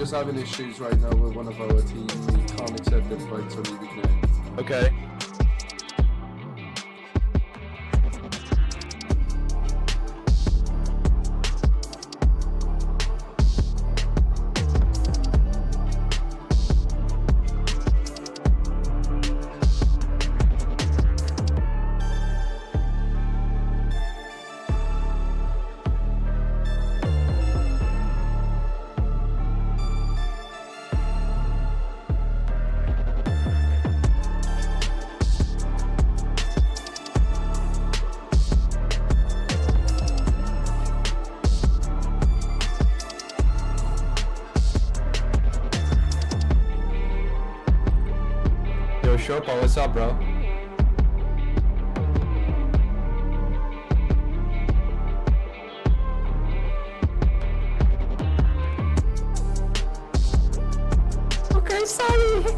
just having issues right now with one of our teams. We can't accept invites on the weekend. Okay. Yo, Shorpa, what's up, bro? Okay, sorry.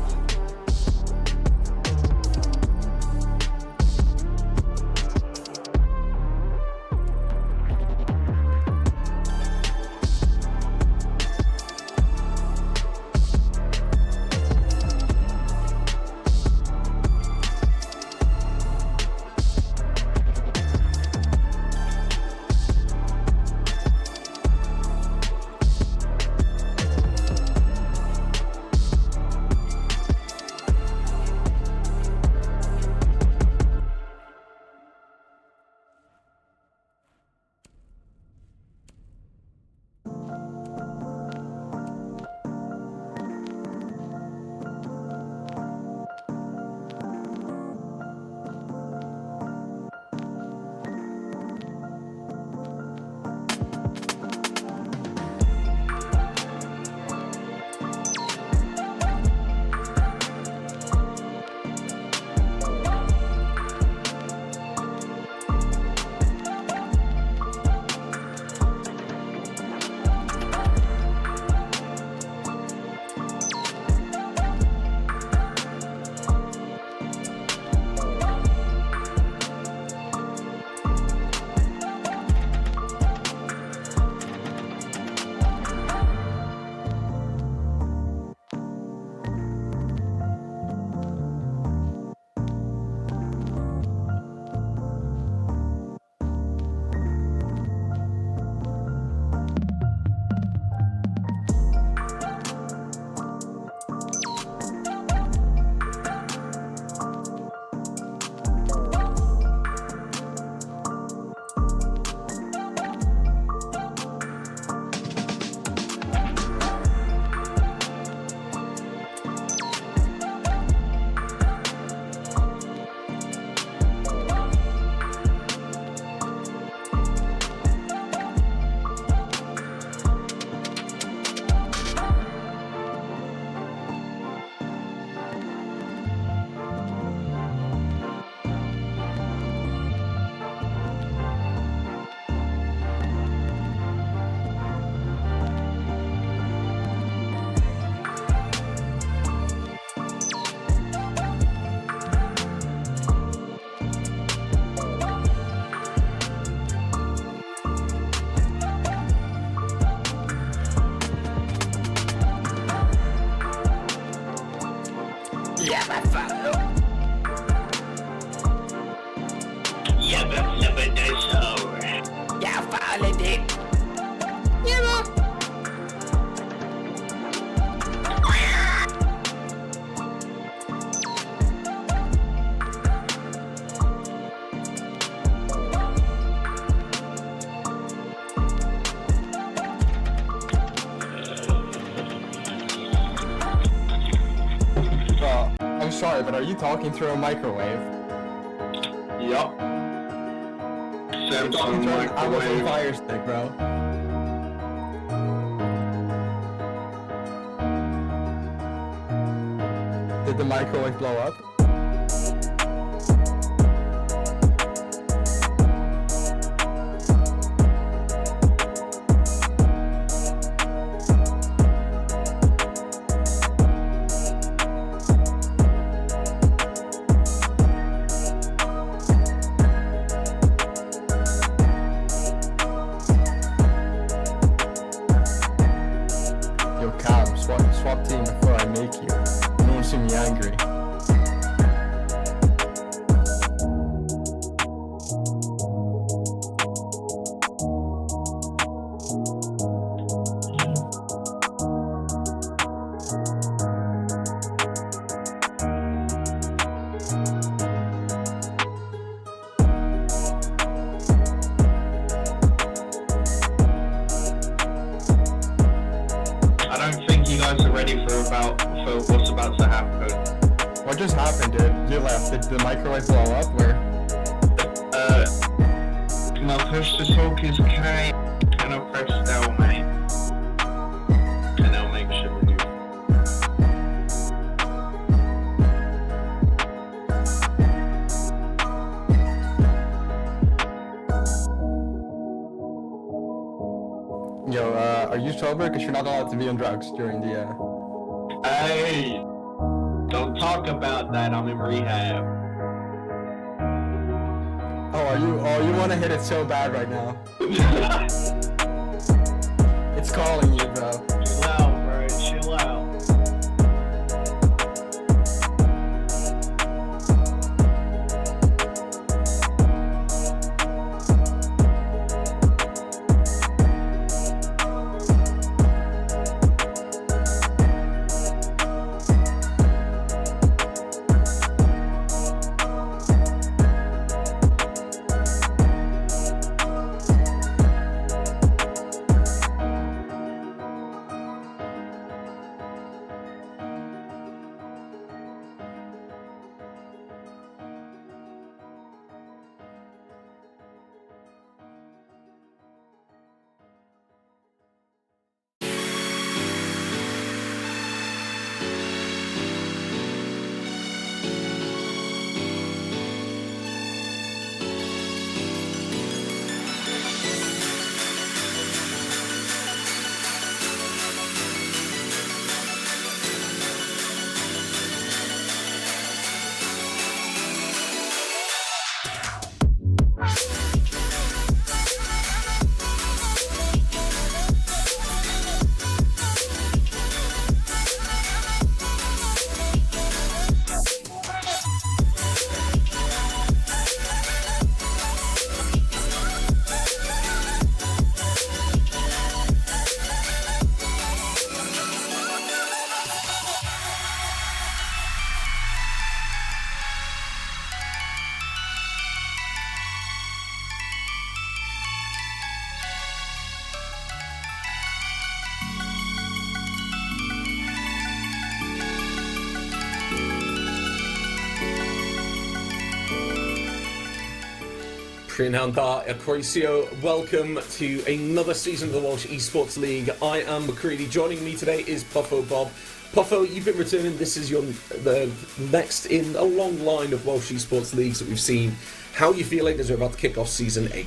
Yeah, I follow. Yeah, but never do so. Yeah, I followed it. Yeah, man. I'm sorry, but are you talking through a microwave? Yup. You're talking through an Amazon Fire Stick, bro. Did the microwave blow up? about what's about to happen. What just happened, dude? You left. Did the microwave blow up? Where? My push to talk is K, and I'll press stalemate. And I'll make sure we do. Yo, are you sober? Because you're not allowed to be on drugs during the, Hey! Don't talk about that, I'm in rehab. Oh, you want to hit it so bad right now. It's calling you, bro. Chill out, bro, chill out. Welcome to another season of the Welsh Esports League. I am Muhcreedy. Joining me today is PuffoBob. Puffo, you've been returning. This is the next in a long line of Welsh Esports Leagues that we've seen. How are you feeling as we're about to kick off Season 8?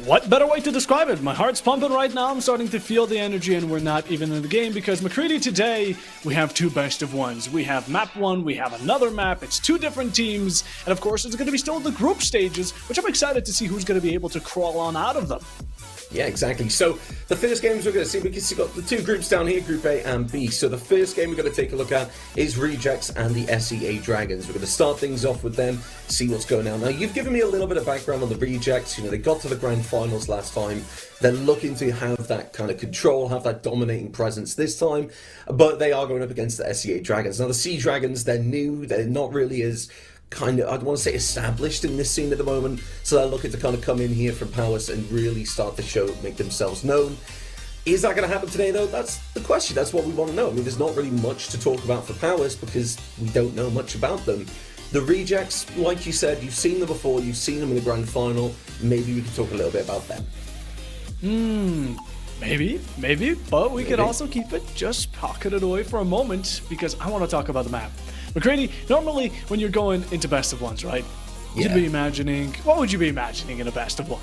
What better way to describe it? My heart's pumping right now. I'm starting to feel the energy, and we're not even in the game because Muhcreedy, today we have two best of ones. We have map one, we have another map. It's two different teams, and of course it's going to be still the group stages, which I'm excited to see who's going to be able to crawl on out of them. Yeah, exactly. So the first games we're going to see, we can see got the two groups down here, Group A and B. So the first game we're going to take a look at is Rejects and the SEA Dragons. We're going to start things off with them, see what's going on. Now, you've given me a little bit of background on the Rejects. You know, they got to the grand finals last time. They're looking to have that kind of control, have that dominating presence this time, but they are going up against the SEA Dragons. Now, the Sea Dragons, they're new. They're not really as kind of, I'd want to say, established in this scene at the moment, so they're looking to kind of come in here from Powers and really start the show, make themselves known. Is that going to happen today, though? That's the question. That's what we want to know. I mean, there's not really much to talk about for Powers because we don't know much about them. The Rejects, like you said, you've seen them before, you've seen them in the grand final. Maybe we can talk a little bit about them. Maybe, but we could also keep it just pocketed away for a moment because I want to talk about the map. Muhcreedy, normally when you're going into best of ones, right? Yeah. You'd be imagining, what would you be imagining in a best of one?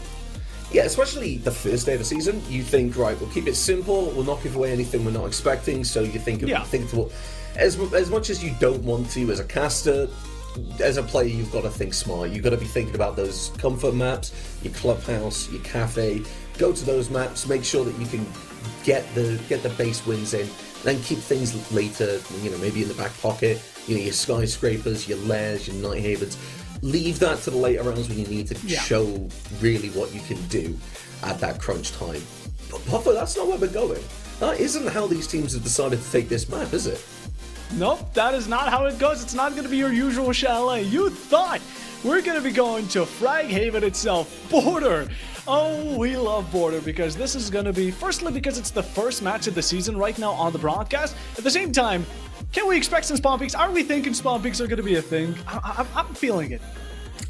Yeah, especially the first day of the season, you think, right, we'll keep it simple, we'll not give away anything we're not expecting, so you think of as much as you don't want to as a caster, as a player, you've got to think smart. You've got to be thinking about those comfort maps, your clubhouse, your cafe. Go to those maps, make sure that you can get the base wins in, then keep things later, you know, maybe in the back pocket, you know, your skyscrapers, your lairs, your night havens. Leave that to the later rounds when you need to show really what you can do at that crunch time. But Puffer, that's not where we're going. That isn't how these teams have decided to take this map, is it? Nope, that is not how it goes. It's not going to be your usual chalet. You thought we're going to be going to Fraghaven itself, Border. Oh, we love Border because this is going to be, firstly, because it's the first match of the season right now on the broadcast. At the same time, can we expect some spawn peaks? Are we thinking spawn peaks are going to be a thing? I'm feeling it.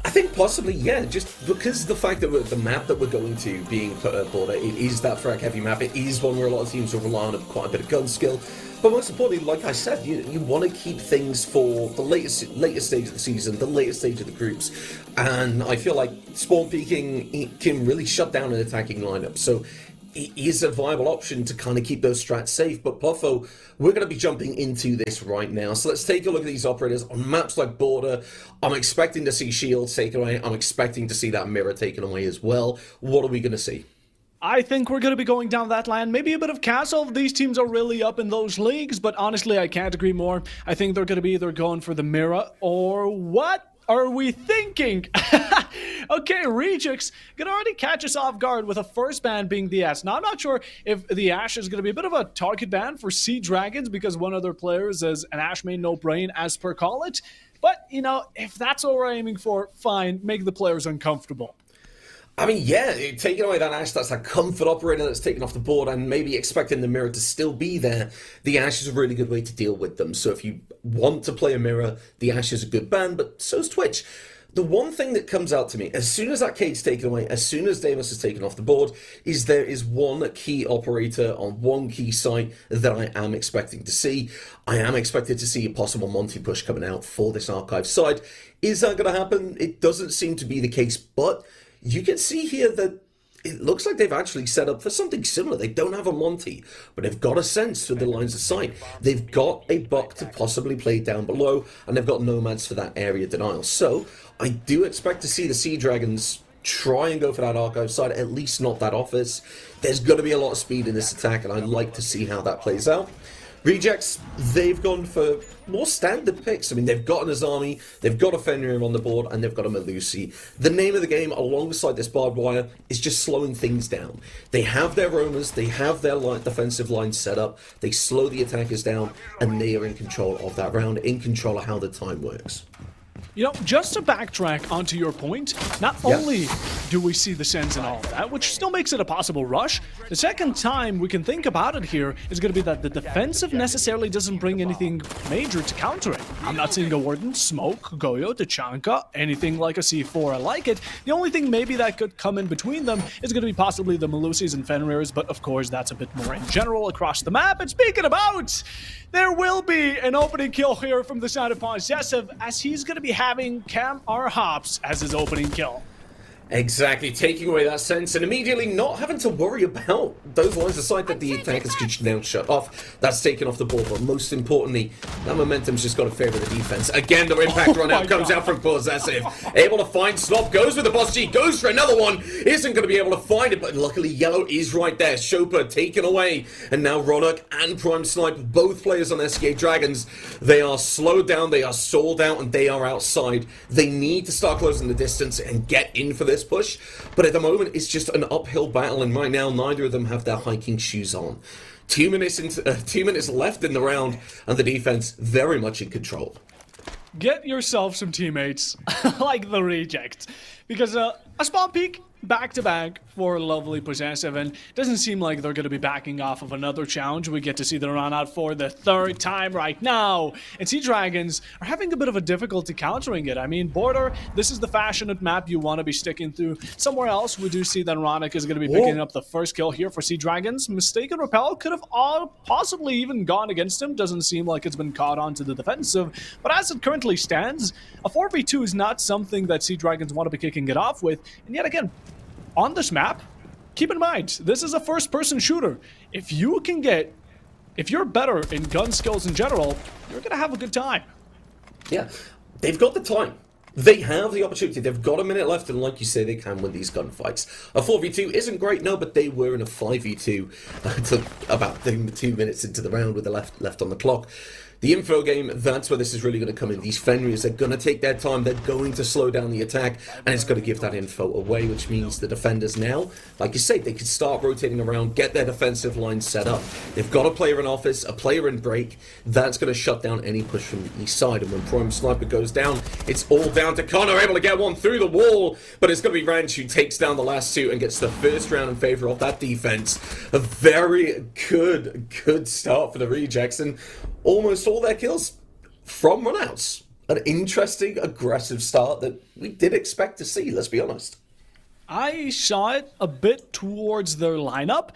I think possibly, yeah, just because the fact that the map that we're going to being Border, it is that frag heavy map. It is one where a lot of teams will rely on quite a bit of gun skill. But most importantly, like I said, you want to keep things for the latest stage of the season, the latest stage of the groups. And I feel like spawn peeking can really shut down an attacking lineup. So it is a viable option to kind of keep those strats safe. But Puffo, we're going to be jumping into this right now. So let's take a look at these operators on maps like Border. I'm expecting to see shields taken away. I'm expecting to see that mirror taken away as well. What are we going to see? I think we're going to be going down that line. Maybe a bit of castle. These teams are really up in those leagues, but honestly, I can't agree more. I think they're going to be either going for the mirror or what are we thinking? Okay, Rejects can already catch us off guard with a first ban being the Ash. Now, I'm not sure if the Ash is going to be a bit of a target ban for Sea Dragons because one of their players is an Ash main no brain, as per call it. But, you know, if that's what we're aiming for, fine, make the players uncomfortable. I mean, yeah, taking away that Ash, that's a comfort operator that's taken off the board, and maybe expecting the mirror to still be there. The Ash is a really good way to deal with them. So if you want to play a mirror, the Ash is a good ban, but so's Twitch. The one thing that comes out to me, as soon as that cade's taken away, as soon as Damus is taken off the board, is there is one key operator on one key site that I am expecting to see. I am expected to see a possible Monty push coming out for this archive side. Is that going to happen? It doesn't seem to be the case, but you can see here that it looks like they've actually set up for something similar. They don't have a Monty, but they've got a sense through the lines of sight. They've got a Buck to possibly play down below, and they've got Nomads for that area denial. So I do expect to see the Sea Dragons try and go for that archive side, at least not that office. There's going to be a lot of speed in this attack, and I'd like to see how that plays out. Rejects, they've gone for more standard picks. I mean, they've got an Azami, they've got a Fenrir on the board, and they've got a Melusi. The name of the game, alongside this barbed wire, is just slowing things down. They have their roamers, they have their defensive line set up, they slow the attackers down, and they are in control of that round, in control of how the time works. You know, just to backtrack onto your point, not only do we see the Sens and all of that, which still makes it a possible rush, the second time we can think about it here is going to be that the defensive necessarily doesn't bring anything major to counter it. I'm not seeing a Warden, Smoke, Goyo, Tachanka, anything like a C4. I like it. The only thing maybe that could come in between them is going to be possibly the Melusis and Fenrirs, but of course that's a bit more in general across the map. And speaking about, there will be an opening kill here from the side of Possessive, as he's going to be having Cam R. Hops as his opening kill. Exactly, taking away that sense and immediately not having to worry about those lines of sight that the attackers could now shut off. That's taken off the board, but most importantly, that momentum's just got to favour the defense. Again, the impact run out comes out from Possessive. Able to find Snop, goes with the boss G, goes for another one, isn't going to be able to find it, but luckily Yellow is right there. Chopper taken away, and now Ronak and Prime Snipe, both players on SK Dragons, they are slowed down, they are sold out, and they are outside. They need to start closing the distance and get in for this push, but at the moment it's just an uphill battle, and right now neither of them have their hiking shoes on. 2 minutes left in the round, and the defense very much in control. Get yourself some teammates like the Reject, because a spawn peak back-to-back for lovely Possessive, and doesn't seem like they're going to be backing off of another challenge. We get to see the run out for the third time right now, and Sea Dragons are having a bit of a difficulty countering it. I mean, Border, this is the fashioned map you want to be sticking through. Somewhere else, we do see that Ronak is going to be picking up the first kill here for Sea Dragons. Mistaken Repel could have possibly even gone against him. Doesn't seem like it's been caught onto the defensive, but as it currently stands, a 4v2 is not something that Sea Dragons want to be kicking it off with, and yet again, on this map, keep in mind, this is a first-person shooter. If you're better in gun skills in general, you're going to have a good time. Yeah, they've got the time. They have the opportunity. They've got a minute left, and like you say, they can win these gunfights. A 4v2 isn't great, no, but they were in a 5v2 about 2 minutes into the round with the left on the clock. The info game, that's where this is really going to come in. These Fenriers, they're going to take their time, they're going to slow down the attack, and it's going to give that info away, which means the defenders now, like you say, they can start rotating around, get their defensive line set up. They've got a player in office, a player in break, that's going to shut down any push from the east side, and when Prime Sniper goes down, it's all down to Connor, able to get one through the wall, but it's going to be Wrench who takes down the last two and gets the first round in favor of that defense. A very good start for the Rejects, and almost all their kills from runouts. An interesting, aggressive start that we did expect to see, let's be honest. I saw it a bit towards their lineup.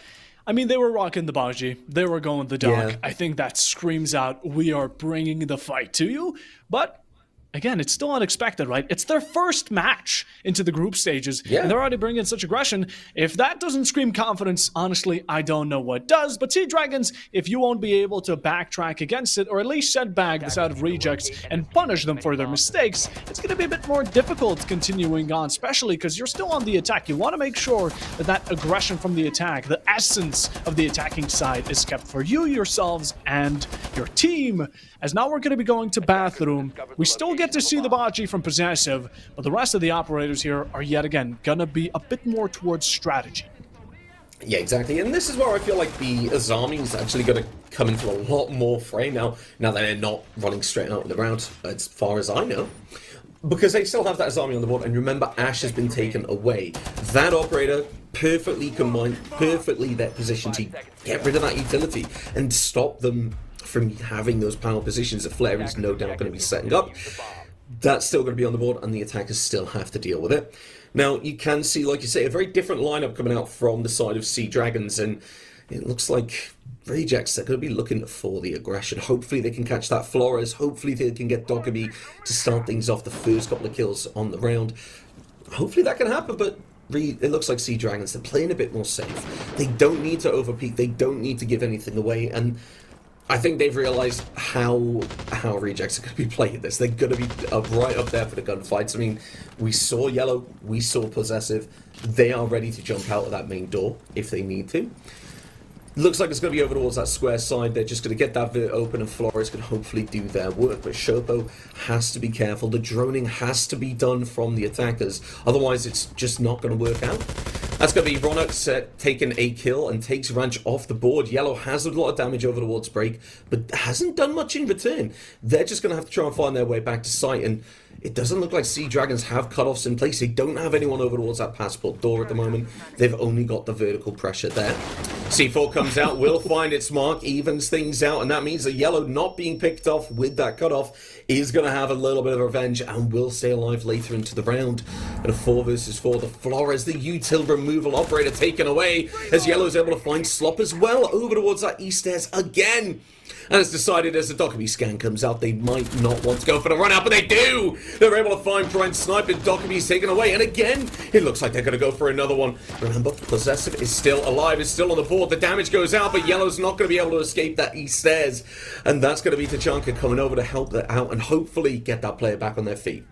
I mean, they were rocking the Baji. They were going the dog. Yeah. I think that screams out, we are bringing the fight to you. But again, it's still unexpected, right? It's their first match into the group stages, and they're already bringing such aggression. If that doesn't scream confidence, honestly, I don't know what does. But Sea Dragons, if you won't be able to backtrack against it, or at least set back this out of Rejects and punish them for their mistakes, it's going to be a bit more difficult continuing on, especially because you're still on the attack. You want to make sure that that aggression from the attack, the essence of the attacking side, is kept for you, yourselves, and your team. As now we're going to be going to bathroom. We still get to see the Baji from Possessive, but the rest of the operators here are yet again going to be a bit more towards strategy. Yeah, exactly. And this is where I feel like the Azami is actually going to come into a lot more frame now that they're not running straight out of the route, as far as I know. Because they still have that Azami on the board, and remember, Ash has been taken away. That operator perfectly combined, perfectly their position to get rid of that utility and stop them from having those power positions that Flair is no doubt going to be setting up. That's still going to be on the board, and the attackers still have to deal with it. Now, you can see, like you say, a very different lineup coming out from the side of Sea Dragons, and it looks like Rejects are going to be looking for the aggression. Hopefully they can catch that Flores. Hopefully they can get Dokkaebi to start things off, the first couple of kills on the round. Hopefully that can happen, but it looks like Sea Dragons, they're playing a bit more safe. They don't need to overpeak. They don't need to give anything away, and I think they've realized how Rejects are going to be playing this. They're going to be right up there for the gunfights. I mean, we saw Yellow, we saw Possessive. They are ready to jump out of that main door if they need to. Looks like it's going to be over towards that square side. They're just going to get that vert open, and Flores can hopefully do their work. But Shopo has to be careful. The droning has to be done from the attackers. Otherwise, it's just not going to work out. That's going to be Ronak taking a kill and takes Ranch off the board. Yellow has a lot of damage over towards break, but hasn't done much in return. They're just going to have to try and find their way back to site, and it doesn't look like Sea Dragons have cutoffs in place. They don't have anyone over towards that passport door at the moment. They've only got the vertical pressure there. C4 comes out, will find its mark, evens things out, and that means that Yellow not being picked off with that cutoff is going to have a little bit of revenge and will stay alive later into the round. And a 4 versus 4, the Flores, the util removal operator taken away, as Yellow is able to find Slop as well over towards that east stairs again. And it's decided as the Dokkaebi scan comes out, they might not want to go for the run out, but they do! They're able to find Prime Sniper, Dokkaebi's taken away, and again, it looks like they're going to go for another one. Remember, Possessive is still alive, is still on the board, the damage goes out, but Yellow's not going to be able to escape that east stairs. And that's going to be Tachanka coming over to help that out and hopefully get that player back on their feet.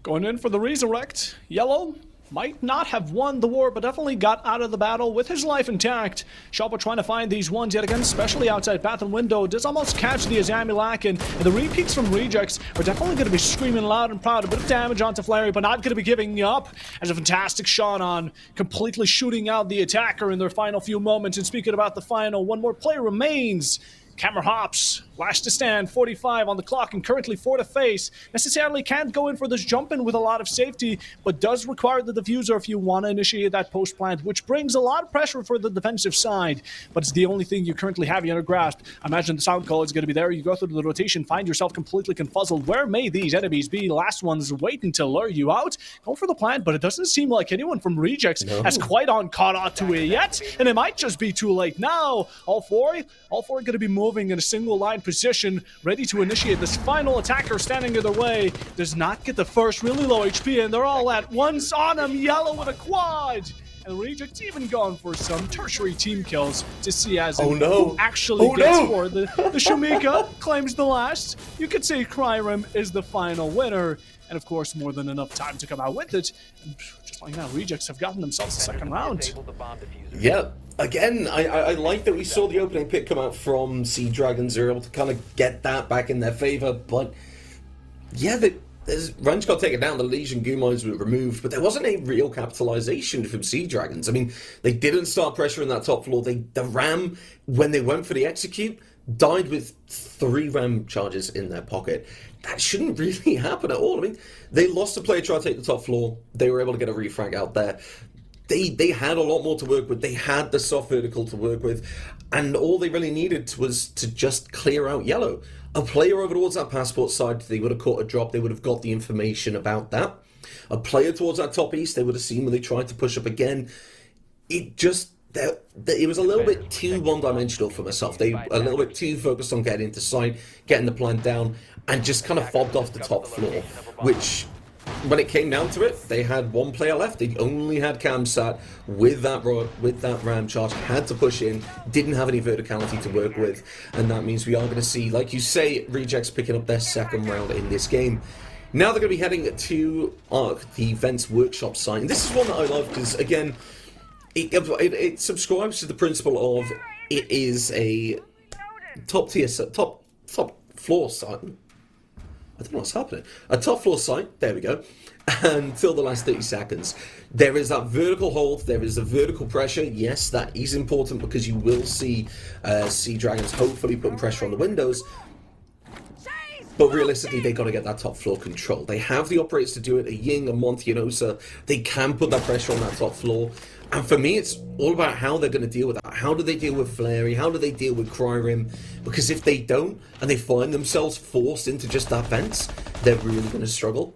Going in for the resurrect. Yellow might not have won the war, but definitely got out of the battle with his life intact. Shopo trying to find these ones yet again, especially outside bathroom window. Does almost catch the Azami Lakin, and the repeats from Rejects are definitely going to be screaming loud and proud. A bit of damage onto Flary, but not going to be giving up. As a fantastic shot on, completely shooting out the attacker in their final few moments. And speaking about the final, one more player remains. Camera hops, last to stand, 45 on the clock, and currently 4 to face. Necessarily can't go in for this jump in with a lot of safety, but does require the diffuser if you want to initiate that post plant, which brings a lot of pressure for the defensive side. But it's the only thing you currently have in your grasp. I imagine the sound call is going to be there. You go through the rotation, find yourself completely confuzzled. Where may these enemies be? Last one's waiting to lure you out. Go for the plant, but it doesn't seem like anyone from Rejects has quite caught on to it yet, and it might just be too late now. All four are going to be moving in a single line position, ready to initiate this final attacker standing in their way. Does not get the first, really low HP, and they're all at once on him. Yellow with a quad. And Reject's even gone for some tertiary team kills to see as no. who actually gets for the Shumika claims the last. You could say Cryrim is the final winner, and of course more than enough time to come out with it. And just like that, Rejects have gotten themselves the second round. Yeah, again, I like that we saw the opening pick come out from Sea Dragons. They're able to kind of get that back in their favor, but yeah, Ranch got taken down, the Legion Gumais were removed, but there wasn't a real capitalization from Sea Dragons. I mean, they didn't start pressuring that top floor. The Ram, when they went for the execute, died with 3 Ram charges in their pocket. That shouldn't really happen at all. I mean, they lost a player trying to take the top floor. They were able to get a refrag out there. They had a lot more to work with. They had the soft vertical to work with, and all they really needed was to just clear out yellow. A player over towards that passport side, they would have caught a drop. They would have got the information about that. A player towards that top east, they would have seen when they tried to push up again. It was a little bit too one-dimensional for myself. They a little bit too focused on getting into sight, getting the plant down, and just kind of fobbed off the top floor, which, when it came down to it, they had 1 player left. They only had Camsat with that Ram charge, had to push in, didn't have any verticality to work with, and that means we are going to see, like you say, Rejects picking up their second round in this game. Now they're going to be heading to the Events Workshop site, and this is one that I love because, again, it subscribes to the principle of it is a top floor site. I don't know what's happening. A top floor site, there we go, until the last 30 seconds. There is that vertical hold, there is the vertical pressure. Yes, that is important because you will see Sea Dragons hopefully putting pressure on the windows. But realistically, they got to get that top floor control. They have the operators to do it, a Ying, a Monty, and Osa. They can put that pressure on that top floor. And for me, it's all about how they're going to deal with that. How do they deal with Flary? How do they deal with Cryrim? Because if they don't, and they find themselves forced into just that fence, they're really going to struggle.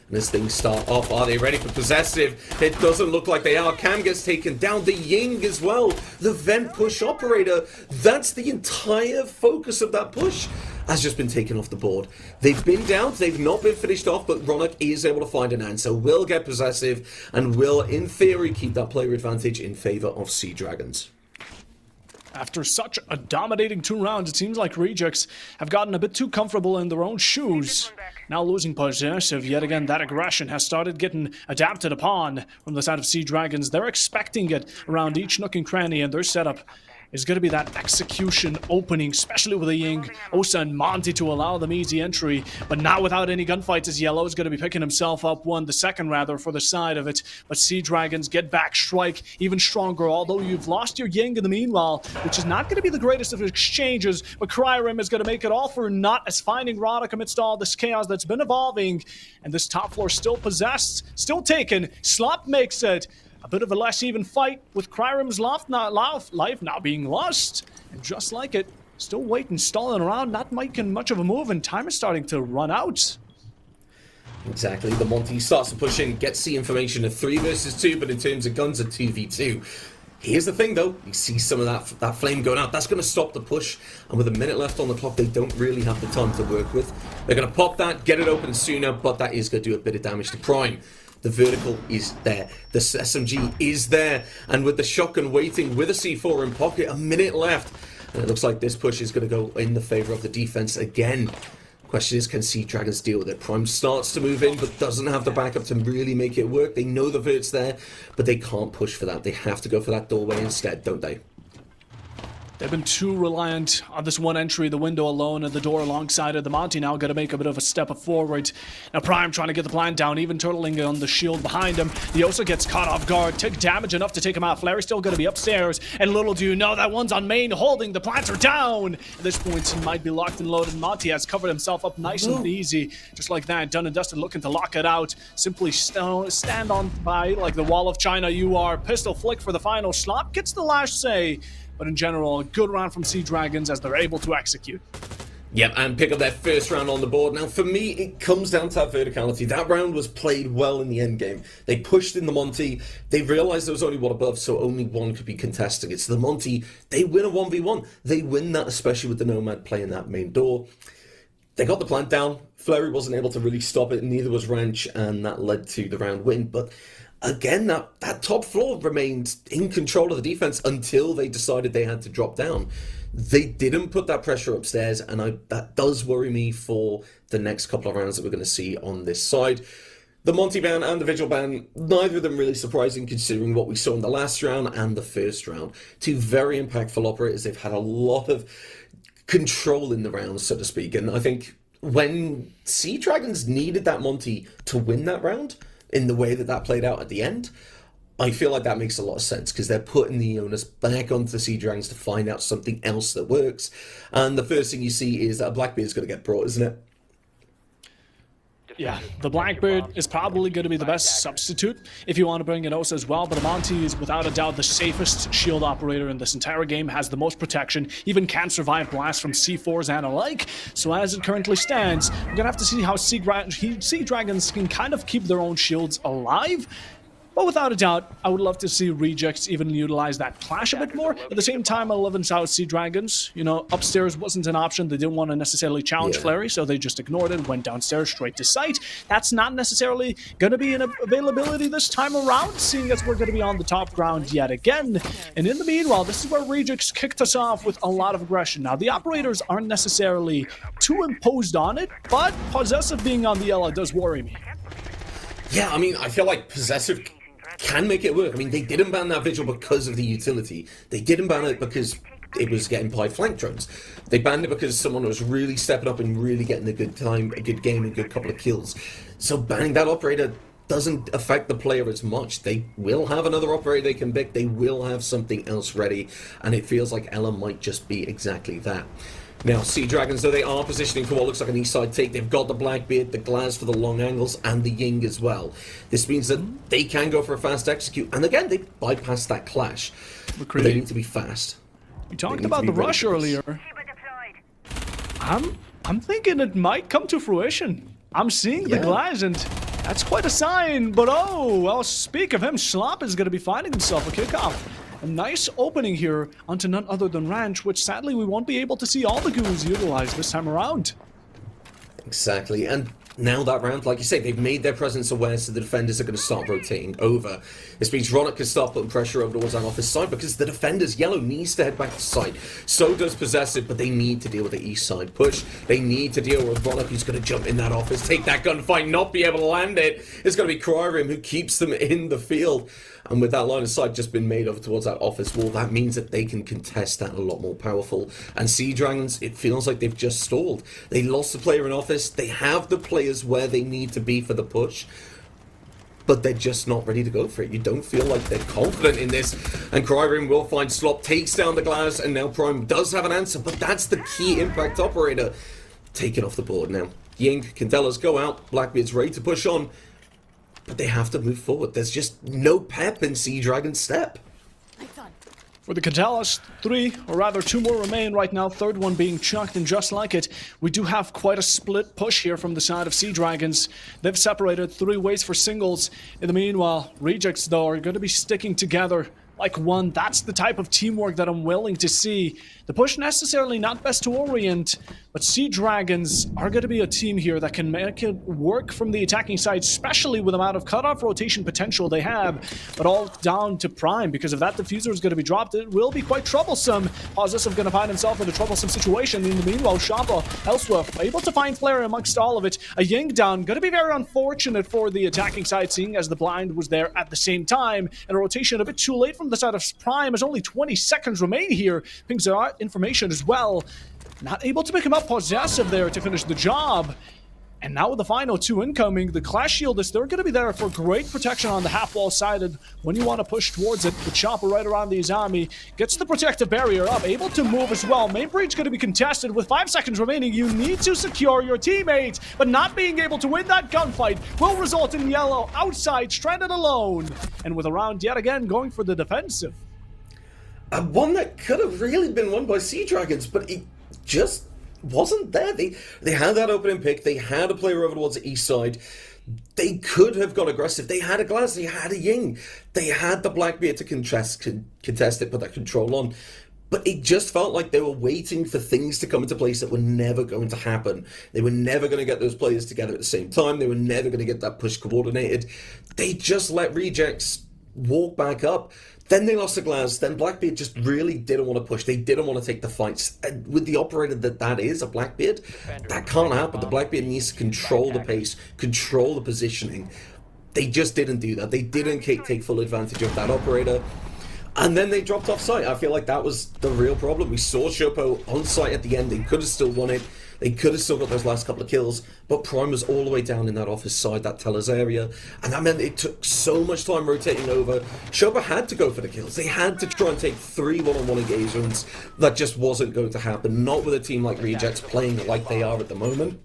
And as things start off, are they ready for Possessive? It doesn't look like they are. Cam gets taken down. The Ying as well. The vent push operator. That's the entire focus of that push. Has just been taken off the board. They've been down, they've not been finished off, but Ronak is able to find an answer, will get Possessive, and will, in theory, keep that player advantage in favour of Sea Dragons. After such a dominating 2 rounds, it seems like Rejects have gotten a bit too comfortable in their own shoes. Now losing Possessive, yet again, that aggression has started getting adapted upon from the side of Sea Dragons. They're expecting it around each nook and cranny, and their setup is going to be that execution opening, especially with the Ying, Osa, and Monty to allow them easy entry, but not without any gunfights, as Yellow is going to be picking himself up the second rather, for the side of it. But Sea Dragons get back, strike even stronger, although you've lost your Ying in the meanwhile, which is not going to be the greatest of exchanges, but Cryrim is going to make it all for naught as finding Roddick amidst all this chaos that's been evolving, and this top floor still possessed, still taken. Slop makes it a bit of a less even fight, with Cryrim's life now being lost. And just like it, still waiting, stalling around, not making much of a move, and time is starting to run out. Exactly, the Monty starts to push in, gets the information of 3 versus 2, but in terms of guns, a 2v2. Here's the thing though, you see some of that flame going out, that's going to stop the push, and with a minute left on the clock, they don't really have the time to work with. They're going to pop that, get it open sooner, but that is going to do a bit of damage to Prime. The vertical is there, the SMG is there, and with the shotgun waiting with a C4 in pocket, a minute left, and it looks like this push is going to go in the favour of the defense again. Question is, can Sea Dragons deal with it? Prime starts to move in, but doesn't have the backup to really make it work. They know the vert's there, but they can't push for that. They have to go for that doorway instead, don't they? They've been too reliant on this one entry, the window alone, and the door alongside of the Monty now got to make a bit of a step forward. Now Prime trying to get the plant down, even turtling on the shield behind him. He also gets caught off guard, took damage enough to take him out. Flary's still going to be upstairs, and little do you know that one's on main holding. The plants are down. At this point, he might be locked and loaded. Monty has covered himself up nice and easy, just like that. Done and dusted, looking to lock it out. Simply stand on by like the wall of China you are. Pistol flick for the final. Slop gets the last say. But in general, a good round from Sea Dragons as they're able to execute. Yep, and pick up their first round on the board. Now, for me, it comes down to that verticality. That round was played well in the end game. They pushed in the Monty. They realized there was only one above, so only one could be contesting it. So the Monty, they win a 1v1. They win that, especially with the Nomad playing that main door. They got the plant down. Flurry wasn't able to really stop it, and neither was Ranch, and that led to the round win. But again, that top floor remained in control of the defense until they decided they had to drop down. They didn't put that pressure upstairs, and that does worry me for the next couple of rounds that we're going to see on this side. The Monty ban and the Vigil ban, neither of them really surprising considering what we saw in the last round and the first round. Two very impactful operators. They've had a lot of control in the rounds, so to speak, and I think when Sea Dragons needed that Monty to win that round, in the way that played out at the end, I feel like that makes a lot of sense because they're putting the onus back onto the Sea Dragons to find out something else that works. And the first thing you see is that a Blackbeard's going to get brought, isn't it? Yeah, the Blackbeard is probably going to be the best substitute if you want to bring in Osa as well, but Amonte is without a doubt the safest shield operator in this entire game, has the most protection, even can survive blasts from C4s and alike. So as it currently stands, we're going to have to see how Sea Dragons can kind of keep their own shields alive. But without a doubt, I would love to see Rejects even utilize that clash a bit more. At the same time, I love and South Sea Dragons. You know, upstairs wasn't an option. They didn't want to necessarily challenge Flurry, so they just ignored it, went downstairs straight to site. That's not necessarily going to be an availability this time around, seeing as we're going to be on the top ground yet again. And in the meanwhile, this is where Rejects kicked us off with a lot of aggression. Now, the operators aren't necessarily too imposed on it, but Possessive being on the yellow does worry me. Yeah, I mean, I feel like Possessive can make it work. I mean, they didn't ban that Vigil because of the utility. They didn't ban it because it was getting by flank drones. They banned it because someone was really stepping up and really getting a good time, a good game, a good couple of kills. So banning that operator doesn't affect the player as much. They will have another operator they can pick. They will have something else ready. And it feels like Ella might just be exactly that. Now, Sea Dragons, though, they are positioning for what looks like an east side take. They've got the Blackbeard, the Glaz for the long angles, and the Ying as well. This means that they can go for a fast execute. And again, they bypass that clash. But they need to be fast. We talked about the rush earlier. I'm thinking it might come to fruition. I'm seeing the Glaz, and that's quite a sign. But oh, well, speak of him, Schlop is going to be finding himself a kickoff. A nice opening here onto none other than Ranch, which sadly we won't be able to see all the goons utilized this time around. Exactly, and now that round, like you say, they've made their presence aware, so the defenders are going to start rotating over. This means Ronick can start putting pressure over towards that office side because the defenders, Yellow, needs to head back to site. So does Possessive, but they need to deal with the east side push. They need to deal with Ronick, who's going to jump in that office, take that gunfight, not be able to land it. It's going to be Cryrim who keeps them in the field. And with that line of sight just been made over towards that office wall, that means that they can contest that a lot more powerful. And Sea Dragons, it feels like they've just stalled. They lost the player in office. They have the players where they need to be for the push, but they're just not ready to go for it. You don't feel like they're confident in this. And Cryrim will find Slop, takes down the Glass, and now Prime does have an answer, but that's the key impact operator taken off the board now. Ying, Candelas go out, Blackbeard's ready to push on, but they have to move forward. There's just no pep in Sea Dragon's step. For the Candelas, 3, or rather 2 more remain right now, third one being chucked, and just like it, we do have quite a split push here from the side of Sea Dragons. They've separated 3 ways for singles. In the meanwhile, Rejects, though, are going to be sticking together like one. That's the type of teamwork that I'm willing to see. The push necessarily not best to orient, but Sea Dragons are going to be a team here that can make it work from the attacking side, especially with the amount of cutoff rotation potential they have, but all down to Prime, because if that diffuser is going to be dropped, it will be quite troublesome. Possessive going to find himself in a troublesome situation. In the meanwhile, Shoppa elsewhere, able to find Flare amongst all of it. A Ying down, going to be very unfortunate for the attacking side, seeing as the blind was there at the same time, and a rotation a bit too late from the side of Prime, as only 20 seconds remain here. Pings are information as well. Not able to pick him up. Possessive there to finish the job. And now with the final 2 incoming, the Clash Shield is they're going to be there for great protection on the half-wall side when you want to push towards it. The Chopper right around the Izami gets the protective barrier up, able to move as well. Main breach going to be contested with 5 seconds remaining. You need to secure your teammates, but not being able to win that gunfight will result in Yellow outside, stranded alone. And with a round yet again going for the defensive. One that could have really been won by Sea Dragons, but it just wasn't there. They had that opening pick. They had a player over towards the east side. They could have got aggressive. They had a Glass. They had a Ying. They had the Blackbeard to contest it, put that control on. But it just felt like they were waiting for things to come into place that were never going to happen. They were never going to get those players together at the same time. They were never going to get that push coordinated. They just let Rejects walk back up. Then they lost the Glaz. Then Blackbeard just really didn't want to push. They didn't want to take the fights. And with the operator that is, a Blackbeard, that can't happen. The Blackbeard needs to control the pace, control the positioning. They just didn't do that. They didn't take full advantage of that operator. And then they dropped off site. I feel like that was the real problem. We saw Shopo on site at the end. They could have still won it. They could have still got those last couple of kills. But Prime was all the way down in that office side, that teller's area. And that meant it took so much time rotating over. Shopo had to go for the kills. They had to try and take 3 one-on-one engagements. That just wasn't going to happen. Not with a team like Rejects playing like they are at the moment.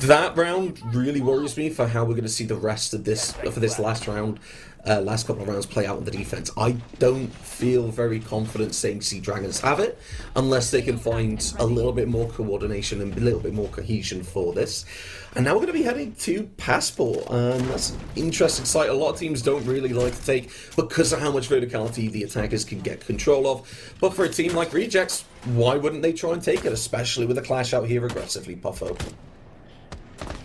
That round really worries me for how we're going to see the rest of this, for this last round, last couple of rounds play out on the defense. I don't feel very confident saying Sea Dragons have it unless they can find a little bit more coordination and a little bit more cohesion for this. And now we're going to be heading to Passport, and that's an interesting site. A lot of teams don't really like to take because of how much verticality the attackers can get control of. But for a team like Rejects, why wouldn't they try and take it, especially with a clash out here aggressively, Puffo?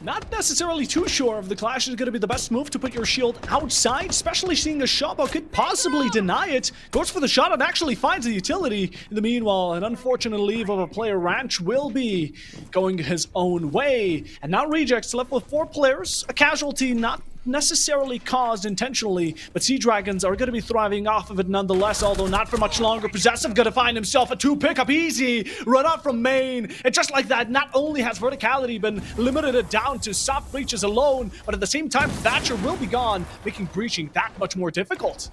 Not necessarily too sure if the Clash is going to be the best move to put your shield outside, especially seeing a Shopo could possibly deny it. Goes for the shot and actually finds the utility. In the meanwhile, an unfortunate leave of a player, Ranch, will be going his own way. And now Rejects left with 4 players, a casualty not necessarily caused intentionally, but Sea Dragons are going to be thriving off of it nonetheless, although not for much longer. Possessive going to find himself a 2 pickup, easy, run out from main, and just like that, not only has verticality been limited down to soft breaches alone, but at the same time, Thatcher will be gone, making breaching that much more difficult.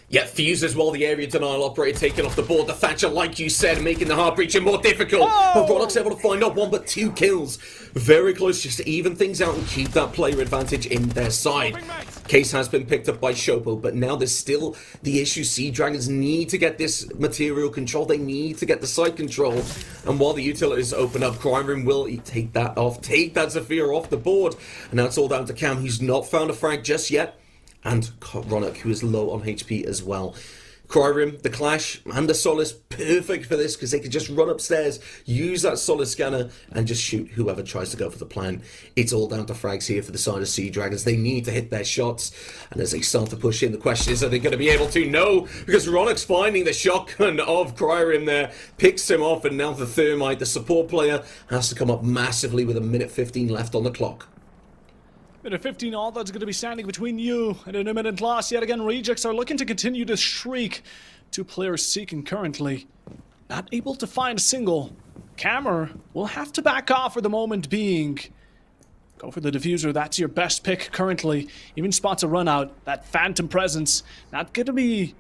Yeah, Fuse as well, the area denial operator taken off the board. The Thatcher, like you said, making the hard breaching more difficult. But Roddock's able to find not 1 but 2 kills. Very close just to even things out and keep that player advantage in their side. Case has been picked up by Shopo, but now there's still the issue. Sea Dragons need to get this material control. They need to get the site control. And while the utilities open up, Crime Room will take that off, take that Zephyr off the board. And now it's all down to Cam, who's not found a frag just yet. And Roddock, who is low on HP as well. Cryrim, the Clash, and the Solace, perfect for this because they can just run upstairs, use that Solace scanner, and just shoot whoever tries to go for the plan. It's all down to frags here for the side of Sea Dragons. They need to hit their shots, and as they start to push in, the question is, are they going to be able to? No, because Roddock's finding the shotgun of Cryrim there, picks him off, and now the Thermite, the support player, has to come up massively with 1:15 left on the clock. Minute 15, all that's going to be standing between you and an imminent loss. Yet again, Rejects are looking to continue this streak. 2 players seeking currently. Not able to find a single. Camera will have to back off for the moment being. Go for the diffuser, that's your best pick currently. Even spots a run out. That phantom presence, not going to be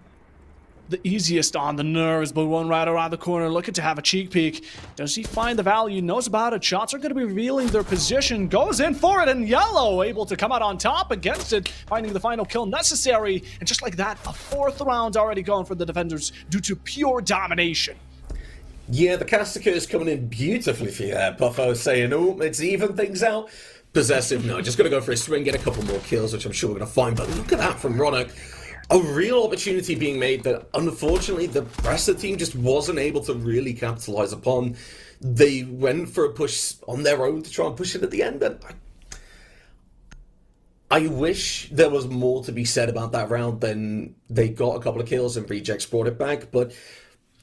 the easiest on the nerves, but one right around the corner looking to have a cheek peek. Does he find the value? Knows about it. Shots are going to be revealing their position. Goes in for it, and Yellow able to come out on top against it, finding the final kill necessary. And just like that, a 4th round already gone for the defenders due to pure domination. Yeah, the Castica is coming in beautifully for you there, Puffo, saying, oh, it's even things out. Possessive, no, just going to go for a swing, get a couple more kills, which I'm sure we're going to find. But look at that from Roddock. A real opportunity being made that, unfortunately, the rest of the team just wasn't able to really capitalize upon. They went for a push on their own to try and push it at the end, and I wish there was more to be said about that round than they got a couple of kills and Rejects brought it back, but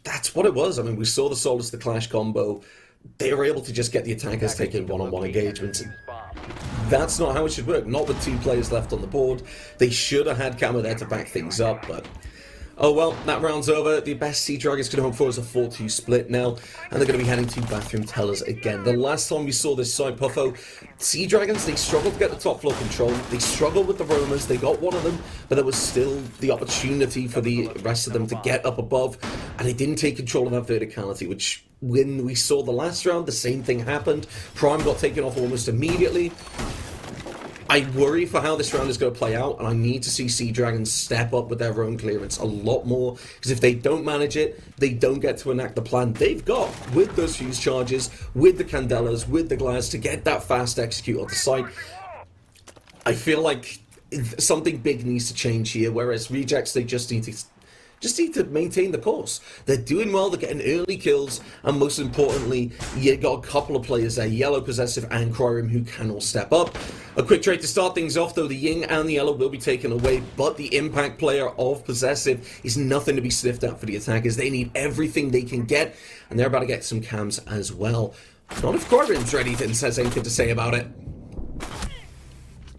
that's what it was. I mean, we saw the Solace, the Clash combo. They were able to just get the attackers taking one-on-one engagements. That's not how it should work. Not with 2 players left on the board. They should have had Camo there to back things up, but oh well, that round's over. The best Sea Dragons can hope for is a 4-2 split now, and they're going to be heading to Bathroom Tellers again. The last time we saw this side, Puffo, Sea Dragons, they struggled to get the top floor control. They struggled with the roamers. They got one of them, but there was still the opportunity for the rest of them to get up above, and they didn't take control of that verticality, which when we saw the last round, the same thing happened. Prime got taken off almost immediately. I worry for how this round is going to play out, and I need to see Sea Dragons step up with their roam clearance a lot more, because if they don't manage it, they don't get to enact the plan they've got with those fuse charges, with the Candelas, with the glass to get that fast execute on the site. I feel like something big needs to change here, whereas Rejects, they just need to just need to maintain the course. They're doing well, they're getting early kills, and most importantly, you got a couple of players there, Yellow, Possessive, and Cryrim, who can all step up. A quick trade to start things off, though, the Ying and the Yellow will be taken away, but the impact player of Possessive is nothing to be sniffed at for the attackers. They need everything they can get, and they're about to get some cams as well. Not if Cryrim's ready and says anything to say about it.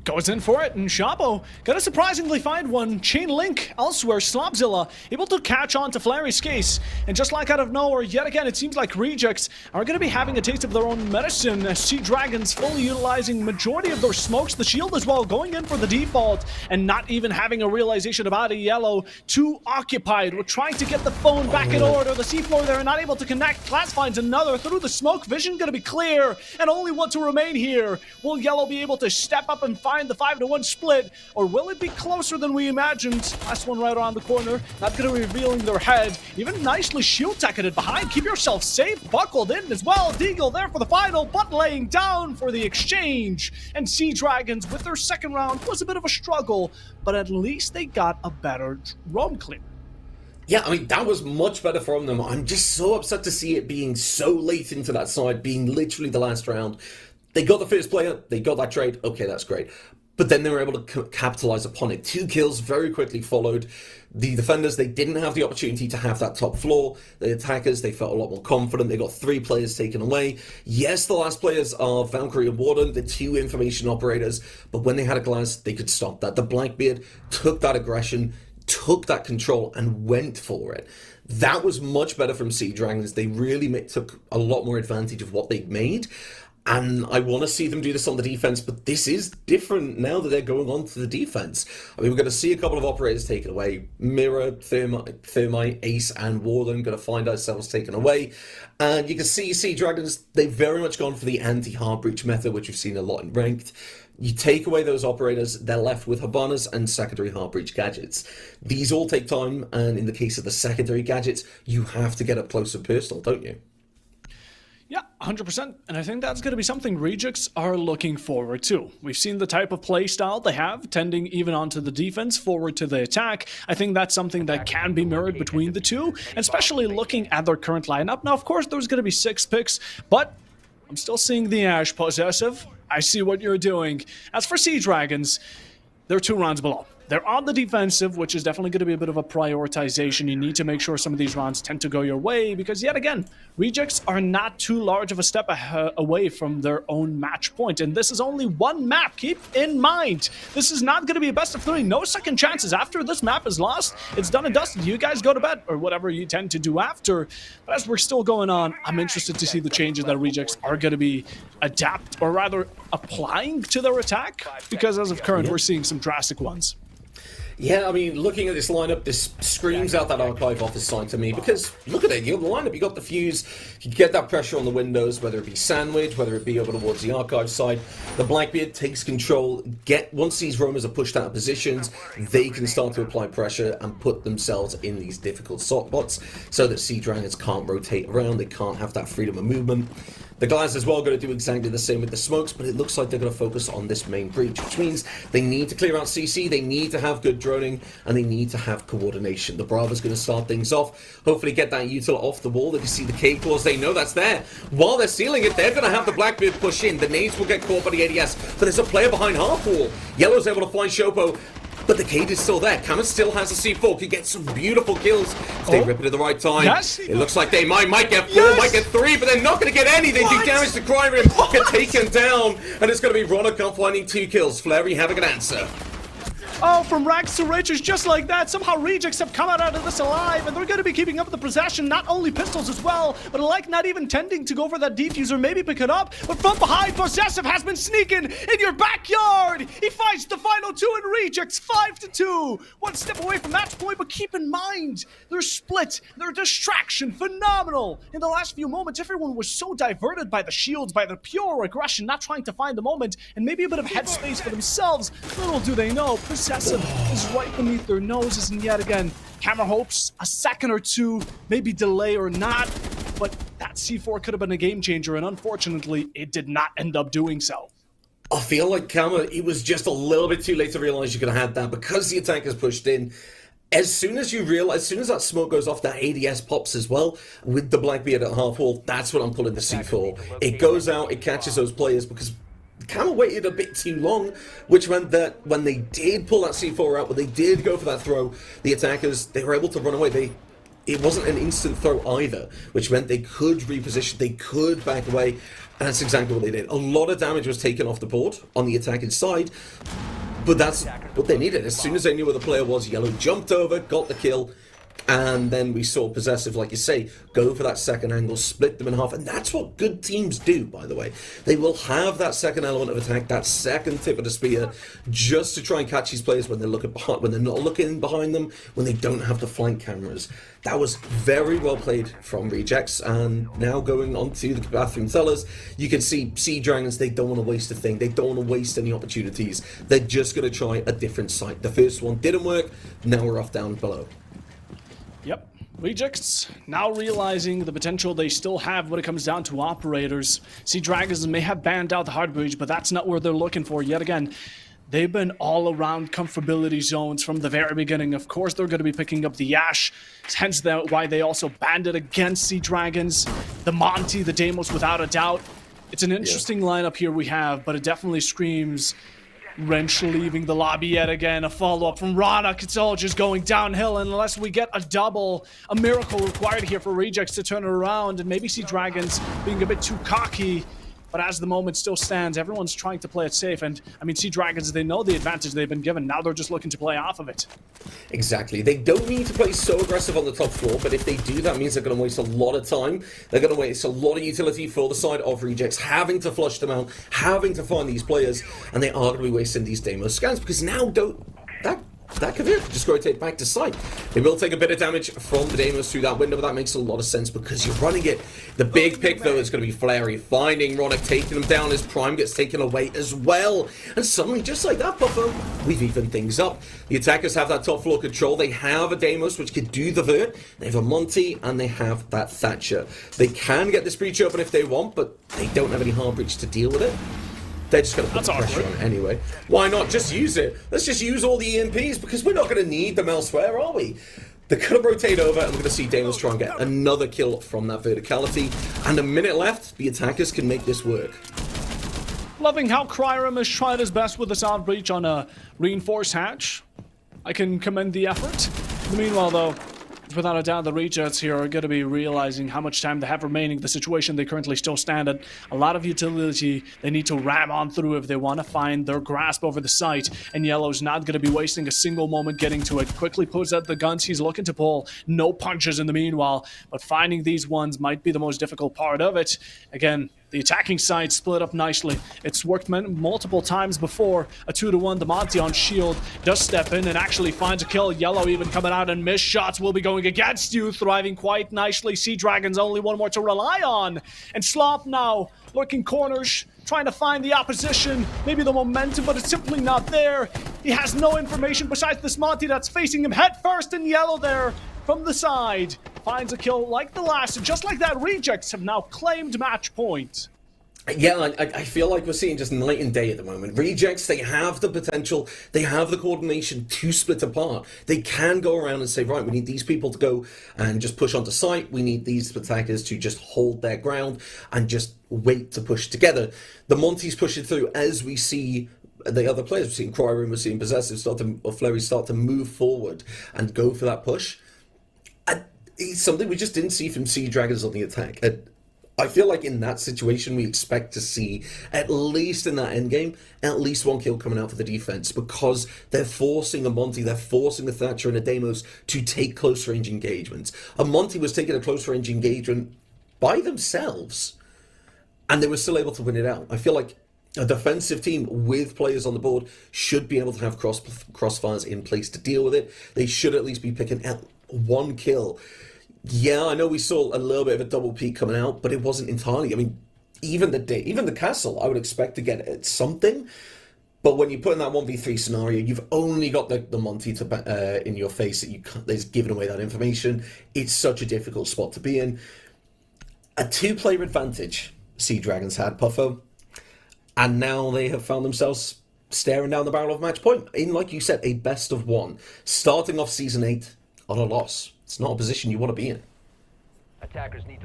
Goes in for it, and Shabo gonna surprisingly find one. Chain link elsewhere. Slobzilla able to catch on to Flary's case, and just like out of nowhere, yet again, it seems like Rejects are gonna be having a taste of their own medicine. Sea Dragons fully utilizing majority of their smokes, the shield as well, going in for the default, and not even having a realization about a Yellow. Too occupied with trying to get the phone back in order. The C4 there, not able to connect. Class finds another through the smoke. Vision gonna be clear, and only one to remain here. Will Yellow be able to step up and find the 5-to-1 split, or will it be closer than we imagined? Last one right around the corner, not going to be revealing their head. Even nicely shield teched behind. Keep yourself safe, buckled in as well. Deagle there for the final, but laying down for the exchange. And Sea Dragons, with their second round, was a bit of a struggle, but at least they got a better roam clear. Yeah, I mean, that was much better from them. I'm just so upset to see it being so late into that side, being literally the last round. They got the first player, they got that trade, okay, that's great. But then they were able to capitalize upon it. 2 kills very quickly followed. The defenders, they didn't have the opportunity to have that top floor. The attackers, they felt a lot more confident. They got 3 players taken away. Yes, the last players are Valkyrie and Warden, the 2 information operators, but when they had a glass, they could stop that. The Blackbeard took that aggression, took that control, and went for it. That was much better from Sea Dragons. They really took a lot more advantage of what they'd made. And I want to see them do this on the defense, but this is different now that they're going on to the defense. I mean, we're going to see a couple of operators taken away. Mirror, Thermite, Ace, and Warden going to find ourselves taken away. And you can see Sea Dragons, they've very much gone for the anti-hard breach method, which we've seen a lot in Ranked. You take away those operators, they're left with Habanas and secondary hard breach gadgets. These all take time, and in the case of the secondary gadgets, you have to get up close and personal, don't you? Yeah, 100%, and I think that's going to be something Rejects are looking forward to. We've seen the type of play style they have, tending even onto the defense, forward to the attack. I think that's something that can be mirrored between the two, and especially looking at their current lineup. Now, of course, there's going to be 6 picks, but I'm still seeing the Ash Possessive. I see what you're doing. As for Sea Dragons, they're 2 rounds below. They're on the defensive, which is definitely going to be a bit of a prioritization. You need to make sure some of these rounds tend to go your way, because yet again, Rejects are not too large of a step away from their own match point. And this is only 1 map. Keep in mind, this is not going to be a best of 3. No second chances. After this map is lost, it's done and dusted. You guys go to bed, or whatever you tend to do after. But as we're still going on, I'm interested to see the changes that Rejects are going to be applying to their attack, because as of current, we're seeing some drastic ones. Yeah, I mean, looking at this lineup, this screams out that Archive Office sign to me, because look at it, you have the lineup, you got the Fuse, you get that pressure on the windows, whether it be Sandwich, whether it be over towards the Archive side. The Blackbeard takes control, once these roamers are pushed out of positions, they can start to apply pressure and put themselves in these difficult spots, so that Sea Dragons can't rotate around, they can't have that freedom of movement. The Glass as well going to do exactly the same with the smokes, but it looks like they're going to focus on this main breach, which means they need to clear out CC, they need to have good droning, and they need to have coordination. The Bravo's going to start things off, hopefully get that util off the wall. They can see the K-Claws, they know that's there. While they're sealing it, they're going to have the Blackbeard push in. The nades will get caught by the ADS, but there's a player behind half wall. Yellow's able to find Shopo, but the Cade is still there. Kamas still has a C4, can get some beautiful kills if they rip it at the right time. Yes. It looks like they might get 4, might get 3, but they're not going to get any. They do damage to Cryrim, get taken down, and it's going to be Ronacon finding 2 kills. Flary having an answer. Oh, from rags to riches, just like that. Somehow Rejects have come out of this alive, and they're going to be keeping up the possession, not only pistols as well, but like not even tending to go for that defuser, maybe pick it up. But from behind, Possessive has been sneaking in your backyard. He finds the final 2 in Rejects, 5-2. 1 step away from match point, but keep in mind, their split, their distraction, phenomenal. In the last few moments, everyone was so diverted by the shields, by the pure aggression, not trying to find the moment, and maybe a bit of headspace for themselves. Little do they know, Possessive is right beneath their noses, and yet again, Camera hopes a second or 2, maybe delay or not, but that C4 could have been a game changer, and unfortunately, it did not end up doing so. I feel like Kama, it was just a little bit too late to realize you could have had that because the attackers pushed in. as soon as that smoke goes off, that ADS pops as well with the Blackbeard at half wall. That's what I'm pulling the C4. It goes out, it catches those players because they kind of waited a bit too long, which meant that when they did pull that C4 out, when they did go for that throw, the attackers, they were able to run away. It wasn't an instant throw either, which meant they could reposition, they could back away, and that's exactly what they did. A lot of damage was taken off the board on the attacking side, but that's what they needed. As soon as they knew where the player was, Yellow jumped over, got the kill, and then we saw Possessive, like you say, go for that second angle, split them in half, and that's what good teams do, by the way. They will have that second element of attack, that second tip of the spear, just to try and catch these players when they're looking behind, when they're not looking behind them, when they don't have the flank cameras. That was very well played from Rejects, and now going on to the bathroom tellers, you can see Sea Dragons, they don't want to waste a thing, they don't want to waste any opportunities, they're just going to try a different site. The first one didn't work, now we're off down below. Yep. Rejects now realizing the potential they still have when it comes down to operators. Sea Dragons may have banned out the hard breach, but that's not where they're looking for yet again. They've been all around comfortability zones from the very beginning. Of course, they're going to be picking up the Ash, hence why they also banned it against Sea Dragons. The Monty, the Deimos, without a doubt. It's an interesting lineup here we have, but it definitely screams Wrench leaving the lobby yet again. A follow-up from Ronak. It's all just going downhill unless we get a double. A miracle required here for Rejects to turn it around, and maybe Sea Dragons being a bit too cocky. But as the moment still stands, everyone's trying to play it safe. And, I mean, Sea Dragons, they know the advantage they've been given. Now they're just looking to play off of it. Exactly. They don't need to play so aggressive on the top floor, but if they do, that means they're going to waste a lot of time. They're going to waste a lot of utility for the side of Rejects, having to flush them out, having to find these players, and they are going to be wasting these Deimos scans, because now that could just rotate back to site. They will take a bit of damage from the Deimos through that window, but that makes a lot of sense because you're running it. The big pick, though, is going to be Flary finding Ronak, taking him down. His prime gets taken away as well. And suddenly, just like that, Buffo, we've evened things up. The attackers have that top floor control. They have a Deimos, which could do the vert. They have a Monty, and they have that Thatcher. They can get this breach open if they want, but they don't have any hard breach to deal with it. They're just going to put the pressure on anyway. Why not just use it? Let's just use all the EMPs because we're not going to need them elsewhere, are we? They're going to rotate over and we're going to see Deimos try and get another kill from that verticality. And a minute left, the attackers can make this work. Loving how Cryrim has tried his best with the sound breach on a reinforced hatch. I can commend the effort. Meanwhile, though, without a doubt, the Rejects here are going to be realizing how much time they have remaining, the situation they currently still stand at. A lot of utility they need to ram on through if they want to find their grasp over the site, and Yellow's not going to be wasting a single moment getting to it. Quickly pulls out the guns he's looking to pull. No punches in the meanwhile, but finding these ones might be the most difficult part of it. Again, the attacking side split up nicely. It's worked multiple times before. A 2-to-1, the Monty on shield does step in and actually finds a kill. Yellow even coming out, and missed shots will be going against you, thriving quite nicely. Sea Dragons only one more to rely on. And Slop now lurking corners, trying to find the opposition, maybe the momentum, but it's simply not there. He has no information besides this Monty that's facing him head first, and Yellow there from the side finds a kill like the last, and just like that, Rejects have now claimed match point. Yeah, I feel like we're seeing just night and day at the moment. Rejects, they have the potential, they have the coordination to split apart. They can go around and say, right, we need these people to go and just push onto site. We need these attackers to just hold their ground and just wait to push together. The Monty's pushing through as we see the other players. We're seeing Cryrim, we're seeing Possessive Flurry start to move forward and go for that push. And it's something we just didn't see from Sea Dragons on the attack. I feel like in that situation, we expect to see, at least in that endgame, at least one kill coming out for the defense, because they're forcing a Monty, they're forcing a Thatcher and a Deimos to take close range engagements. A Monty was taking a close range engagement by themselves, and they were still able to win it out. I feel like a defensive team with players on the board should be able to have crossfires in place to deal with it. They should at least be picking at one kill. Yeah, I know we saw a little bit of a double peak coming out, but it wasn't entirely. I mean, even the castle, I would expect to get something. But when you put in that 1v3 scenario, you've only got the Monty in your face that's giving away that information. It's such a difficult spot to be in. A 2-player advantage Sea Dragons had, Puffo, and now they have found themselves staring down the barrel of match point in, like you said, a best of one. Starting off Season 8 on a loss. It's not a position you want to be in.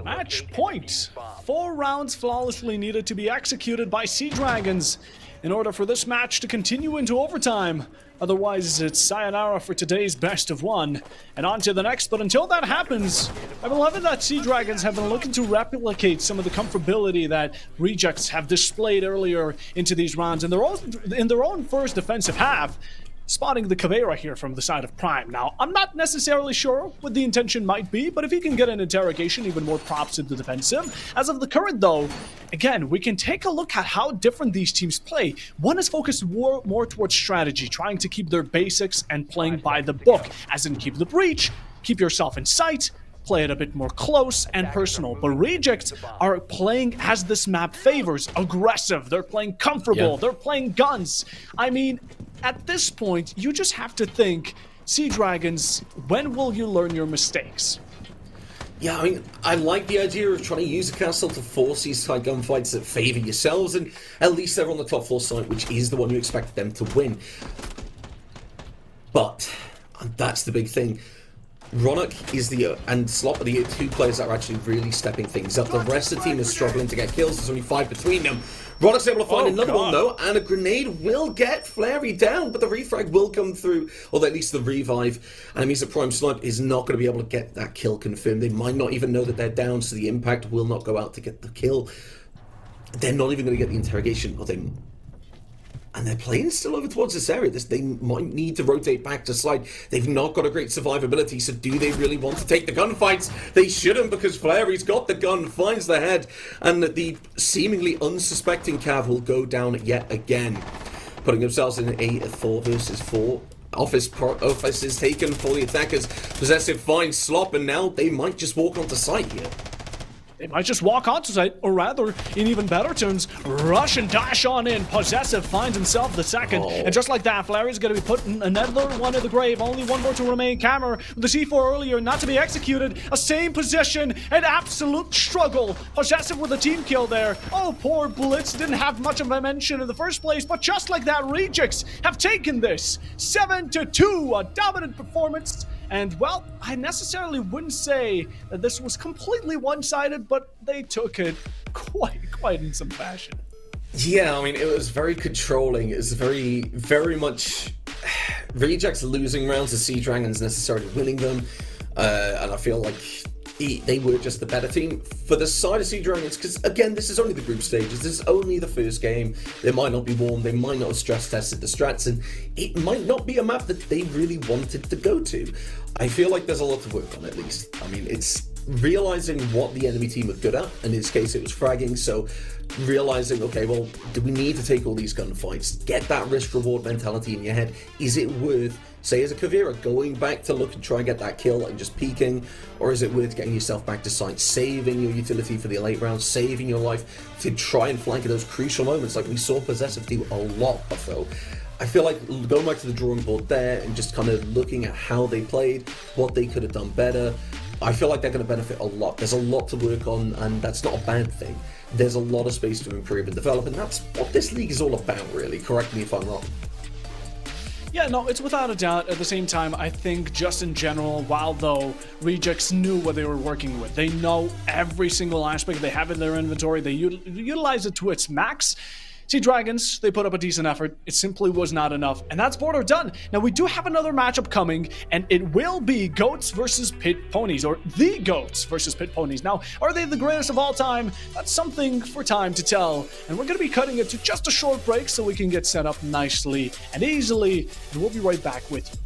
Match point. 4 rounds flawlessly needed to be executed by Sea Dragons in order for this match to continue into overtime. Otherwise, it's sayonara for today's best of one, and on to the next. But until that happens, I've been loving that Sea Dragons have been looking to replicate some of the comfortability that Rejects have displayed earlier into these rounds in their own first defensive half. Spotting the Caveira here from the side of Prime. Now, I'm not necessarily sure what the intention might be, but if he can get an interrogation, even more props to the defensive. As of the current, though, again, we can take a look at how different these teams play. One is focused more towards strategy, trying to keep their basics and playing by the book, as in keep the breach, keep yourself in sight, play it a bit more close and personal. But Rejects are playing as this map favors, aggressive. They're playing comfortable. They're playing guns. I mean, at this point, you just have to think, Sea Dragons, when will you learn your mistakes? Yeah, I mean, I like the idea of trying to use a castle to force these tight gunfights that favour yourselves, and at least they're on the top 4 side, which is the one you expect them to win. But, and that's the big thing, Ronak is and Slop are the 2 players that are actually really stepping things up. The rest of the team is struggling to get kills. There's only 5 between them. Ronak's able to find another one, though, and a grenade will get Flary down, but the refrag will come through, or at least the revive, and it means that Prime Snipe is not going to be able to get that kill confirmed. They might not even know that they're down, so the impact will not go out to get the kill. They're not even going to get the interrogation, and they're playing still over towards this area. They might need to rotate back to side. They've not got a great survivability, so do they really want to take the gunfights? They shouldn't, because Flary's got the gun, finds the head, and the seemingly unsuspecting Cav will go down yet again, putting themselves in a 4 versus 4. Office is taken for the attackers. Possessive finds Slop, and now they might just walk onto site here. They might just walk onto site, or rather, in even better terms, rush and dash on in. Possessive finds himself the second, and just like that, Flary's going to be putting another one in the grave. Only 1 more to remain. Camera, the C4 earlier, not to be executed. A same position, an absolute struggle. Possessive with a team kill there. Oh, poor Blitz didn't have much of a mention in the first place, but just like that, Rejects have taken this 7-2, a dominant performance. And, well, I necessarily wouldn't say that this was completely one-sided, but they took it quite in some fashion. Yeah, I mean, it was very controlling. It was very much Rejects losing rounds to Sea Dragons necessarily winning them. And I feel like they were just the better team. For the side of Sea Dragons, because, again, this is only the group stages. This is only the first game. They might not be warm. They might not have stress-tested the strats. And it might not be a map that they really wanted to go to. I feel like there's a lot to work on, at least. I mean, it's realizing what the enemy team are good at. In this case, it was fragging. So realizing, okay, well, do we need to take all these gunfights? Get that risk-reward mentality in your head. Is it worth, say as a Caveira, going back to look and try and get that kill and just peeking? Or is it worth getting yourself back to site, saving your utility for the late rounds, saving your life to try and flank at those crucial moments like we saw Possessive do a lot of, though? I feel like going back to the drawing board there and just kind of looking at how they played, what they could have done better, I feel like they're going to benefit a lot. There's a lot to work on, and that's not a bad thing. There's a lot of space to improve and develop, and that's what this league is all about, really. Correct me if I'm wrong. Yeah, no, it's without a doubt. At the same time, I think just in general, while though Rejects knew what they were working with, they know every single aspect they have in their inventory, they utilize it to its max. Sea Dragons, they put up a decent effort. It simply was not enough, and that's border done. Now, we do have another matchup coming, and it will be Goats versus Pit Ponies, or the Goats versus Pit Ponies. Now, are they the greatest of all time? That's something for time to tell, and we're going to be cutting it to just a short break so we can get set up nicely and easily, and we'll be right back with you.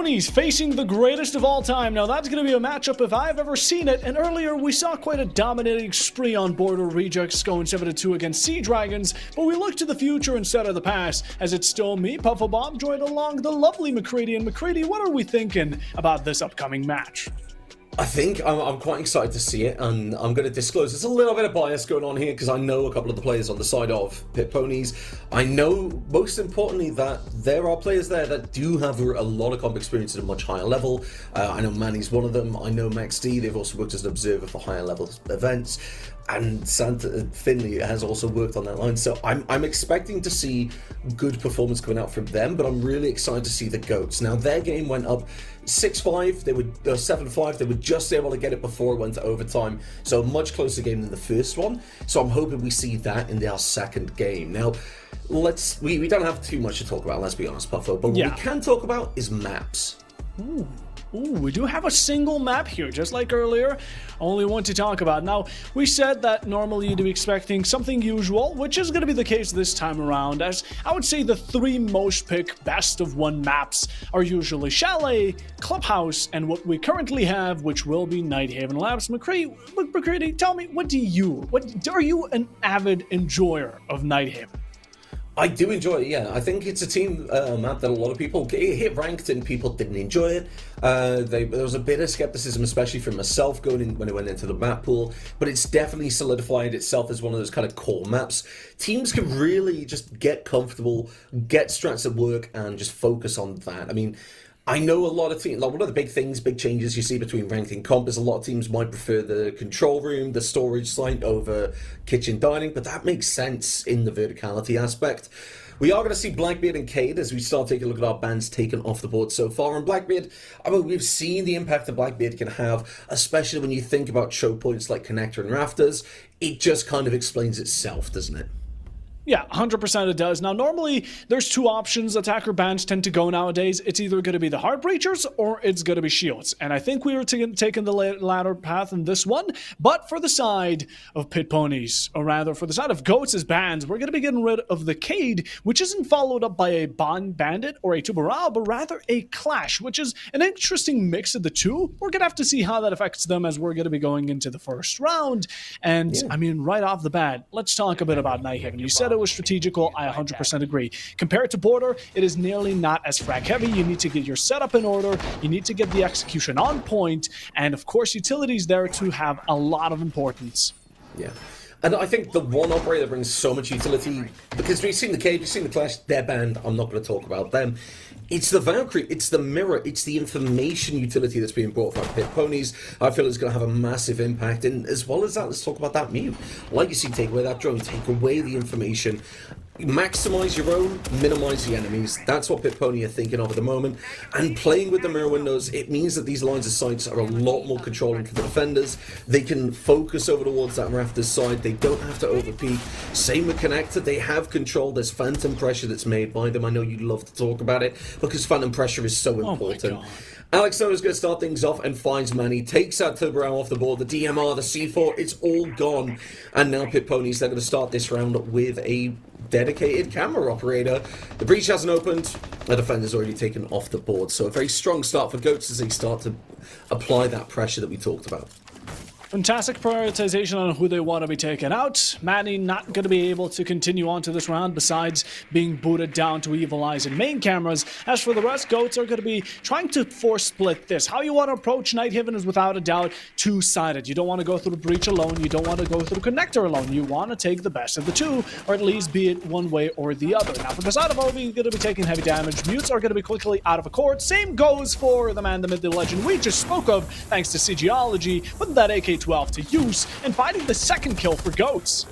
Ponies facing the greatest of all time. Now that's going to be a matchup if I've ever seen it. And earlier we saw quite a dominating spree on Border Rejects going 7-2 against Sea Dragons. But we look to the future instead of the past, as it's still me, PuffoBob, joined along the lovely Muhcreedy. And Muhcreedy, what are we thinking about this upcoming match? I think I'm quite excited to see it, and I'm going to disclose there's a little bit of bias going on here because I know a couple of the players on the side of Pit Ponies. I know, most importantly, that there are players there that do have a lot of comp experience at a much higher level. I know Manny's one of them. I know Max D. They've also worked as an observer for higher level events. And Santa Finley has also worked on that line, so I'm expecting to see good performance coming out from them, but I'm really excited to see the GOATs. Now, their game went up 6-5, they were 7-5, they were just able to get it before it went to overtime, so a much closer game than the first one, so I'm hoping we see that in our second game. Now, we don't have too much to talk about, let's be honest, Puffo, but what we can talk about is maps. Ooh, we do have a single map here, just like earlier. Only one to talk about. Now, we said that normally you'd be expecting something usual, which is going to be the case this time around, as I would say the three most picked best of one maps are usually Chalet, Clubhouse, and what we currently have, which will be Nighthaven Labs. McCready, tell me, are you an avid enjoyer of Nighthaven? I do enjoy it, yeah. I think it's a team map that a lot of people hit ranked and people didn't enjoy it. There was a bit of skepticism, especially from myself going in when it went into the map pool, but it's definitely solidified itself as one of those kind of core maps. Teams can really just get comfortable, get strats at work, and just focus on that. I mean, I know a lot of teams, like one of the big changes you see between ranked and comp is a lot of teams might prefer the control room, the storage site over kitchen dining, but that makes sense in the verticality aspect. We are going to see Blackbeard and Cade as we start taking a look at our bans taken off the board so far. And Blackbeard, I mean, we've seen the impact that Blackbeard can have, especially when you think about choke points like Connector and Rafters. It just kind of explains itself, doesn't it? Yeah, 100% it does. Now, normally, there's two options attacker bans tend to go nowadays. It's either going to be the Heart Breachers or it's going to be Shields. And I think we were taking the latter path in this one. But for the side of Pit Ponies, or rather for the side of Goats as bans, we're going to be getting rid of the Cade, which isn't followed up by a Bond Bandit or a Tuberal, but rather a Clash, which is an interesting mix of the two. We're going to have to see how that affects them as we're going to be going into the first round. And, I mean, right off the bat, let's talk a bit about Nighthaven. You said it was strategical. I 100% agree. Compared to Border, it is nearly not as frag heavy. You need to get your setup in order. You need to get the execution on point. And of course, utilities there to have a lot of importance. Yeah. And I think the one operator brings so much utility, because we've seen the Cage, we've seen the Clash, they're banned. I'm not going to talk about them. It's the Valkyrie, it's the mirror, it's the information utility that's being brought from Pit Ponies. I feel it's going to have a massive impact. And as well as that, let's talk about that mute. Legacy, take away that drone, take away the information. Maximize your own, minimize the enemies. That's what Pit Pony are thinking of at the moment. And playing with the mirror windows, it means that these lines of sights are a lot more controlling for the defenders. They can focus over towards that Rafters side. They don't have to overpeak. Same with Connector. They have control. There's phantom pressure that's made by them. I know you'd love to talk about it because phantom pressure is so important. Alex Noah is going to start things off and finds Manny, takes that Tuberal off the board, the DMR, the C4, it's all gone. And now Pit Ponies, they're going to start this round with a dedicated camera operator. The breach hasn't opened, the defender's already taken off the board. So a very strong start for Goats as they start to apply that pressure that we talked about. Fantastic prioritization on who they want to be taken out. Manny not going to be able to continue on to this round besides being booted down to Evil Eyes and main cameras. As for the rest, Goats are going to be trying to force split this. How you want to approach Nighthaven is without a doubt two-sided. You don't want to go through the breach alone. You don't want to go through the connector alone. You want to take the best of the two, or at least be it one way or the other. Now, for the side of Ovi, you're going to be taking heavy damage. Mutes are going to be quickly out of accord. Same goes for the man, the myth, the legend we just spoke of, thanks to CGology, putting that AK-12 to use and finding the second kill for Goats.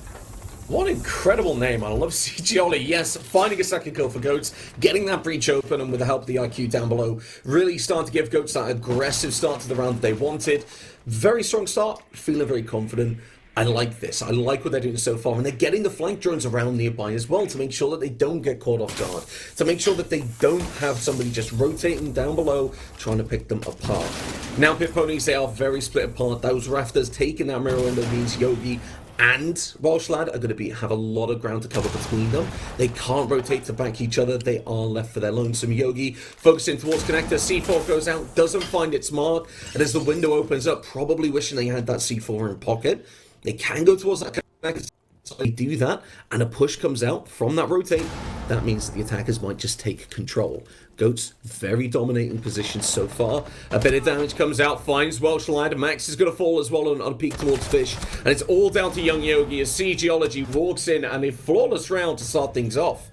What incredible name. I love CGOLI. Yes, finding a second kill for Goats, getting that breach open, and with the help of the IQ down below, really starting to give Goats that aggressive start to the round that they wanted. Very strong start, feeling very confident. I like this. I like what they're doing so far, and they're getting the flank drones around nearby as well to make sure that they don't get caught off guard, to make sure that they don't have somebody just rotating down below trying to pick them apart. Now Pit Ponies, they are very split apart. Those Rafters taking that mirror window means Yogi and Welsh Lad are going to have a lot of ground to cover between them. They can't rotate to back each other. They are left for their lonesome. Yogi focusing towards connector. C4 goes out, doesn't find its mark, and as the window opens up, probably wishing they had that C4 in pocket. They can go towards that connector. So they do that, and a push comes out from that rotate. That means that the attackers might just take control. Goats, very dominating position so far. A bit of damage comes out, finds Welsh Lad. Max is going to fall as well on a peek towards Fish. And it's all down to Young Yogi as Geology walks in and a flawless round to start things off.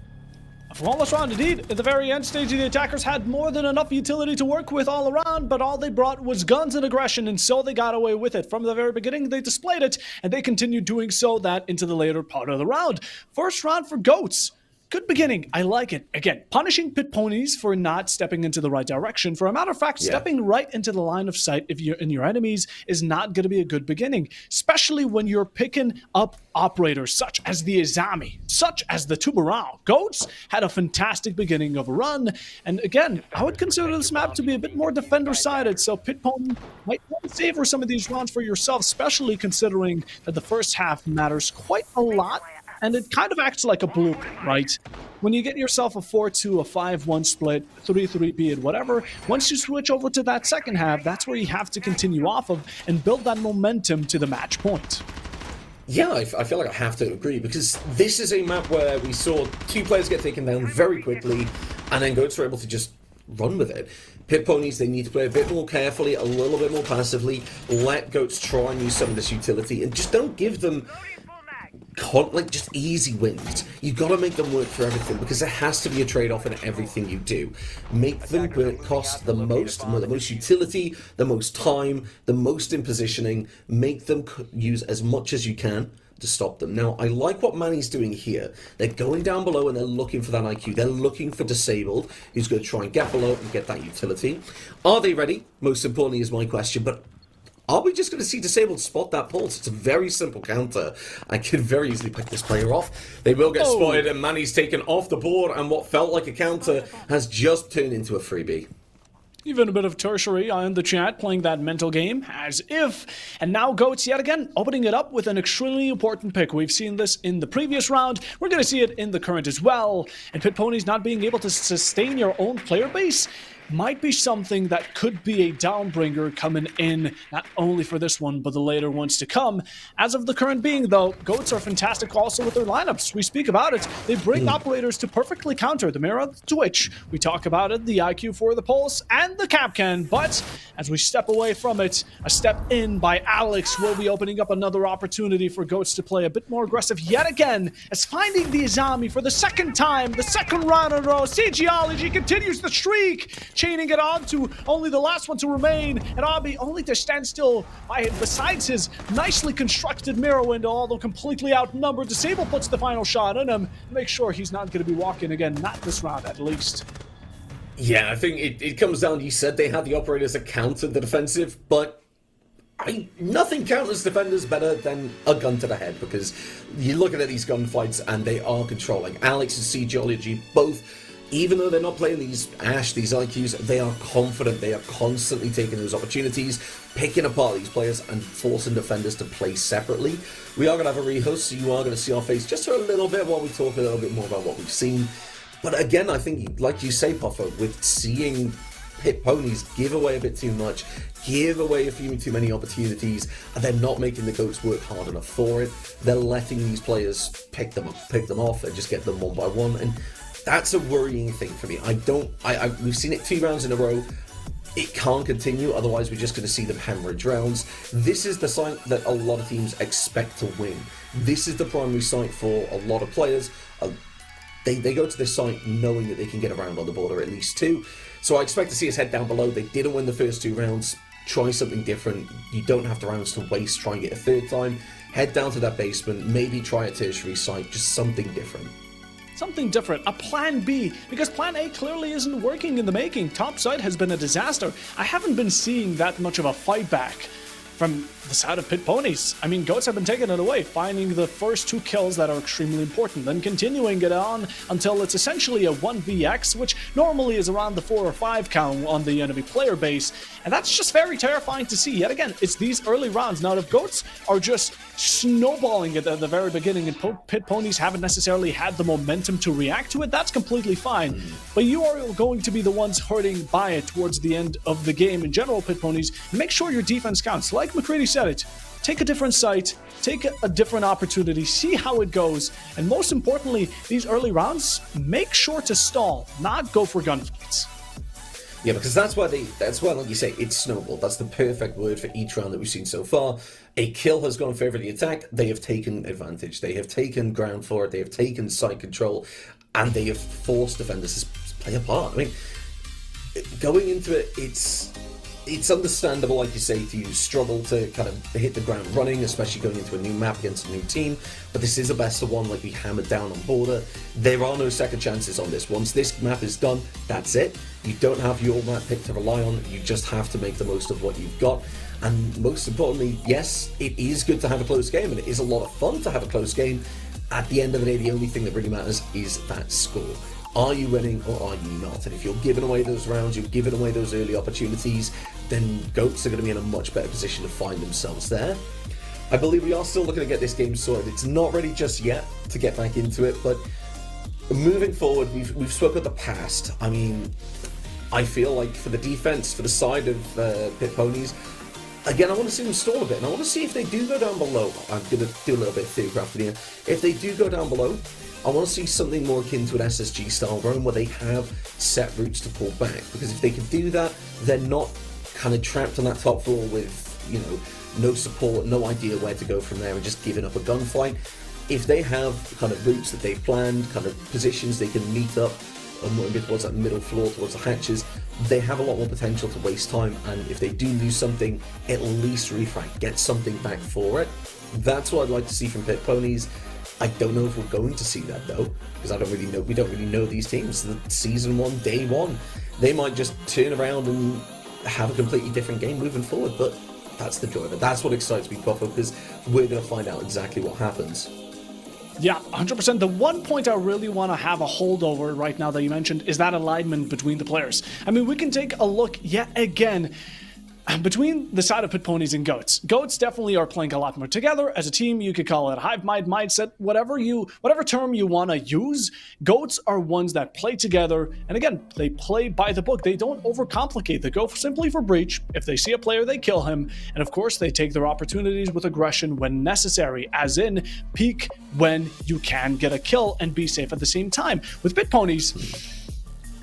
A flawless round indeed. At the very end stage, the attackers had more than enough utility to work with all around, but all they brought was guns and aggression, and so they got away with it. From the very beginning, they displayed it, and they continued doing so that into the later part of the round. First round for Goats. Good beginning. I like it. Again, punishing pit ponies for not stepping into the right direction. For a matter of fact, stepping right into the line of sight if you're in your enemies is not going to be a good beginning, especially when you're picking up operators such as the Izami, such as the Tubarão. Goats had a fantastic beginning of a run, and again, I would consider this map to be a bit more defender-sided, so pit pony might want to savor some of these rounds for yourself, especially considering that the first half matters quite a lot. And it kind of acts like a blueprint, right? When you get yourself a 4-2, a 5-1 split, 3-3 be it, whatever, once you switch over to that second half, that's where you have to continue off of and build that momentum to the match point. Yeah, I feel like I have to agree, because this is a map where we saw two players get taken down very quickly, and then Goats were able to just run with it. Pit ponies, they need to play a bit more carefully, a little bit more passively, let Goats try and use some of this utility, and just don't give them just easy wins. You've got to make them work for everything, because there has to be a trade-off in everything you do. Make them cost the most utility, the most time, the most in positioning. Make them use as much as you can to stop them. Now, I like what Manny's doing here. They're going down below and they're looking for that IQ. They're looking for Disabled, who's going to try and get below and get that utility. Are they ready? Most importantly is my question, but are we just going to see Disabled spot that pulse? It's a very simple counter. I could very easily pick this player off. They will get spotted, and Manny's taken off the board, and what felt like a counter has just turned into a freebie. Even a bit of tertiary in the chat, playing that mental game, as if. And now Goats, yet again, opening it up with an extremely important pick. We've seen this in the previous round. We're going to see it in the current as well. And pit ponies not being able to sustain your own player base might be something that could be a downbringer coming in, not only for this one, but the later ones to come. As of the current being, though, Goats are fantastic also with their lineups. We speak about it. They bring operators to perfectly counter the mirror of the Twitch. We talk about it, the IQ for the Pulse, and the Capcan. But as we step away from it, a step in by Alex will be opening up another opportunity for Goats to play a bit more aggressive yet again, as finding the Izami for the second time, the second round in a row. Geology continues the streak, chaining it on to only the last one to remain, and Abi only to stand still besides his nicely constructed mirror window, although completely outnumbered. Disable puts the final shot in him, make sure he's not going to be walking again, not this round at least. Yeah, I think it comes down, you said they had the operators that countered the defensive, but nothing counters defenders better than a gun to the head, because you're looking at these gunfights and they are controlling. Alex and Geology both, even though they're not playing these IQs, they are confident. They are constantly taking those opportunities, picking apart these players and forcing defenders to play separately. We are going to have a rehost, so you are going to see our face just for a little bit while we talk a little bit more about what we've seen. But again, I think, like you say, Puffer, with seeing pit ponies give away a bit too much, give away a few too many opportunities, and they're not making the Goats work hard enough for it. They're letting these players pick them off and just get them one by one, and that's a worrying thing for me. We've seen it 2 rounds in a row. It can't continue, otherwise we're just going to see them hemorrhage rounds. This is the site that a lot of teams expect to win. This is the primary site for a lot of players. They go to this site knowing that they can get around on the board, or at least 2. So I expect to see us head down below. They didn't win the first 2 rounds. Try something different. You don't have the rounds to waste. Try and get a 3rd time. Head down to that basement. Maybe try a tertiary site. Just something different. Something different, a plan B, because plan A clearly isn't working in the making. Top side has been a disaster. I haven't been seeing that much of a fight back from the side of Pit Ponies. I mean, Goats have been taking it away, finding the first 2 kills that are extremely important, then continuing it on until it's essentially a 1vx, which normally is around the 4 or 5 count on the enemy player base, and that's just very terrifying to see. Yet again, it's these early rounds. Now, if Goats are just snowballing it at the very beginning and Pit Ponies haven't necessarily had the momentum to react to it, that's completely fine. But you are going to be the ones hurting by it towards the end of the game in general, Pit Ponies. Make sure your defense counts. Like McCready said it, take a different site, take a different opportunity, see how it goes, and most importantly, these early rounds, make sure to stall, not go for gunfights. Yeah, because that's why, like you say, it's snowballed. That's the perfect word for each round that we've seen so far. A kill has gone in favor of the attack. They have taken advantage. They have taken ground for it. They have taken site control, and they have forced defenders to play a part. I mean, going into it, it's understandable, like you say, to struggle to kind of hit the ground running, especially going into a new map against a new team. But this is a best of one, like we hammered down on Border. There are no second chances on this. Once this map is done, that's it. You don't have your map pick to rely on. You just have to make the most of what you've got. And most importantly, yes, it is good to have a close game, and it is a lot of fun to have a close game. At the end of the day, the only thing that really matters is that score. Are you winning or are you not? And if you're giving away those rounds, you're giving away those early opportunities, then Goats are going to be in a much better position to find themselves there. I believe we are still looking to get this game sorted. It's not ready just yet to get back into it, but moving forward, we've spoken of the past. I mean, I feel like for the defense, for the side of Pit Ponies, again, I want to see them stall a bit, and I want to see if they do go down below. I'm going to do a little bit of theorycrafting here. If they do go down below, I want to see something more akin to an SSG style roam where they have set routes to pull back, because if they can do that, they're not kind of trapped on that top floor with, you know, no support, no idea where to go from there, and just giving up a gunfight. If they have kind of routes that they've planned, kind of positions they can meet up towards that middle floor, towards the hatches, they have a lot more potential to waste time, and if they do lose something, at least refrag, get something back for it. That's what I'd like to see from Pit Ponies. I don't know if we're going to see that though, because I don't really know. We don't really know these teams. The season 1, day 1, they might just turn around and have a completely different game moving forward. But that's the joy of it. That's what excites me, Puffo, because we're going to find out exactly what happens. Yeah, 100%. The one point I really want to have a holdover right now that you mentioned is that alignment between the players. I mean, we can take a look yet again between the side of Pit Ponies and Goats. Goats definitely are playing a lot more together as a team. You could call it hive mind mindset, whatever term you want to use. Goats are ones that play together, and again, they play by the book. They don't overcomplicate. They go simply for breach. If they see a player, they kill him, and of course, they take their opportunities with aggression when necessary, as in peek when you can get a kill and be safe at the same time. With Pit Ponies,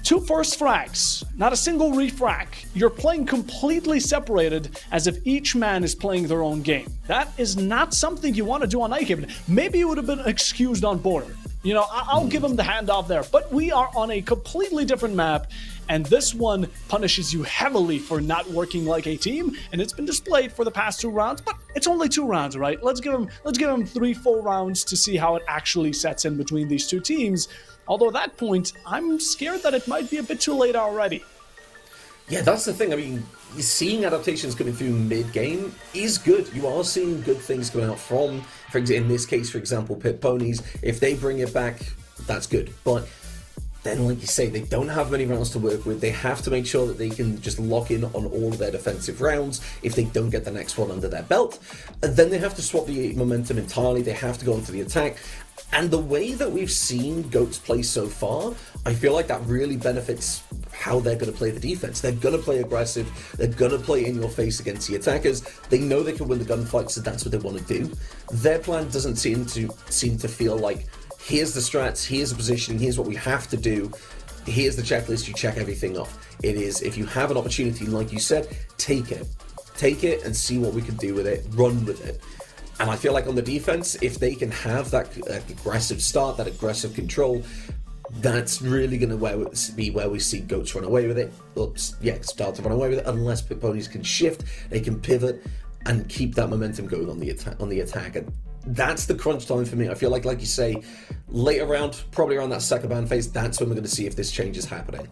2 first frags, not a single refrag. You're playing completely separated, as if each man is playing their own game. That is not something you want to do on Nighthaven. Maybe it would have been excused on Border. You know, I'll give him the handoff there. But we are on a completely different map, and this one punishes you heavily for not working like a team, and it's been displayed for the past 2 rounds, but it's only 2 rounds, right? Let's give him 3 full rounds to see how it actually sets in between these 2 teams. Although at that point, I'm scared that it might be a bit too late already. Yeah, that's the thing. I mean, seeing adaptations coming through mid-game is good. You are seeing good things coming out from, in this case, for example, Pit Ponies. If they bring it back, that's good. But then, like you say, they don't have many rounds to work with. They have to make sure that they can just lock in on all of their defensive rounds if they don't get the next one under their belt. And then they have to swap the momentum entirely. They have to go into the attack. And the way that we've seen Goats play so far, I feel like that really benefits how they're going to play the defense. They're going to play aggressive. They're going to play in your face against the attackers. They know they can win the gunfight, so that's what they want to do. Their plan doesn't seem to feel like, here's the strats, here's the positioning, here's what we have to do, here's the checklist, you check everything off. It is, if you have an opportunity, like you said, take it. Take it and see what we can do with it, run with it. And I feel like on the defense, if they can have that aggressive start, that aggressive control, that's really going to be where we see Goats run away with it. Start to run away with it, unless Pit Ponies can shift, they can pivot, and keep that momentum going on the attack. And that's the crunch time for me. I feel like you say, later round, probably around that second ban phase, that's when we're going to see if this change is happening.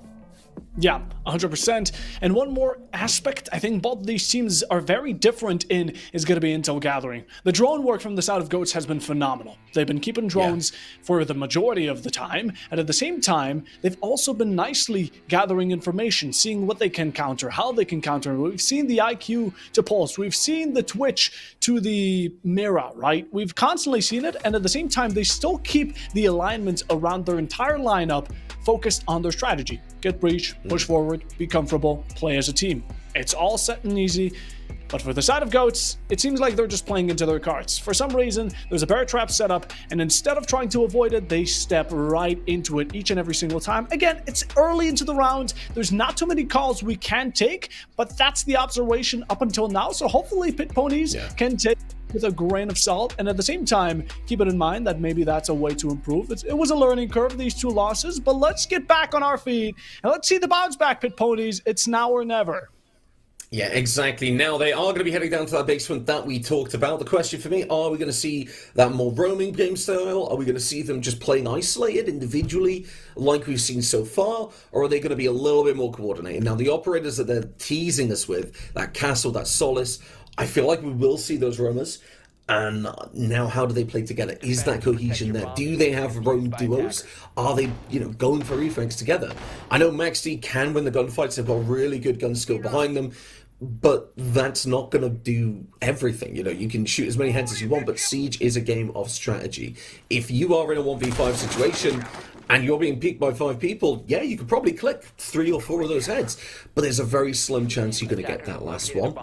Yeah, 100%. And one more aspect I think both of these teams are very different in is going to be intel gathering. The drone work from the side of Goats has been phenomenal. They've been keeping drones for the majority of the time, and at the same time, they've also been nicely gathering information, seeing what they can counter, how they can counter. We've seen the IQ to Pulse, we've seen the Twitch to the Mira, right? We've constantly seen it, and at the same time, they still keep the alignments around their entire lineup focused on their strategy. Get breach, push forward, be comfortable, play as a team. It's all set and easy, but for the side of Goats, it seems like they're just playing into their cards. For some reason, there's a bear trap set up, and instead of trying to avoid it, they step right into it each and every single time. Again, it's early into the round. There's not too many calls we can take, but that's the observation up until now. So hopefully Pit Ponies can take with a grain of salt, and at the same time, keep it in mind that maybe that's a way to improve. It was a learning curve, these two losses, but let's get back on our feet, and let's see the bounce back, Pit Ponies. It's now or never. Yeah, exactly. Now they are going to be heading down to that basement that we talked about. The question for me, are we going to see that more roaming game style? Are we going to see them just playing isolated individually like we've seen so far? Or are they going to be a little bit more coordinated? Now the operators that they're teasing us with, that Castle, that Solace, I feel like we will see those roamers. And now how do they play together? Is that cohesion there? Do they have roam duos? Are they, going for reflex together? I know Max D can win the gunfights. They've got really good gun skill behind them. But that's not going to do everything. You can shoot as many heads as you want, but Siege is a game of strategy. If you are in a 1v5 situation and you're being peeked by 5 people, yeah, you could probably click 3 or 4 of those heads, but there's a very slim chance you're going to get that last one.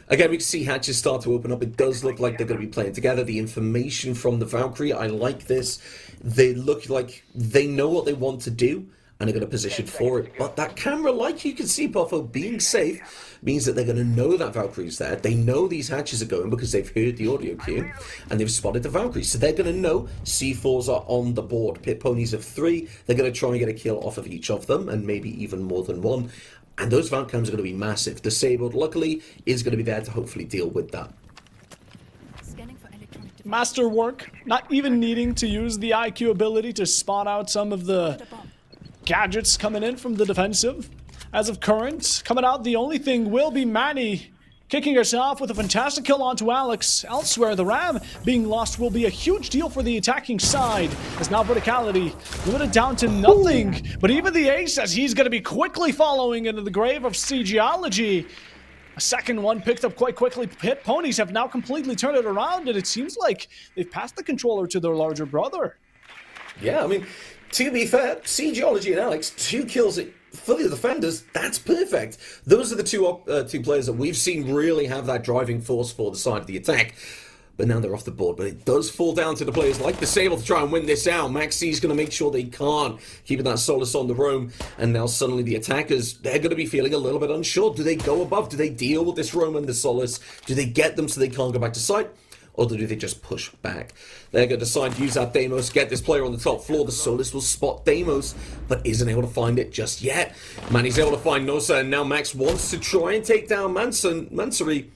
Again, we can see hatches start to open up. It does look like they're going to be playing together. The information from the Valkyrie, I like this. They look like they know what they want to do, and they're going to position for it. But that camera, like you can see, Puffo, being safe, means that they're going to know that Valkyrie's there. They know these hatches are going because they've heard the audio cue, and they've spotted the Valkyrie. So they're going to know C4s are on the board. Pit Ponies of 3. They're going to try and get a kill off of each of them, and maybe even more than one. And those Valkyries are going to be massive. Disabled, luckily, is going to be there to hopefully deal with that. Masterwork, not even needing to use the IQ ability to spot out some of the gadgets coming in from the defensive. As of current, coming out, the only thing will be Manny kicking us off with a fantastic kill onto Alex. Elsewhere, the Ram being lost will be a huge deal for the attacking side, as now Verticality limited down to nothing. But even the Ace says he's going to be quickly following into the grave of CGology. A second one picked up quite quickly. Pit Ponies have now completely turned it around, and it seems like they've passed the controller to their larger brother. Yeah, I mean, to be fair, CGology and Alex, 2 kills for the defenders, that's perfect. Those are the two players that we've seen really have that driving force for the side of the attack. But now they're off the board. But it does fall down to the players like Disable to try and win this out. Max C's going to make sure they can't, keeping that Solace on the roam. And now suddenly the attackers, they're going to be feeling a little bit unsure. Do they go above? Do they deal with this roam and the Solace? Do they get them so they can't go back to site? Or do they just push back? They're going to decide to use that Deimos, get this player on the top floor. The Solace will spot Deimos, but isn't able to find it just yet. Manny's able to find Nosa, and now Max wants to try and take down Mansory.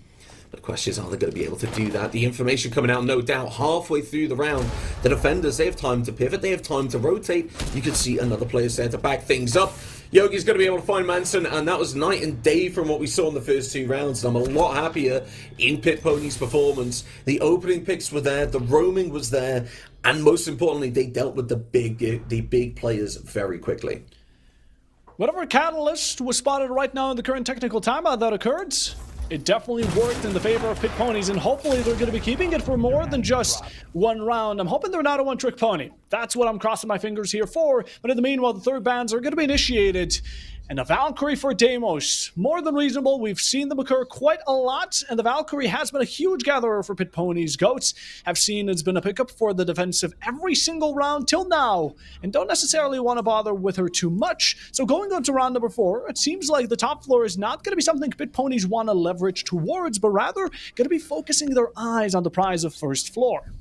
But the question is, are they going to be able to do that? The information coming out, no doubt, halfway through the round. The defenders, they have time to pivot, they have time to rotate. You can see another player there to back things up. Yogi's going to be able to find Manson, and that was night and day from what we saw in the first 2 rounds. And I'm a lot happier in Pit Pony's performance. The opening picks were there, the roaming was there, and most importantly, they dealt with the big players very quickly. Whatever catalyst was spotted right now in the current technical timeout that occurred, it definitely worked in the favor of Pit Ponies, and hopefully they're going to be keeping it for more than just 1 round. I'm hoping they're not a one-trick pony. That's what I'm crossing my fingers here for. But in the meanwhile, the third bans are going to be initiated. And a Valkyrie for Deimos, more than reasonable. We've seen them occur quite a lot, and the Valkyrie has been a huge gatherer for Pit Ponies. Goats have seen it's been a pickup for the defensive every single round till now, and don't necessarily want to bother with her too much. So going on to round number 4, it seems like the top floor is not going to be something Pit Ponies want to leverage towards, but rather going to be focusing their eyes on the prize of first floor.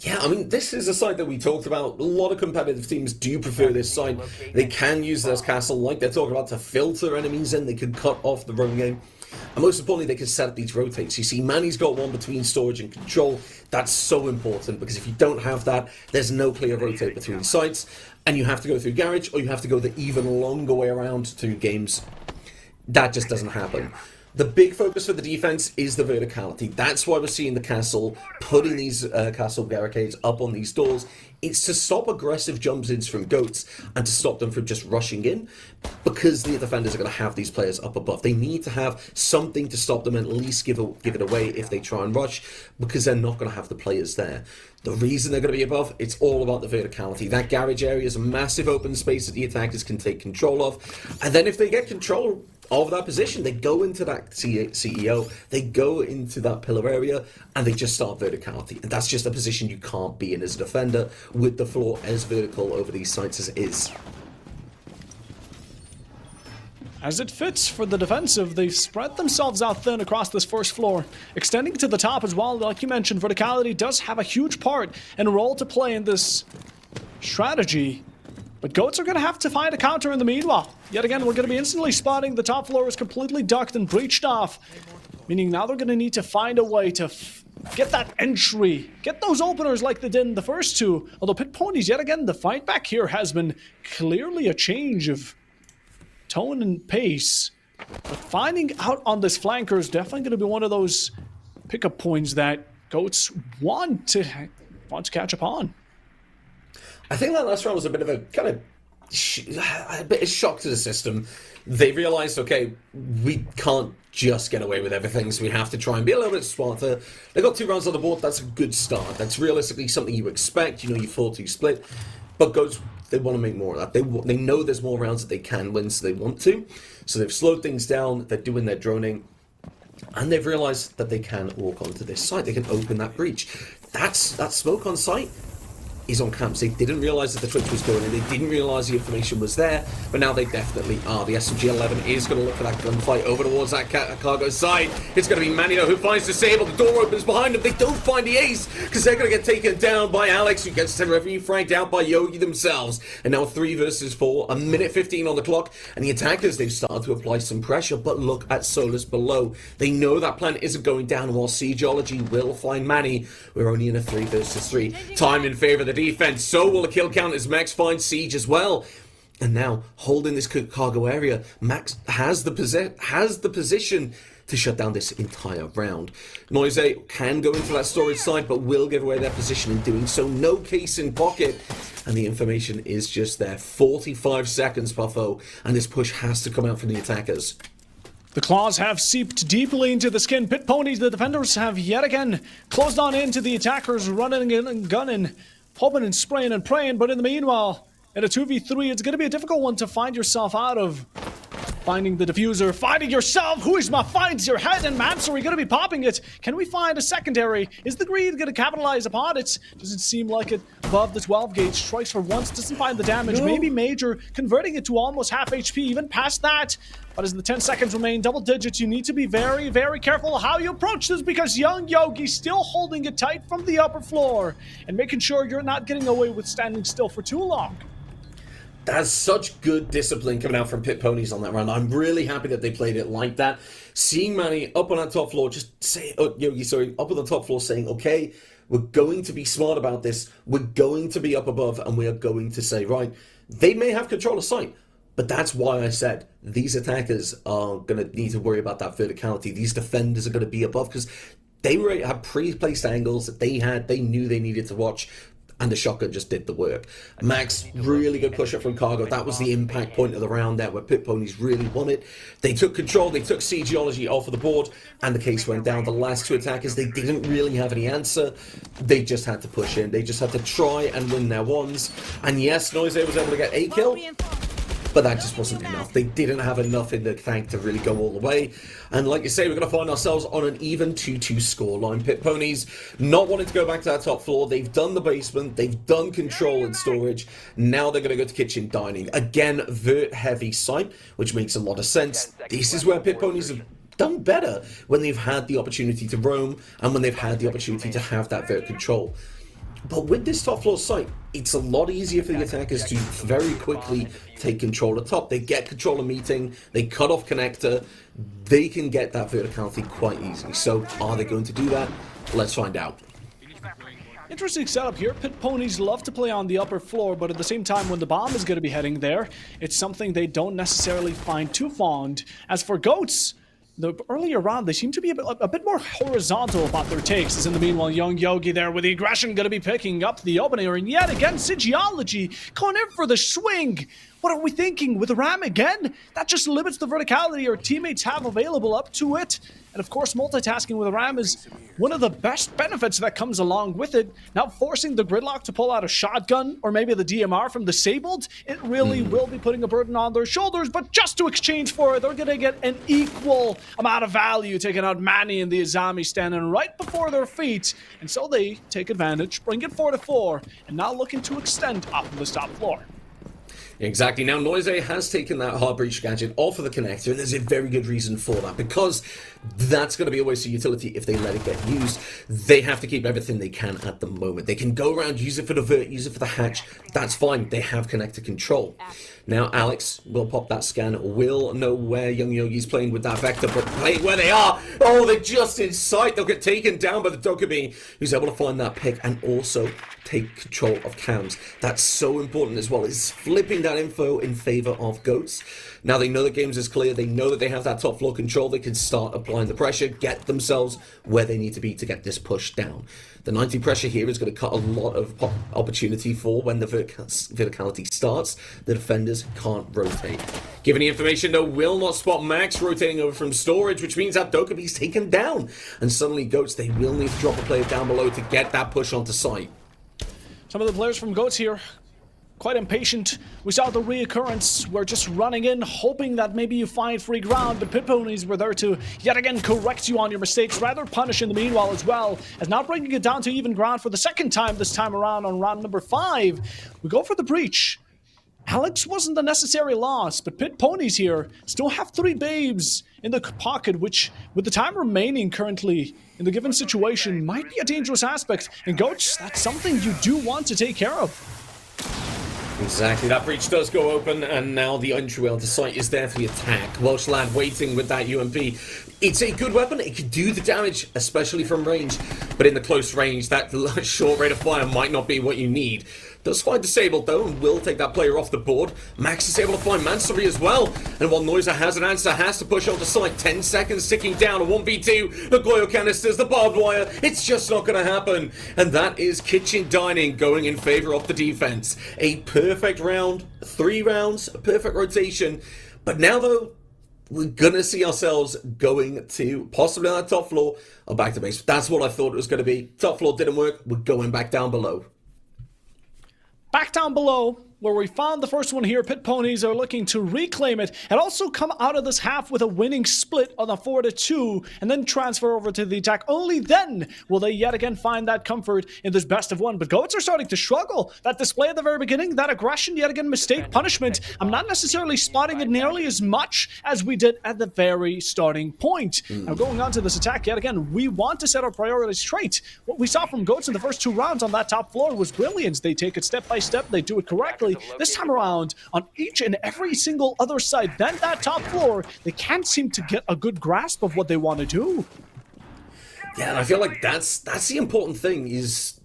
Yeah, I mean, this is a site that we talked about. A lot of competitive teams do prefer this site. They can use this castle, like they're talking about, to filter enemies in. They can cut off the roam game. And most importantly, they can set up these rotates. You see, Manny's got one between storage and control. That's so important, because if you don't have that, there's no clear rotate between sites, and you have to go through garage, or you have to go the even longer way around through games. That just doesn't happen. The big focus for the defense is the verticality. That's why we're seeing the castle putting these castle barricades up on these doors. It's to stop aggressive jumps-ins from goats and to stop them from just rushing in, because the defenders are going to have these players up above. They need to have something to stop them and at least give it away if they try and rush, because they're not going to have the players there. The reason they're going to be above, it's all about the verticality. That garage area is a massive open space that the attackers can take control of, and then if they get control of that position, they go into that CEO, they go into that pillar area, and they just start verticality. And that's just a position you can't be in as a defender with the floor as vertical over these sites as it is. As it fits for the defensive, they've spread themselves out thin across this first floor, extending to the top as well. Like you mentioned, verticality does have a huge part and role to play in this strategy. But goats are going to have to find a counter in the meanwhile. Yet again, we're going to be instantly spotting the top floor is completely ducked and breached off. Meaning now they're going to need to find a way to get that entry. Get those openers like they did in the first two. Although Pit Ponies, yet again, the fight back here has been clearly a change of tone and pace. But finding out on this flanker is definitely going to be one of those pickup points that goats want to catch up on. I think that last round was a bit of a kind of a bit of shock to the system. They realized, okay, we can't just get away with everything, so we have to try and be a little bit smarter. They got 2 rounds on the board. That's a good start. That's realistically something you expect. You know, you 4-2 split. But goats, they want to make more of that. They know there's more rounds that they can win, so they want to. So they've slowed things down. They're doing their droning. And they've realized that they can walk onto this site. They can open that breach. That smoke on site is on camps. They didn't realise that the Twitch was going in. They didn't realise the information was there, but now they definitely are. The SMG-11 is going to look for that gunfight over towards that cargo side. It's going to be Manny who finds Disable. The door opens behind them. They don't find the ace because they're going to get taken down by Alex, who gets fragged out by Yogi themselves. And now 3 versus 4, a minute 15 on the clock, and the attackers, they've started to apply some pressure, but look at Solus below. They know that plan isn't going down, while Siegeology will find Manny. We're only in a 3 versus 3. Time in favour of the defense. So will the kill count as Max finds Siege as well. And now, holding this cargo area, Max has the position to shut down this entire round. Noise can go into that storage side, but will give away their position in doing so. No case in pocket, and the information is just there. 45 seconds, Puffo, and this push has to come out from the attackers. The claws have seeped deeply into the skin. Pit Ponies, the defenders, have yet again closed on into the attackers, running and gunning, hoping and spraying and praying. But in the meanwhile, in a 2v3, it's going to be a difficult one to find yourself out of. Finding the diffuser, finding yourself. Huizma finds your head, and Maps, are we going to be popping it? Can we find a secondary? Is the greed going to capitalize upon it? Does it seem like it? Above the 12 gauge, strikes for once, doesn't find the damage. No. Maybe Major, converting it to almost half HP, even past that. But as the 10 seconds remain double digits, you need to be very, very careful how you approach this, because young Yogi's still holding it tight from the upper floor and making sure you're not getting away with standing still for too long. That's such good discipline coming out from Pit Ponies on that round. I'm really happy that they played it like that. Seeing Manny up on that top floor, up on the top floor saying, okay, we're going to be smart about this. We're going to be up above, and we are going to say, right, they may have control of sight, but that's why I said these attackers are going to need to worry about that verticality. These defenders are going to be above because they had pre-placed angles that they knew they needed to watch. And the shotgun just did the work. Max, really good push up from Cargo. That was the impact point of the round there, where Pit Ponies really won it. They took control, they took Siegeology off of the board, and the case went down. The last 2 attackers, they didn't really have any answer. They just had to push in. They just had to try and win their ones. And yes, Noise was able to get a kill, but that just wasn't enough. They didn't have enough in the tank to really go all the way. And like you say, we're going to find ourselves on an even 2-2 scoreline. Pit Ponies not wanting to go back to that top floor. They've done the basement. They've done control and storage. Now they're going to go to kitchen dining. Again, vert heavy site, which makes a lot of sense. This is where Pit Ponies have done better, when they've had the opportunity to roam and when they've had the opportunity to have that vert control. But with this top floor site, it's a lot easier for the attackers to very quickly take control of top. They get control of meeting, they cut off connector, they can get that verticality quite easily. So are they going to do that? Let's find out. Interesting setup here. Pit Ponies love to play on the upper floor, but at the same time, when the bomb is going to be heading there, it's something they don't necessarily find too fond. As for Goats, the earlier round, they seem to be a bit more horizontal about their takes, as in the meanwhile, Young Yogi there with the aggression going to be picking up the opener, and yet again, Sigiology going in for the swing. What are we thinking? With the Ram again? That just limits the verticality our teammates have available up to it. And of course, multitasking with the Ram is one of the best benefits that comes along with it. Now forcing the Gridlock to pull out a shotgun, or maybe the DMR from Disabled, it really will be putting a burden on their shoulders, but just to exchange for it, they're going to get an equal amount of value, taking out Manny and the Izami standing right before their feet. And so they take advantage, bring it 4-4, and now looking to extend up on this top floor. Exactly. Now, Noise has taken that hard breach gadget off of the connector, and there's a very good reason for that, because that's going to be a waste of utility if they let it get used. They have to keep everything they can at the moment. They can go around, use it for the vert, use it for the hatch. That's fine. They have connector control. Now, Alex will pop that scan, will know where Young Yogi's playing with that Vector, but playing where they are. Oh, they're just in sight. They'll get taken down by the Dokkaebi, who's able to find that pick and also take control of cams. That's so important as well, is flipping that info in favor of Goats. Now they know the games is clear, they know that they have that top floor control, they can start applying the pressure, get themselves where they need to be to get this push down. The 90 pressure here is going to cut a lot of opportunity for when the verticality starts. The defenders can't rotate. Given the information, though, will not spot Max rotating over from storage, which means that Dokkaebi's taken down. And suddenly Goats, they will need to drop a player down below to get that push onto site. Some of the players from Goats here, quite impatient. We saw the reoccurrence. We're just running in, hoping that maybe you find free ground, but Pit Ponies were there to yet again correct you on your mistakes, rather punish in the meanwhile as well, as now bringing it down to even ground for the second time this time around on round number 5. We go for the breach. Alex wasn't the necessary loss, but Pit Ponies here still have 3 babes in the pocket, which, with the time remaining currently in the given situation, might be a dangerous aspect. And Goats, that's something you do want to take care of. Exactly, that breach does go open, and now the entryway onto site is there for the attack. Welsh lad waiting with that UMP. It's a good weapon, it can do the damage, especially from range, but in the close range, that short rate of fire might not be what you need. Does find Disabled though, and will take that player off the board. Max is able to find Mansory as well, and while Noiser has an answer, has to push onto site. 10 seconds ticking down, a 1v2, the Goyo canisters, the barbed wire, it's just not going to happen. And that is Kitchen Dining going in favor of the defense. A perfect round, 3 rounds, a perfect rotation, but now though, we're gonna see ourselves going to possibly on that top floor or back to base. That's what I thought it was going to be. Top floor didn't work, we're going back down below. Back down below, where we found the first one here, Pit Ponies are looking to reclaim it and also come out of this half with a winning split on a 4-2 and then transfer over to the attack. Only then will they yet again find that comfort in this best of 1. But Goats are starting to struggle. That display at the very beginning, that aggression, yet again mistake, punishment, I'm not necessarily spotting it nearly as much as we did at the very starting point. Now going on to this attack, yet again, we want to set our priorities straight. What we saw from Goats in the first 2 rounds on that top floor was brilliance. They take it step by step, they do it correctly. This time around, on each and every single other side than that top floor, they can't seem to get a good grasp of what they want to do. Yeah, and I feel like that's the important thing, is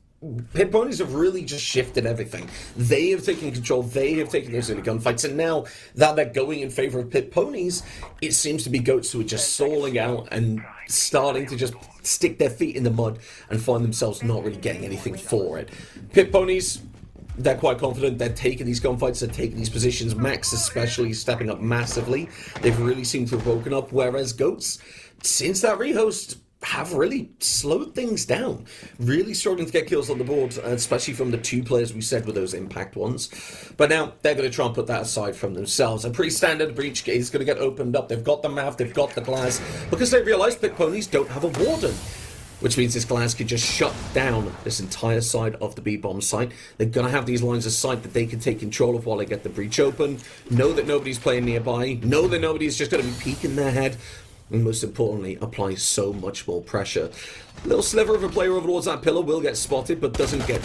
Pit Ponies have really just shifted everything. They have taken control, they have taken those early gunfights, and now that they're going in favor of Pit Ponies, it seems to be Goats who are just stalling out and starting to just stick their feet in the mud and find themselves not really getting anything for it. Pit Ponies, they're quite confident, they're taking these gunfights, they're taking these positions, Max especially stepping up massively. They've really seemed to have woken up, whereas Goats, since that rehost, have really slowed things down. Really struggling to get kills on the board, especially from the 2 players we said were those impact ones. But now they're going to try and put that aside from themselves. A pretty standard breach gate is going to get opened up. They've got the map, they've got the glass, because they realise Pit Ponies don't have a warden, which means this glass could just shut down this entire side of the B-bomb site. They're going to have these lines of sight that they can take control of while they get the breach open, know that nobody's playing nearby, know that nobody's just going to be peeking their head. and most importantly, apply so much more pressure. A little sliver of a player over towards that pillar will get spotted, but doesn't get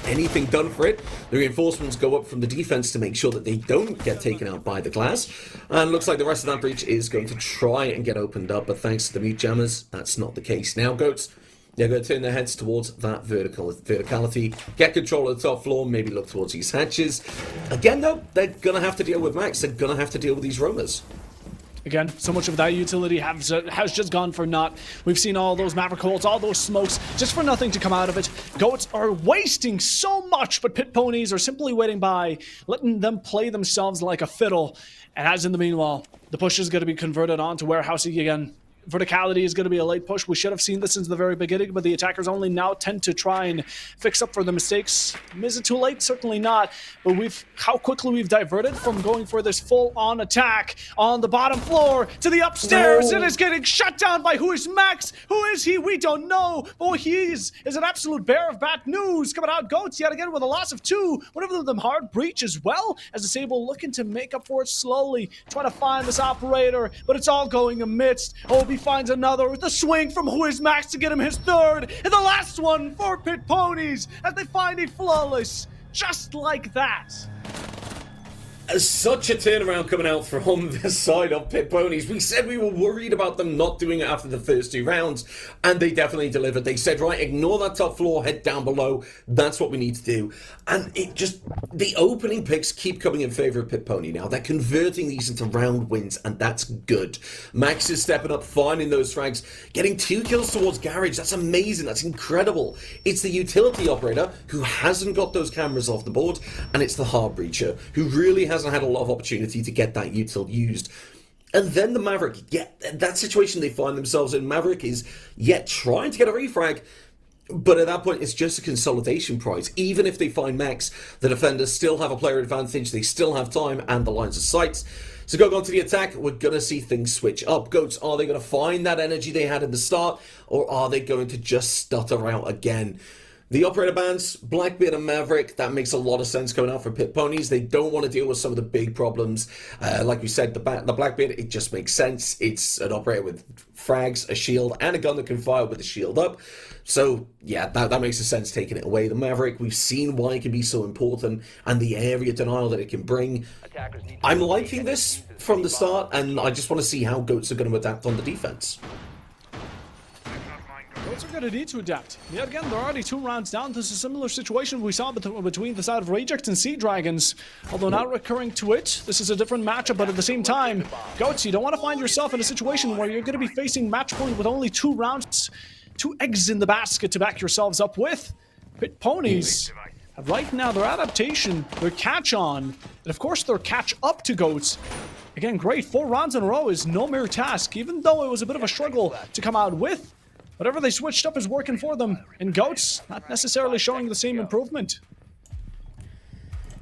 anything done for it. The reinforcements go up from the defense to make sure that they don't get taken out by the glass. And looks like the rest of that breach is going to try and get opened up, but thanks to the meat jammers, that's not the case. Now, Goats, they're going to turn their heads towards that verticality, get control of the top floor, maybe look towards these hatches. Again, though, they're going to have to deal with Max. They're going to have to deal with these roamers. Again, so much of that utility has just gone for naught. We've seen all those Maverick holds, all those smokes, just for nothing to come out of it. Goats are wasting so much, but Pit Ponies are simply waiting by, letting them play themselves like a fiddle. And as in the meanwhile, the push is going to be converted onto warehousing again. Verticality is going to be a late push. We should have seen this since the very beginning, but the attackers only now tend to try and fix up for the mistakes. Is it too late? Certainly not. But how quickly we've diverted from going for this full-on attack on the bottom floor to the upstairs. No. It is getting shut down by who is Max? Who is he? We don't know. But what he is an absolute bearer of bad news. Coming out Goats yet again with a loss of 2. One of them hard breach as well, as Disable looking to make up for it slowly, trying to find this operator, but it's all going amidst. Obi finds another with a swing from Who is Max to get him his 3rd, and the last one for Pit Ponies as they find it flawless, just like that. Such a turnaround coming out from this side of Pit Ponies. We said we were worried about them not doing it after the first 2 rounds, and they definitely delivered. They said, right, ignore that top floor, head down below. That's what we need to do. And the opening picks keep coming in favor of Pit Pony now. They're converting these into round wins, and that's good. Max is stepping up, finding those frags, getting 2 kills towards Garage. That's amazing. That's incredible. It's the utility operator who hasn't got those cameras off the board, and it's the hard breacher who really hasn't had a lot of opportunity to get that util used. And then the Maverick, that situation they find themselves in. Maverick is yet trying to get a refrag, but at that point it's just a consolidation prize. Even if they find Max, the defenders still have a player advantage, they still have time and the lines of sight. So going on to the attack, we're going to see things switch up. Goats, are they going to find that energy they had in the start, or are they going to just stutter out again? The operator bans, Blackbeard and Maverick, that makes a lot of sense coming out from Pit Ponies. They don't want to deal with some of the big problems. Like we said, the Blackbeard, it just makes sense. It's an operator with frags, a shield, and a gun that can fire with the shield up. So, yeah, that makes sense taking it away. The Maverick, we've seen why it can be so important, and the area denial that it can bring. I'm liking this from the start, and I just want to see how Goats are going to adapt on the defense. Goats are going to need to adapt. Yet again, they're already 2 rounds down. This is a similar situation we saw between the side of Reject and Sea Dragons. Although not recurring to it, this is a different matchup, but at the same time, Goats, you don't want to find yourself in a situation where you're going to be facing match point with only 2 rounds, 2 eggs in the basket to back yourselves up with. Pit Ponies have right now their adaptation, their catch-on, and of course their catch-up to Goats. Again, great. 4 rounds in a row is no mere task, even though it was a bit of a struggle to come out with. Whatever they switched up is working for them, and Goats not necessarily showing the same improvement.